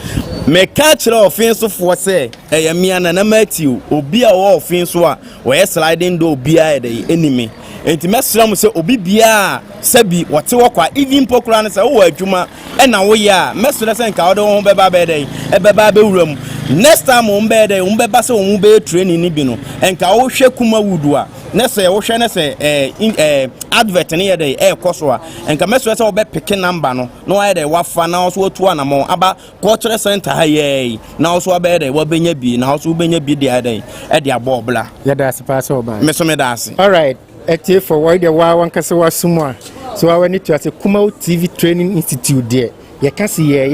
me catch offense for say e me na Matthew obi a wo offense a wo sliding door obi a dai enemy enti mesram se obi bia sabi wote wokwa even pokura no se wo adwuma e na wo ya mesra se nka wo de wo beba be dai e beba be wuram next time wo be dai wo beba se wo be training ni bi no enka wo hwe Kumawood a na se wo hwe na se advert ne ye dai koso a enka mesra se wo be pick number no no wa dai wafa na so otu anamo aba cultural center ha ye na so be dai wo benya bi na so benya bi dai e de abobla ya da se pass oba me so me da ase all right ete for why the wa wan kase wa sumu a so I need to say Kumawood TV Training Institute there ye kase ye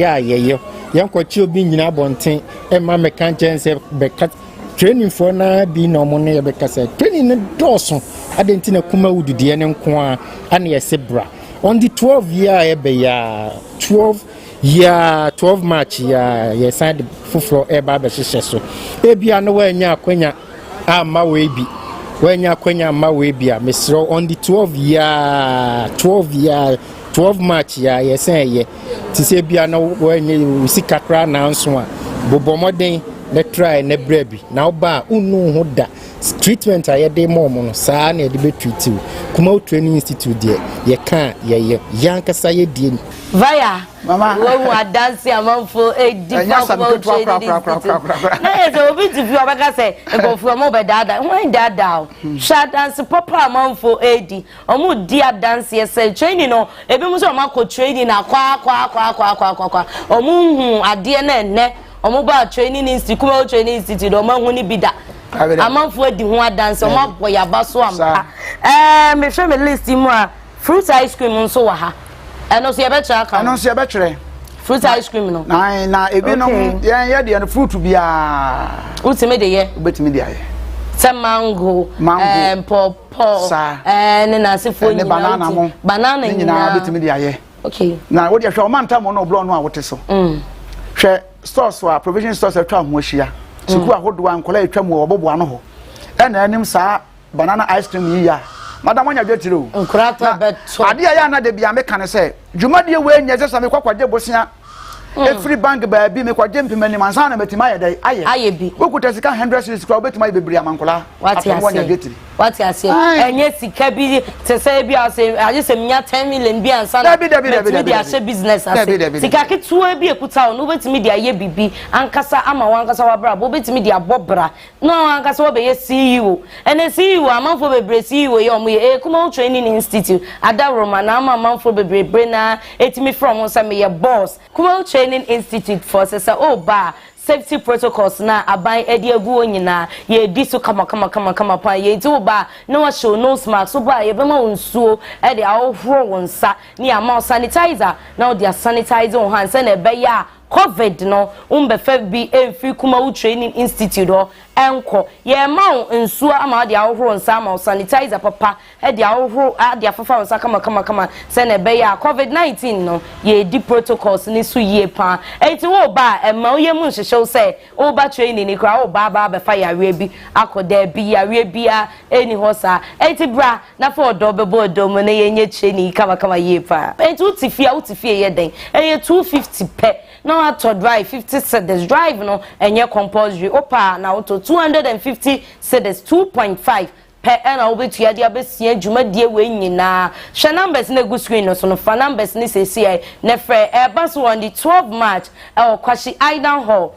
yankwachi obi nyina bonten e ma me kan chance be kat training for na bi no mo ne be kase training ne doso adenti na Kumawood de ne nko a ana ye sebra on the 12 year e be ya 12 March ya ye side fufro e ba be hyehyɛ so e bia no wa nya akwanya ama we bi wenya kwenya ma we bia mesro on the 12 March ya yesen ye ti se bia na wenya usika kra na nso a bobomoden na try na brebi na oba unu ho da treatment aye de mom no saa na de be treat Kumawood Training Institute de ye kan ye yankasa ye die via mama wo dance amanfo Kumawood Training Institute na ye so obi ti fi obeka say go fu mo be dada when dada sha dance papa amanfo edi omo dia dance ye say training no ebi mo so ma ko training na kwa omo hu ade na enne omo ba Training Institute Kumawood Training Institute omo hu ni bida amanfo edi hu dance omo boya baso ampa me hwe me list mu a fruit ice cream nso wa ha eno so ye be try aka eno so ye be try fruit ice cream no na ebi no ye de fruit bia ultimate de ye ubetimi de aye se mango pawpaw ne na se fo banana ni na ubetimi de aye okay na wo de hwe o manta mo no blo no a wote so hwe stores wa provision stores atwa ho ahia suku ahodo an kola atwa mu obobo ano ho na anim saa banana ice cream yi ya madam anya betire o nkurata beto ade ya na de bia me kan se dwumade we nya se me kwakwaje bosia every bank ba bi me kwaje mpimani mansa na metima ya dai aye bi wokuta sika 100 cedis kwa betima ibebiri amankola wati ase enye sika bi te se bi ase aje se mnya 10 million bi ansa na bi ase business ase sika ketua bi ekuta no betimi dia ye bibi ankasa ama wankasa wabra bo betimi dia bobra no ankasa wo be ye CEO ene CEO amanfo bebre CEO ye omo ye Kumawood Training Institute ada Roma na amanfo bebre na etimi from on me ye boss Kumawood Training Institute for sesa ba safety protocols na aban edi agu onyina ye di so kama pa ye ti ba na wa show nose mask so ba ye be ma onsuo e de ahoro wonsa ni ama sanitizer na o dia sanitizer on hand se na be ya COVID no umbe fe bi emfi Kumawood Training Institute enko ye ma nsuo ama de ahohoro nsa ama sanitizer papa e de ahohoro de afafa nsa kama se na be ya COVID-19 no ye di protocols ni so ye pa enti wo ba ma oye mu nhyehyɛw se wo ba training ni kra wo ba be fa yare bi akoda bi yare bia eni hosa enti bra na for do be bodo mo na ye nye training kama ye pa enti utifie ye den eye 250 pe no ato drive 50 cedis drive no enye compulsory opa na auto 250 cedis 2.5 per and obetu ya dia besia dwumadie we nyina hwe numbers na go screen no so no fa numbers ni sesi na frɛ bus on the 12 March kwashi Aidan Hall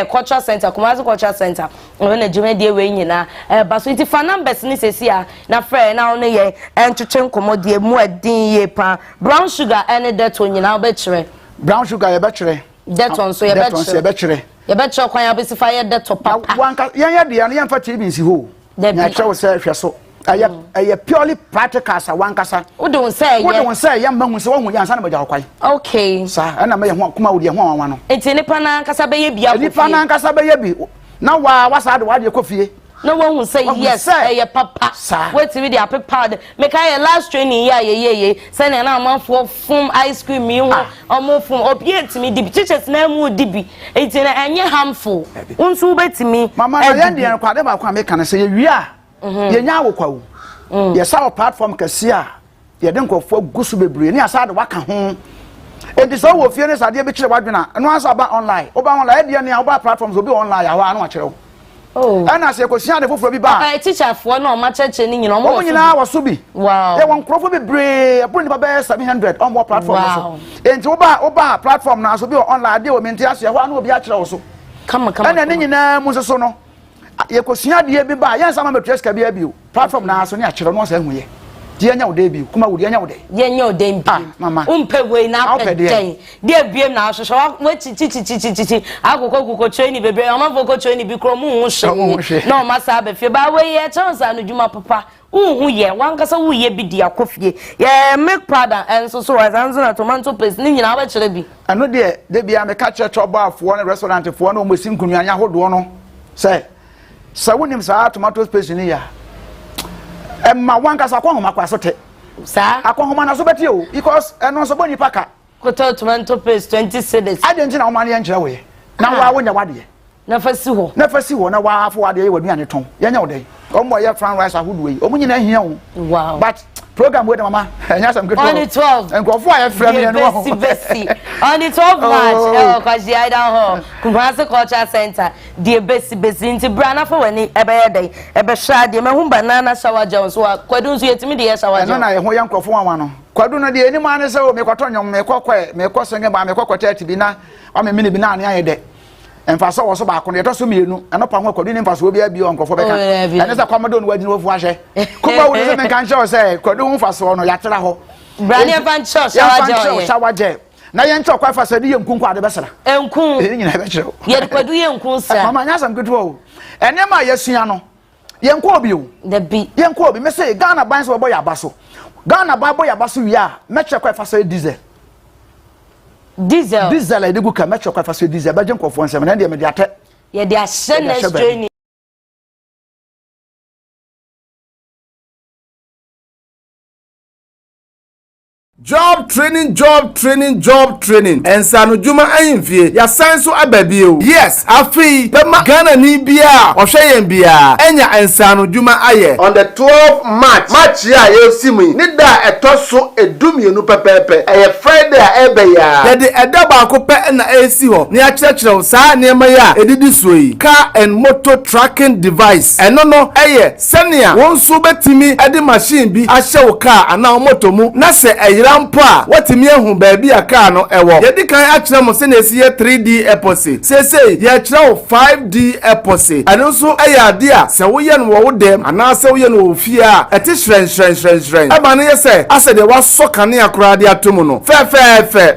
cultural center Kumawood cultural center na dwumadie we nyina bus nti fa numbers ni sesi na frɛ na ono ye entwetwe nkomodie mu adin ye pa brown sugar and that nyina obetire brown sugar ye betire that one so ye betire kwan ya besifa ye that papa wanka ye de ya na yemfa TV nsi ho na chew say hwe so aye purely practical sa wankasa wodon say ye mahu se wo yansa na bagya kwai okay sa na me ye ho Kumawood ye ho wanwa no enti nipa na ankasa be ye bia nipa na ankasa be ye bi na wasa de wade kofie no one will say yes eh papa wait till we dey prepared make I last training ye send na man for foam ice cream me ho omo foam obiet me dibi teachers na mu dibi enti na enye harmful unsu betimi mama na ye de kwade ba kwa me kan say ye wi a ye nya awokwawo ye sa platform kase a ye de nkofo gusu bebre ni asa de waka ho enti so wo fie ne sade be kire wadwena no ansa ba online e de ne oba platforms obi online ya wa na akire oh ana se ko sia de foforo bi ba teacher fo na o ma cheche ni nyina o nyina waso bi wow e won krofo bebre abro ni ba 700 on more platform so enti oba platform na so bi online de o menti ase ho na obi akire wo so kama ana ni nyina mu so no ye ko sia de bi ba yan sama metres ka bi abi platform na so ni akire no so hu ye die nya wo de bi Kumawood ye nya wo de ye nya wo de bi mama umpe we na peden de biem na so we chi akoko training bebre o ma foko training bi kro mu hu hye na o ma sa be fie ba we ye chance anu dwuma papa hu ye wankasa hu ye bi dia kofie ye make powder enso so azanzo na tomato paste ni nyina ba kire bi anu de bia me ka kire trouble afo na restaurant fo na o mosi nkunua nya hodo no say wonim sa tomato paste ni ya ma wankasa kwa homa kwa sote sa akwa homa na so beti o because eno so boni paka koto tomato paste 20 cedis adenji na homa na yenkyere we na wa wonya wade na fasi ho na wa afo wade ye waduane ton yenya wode omo ye fried rice ahudu we omo nyina hia wo wow but program we de mama enya sam keto on the 12 enkofo aye frame ye no on the 12 March kwashi Aidan Hall Kumawood cultural center de besi nti brana fo wani ebe ye den ebe hwa de mehu banana shower gel so kwadu nso yetimi de shower gel na ye ho ye nkrofo wanwa no kwadu no de enimu ane se o me kwato nyom me kokwe me kosenge ba me kokwata ti bi na o me mini bi na ane aye de emfa so wo so ba ko ne to so mienu eno pa ho kwadu ni mfa so obi abi o nkrofo beka ene se kwamodo no wadi no fu ahye Kumawood se me kan show se kwadu hu fa so no yatera ho brani fan shower gel na ye ncho kwa fa so de ye nkunku ade besra enkun nyina be kire ye kwadu ye nkun sa mama nya sam keto o ene ma ye sua no ye nko obi o the bi ye nko obi me say Ghana ban so boy abaso Ghana ban boy abaso wi a me che kwa fa so diesel e de guka me che kwa fa so diesel ba je nkofo nsem na de me de ate ye de ahye next training Job training ensano juma ayimfie ya sanso ababie yes afi bema Ghana ni bia ohwe bia enya ensano juma aye on the 12 March ya yosimi ni da etoso edumienu pepepe eye Friday a ebe ya de edaba akopɛ na esi ho ni a kyerɛkyerɛw saa nneɛma ya edidi soyi car and motor tracking device eno no eye senia wonso betimi ede machine bi ahye wo car ana motor mu na se rampo a watimi ehun baabi aka no ewo yedi kan a kire mo se na esi ye 3D epoxy sese ye kire wo 5D epoxy anu so ayade a se wo ye no wo dem ana se wo ye no ofie a eti shren aba no ye se ase de wa so kane akora de atomu no fe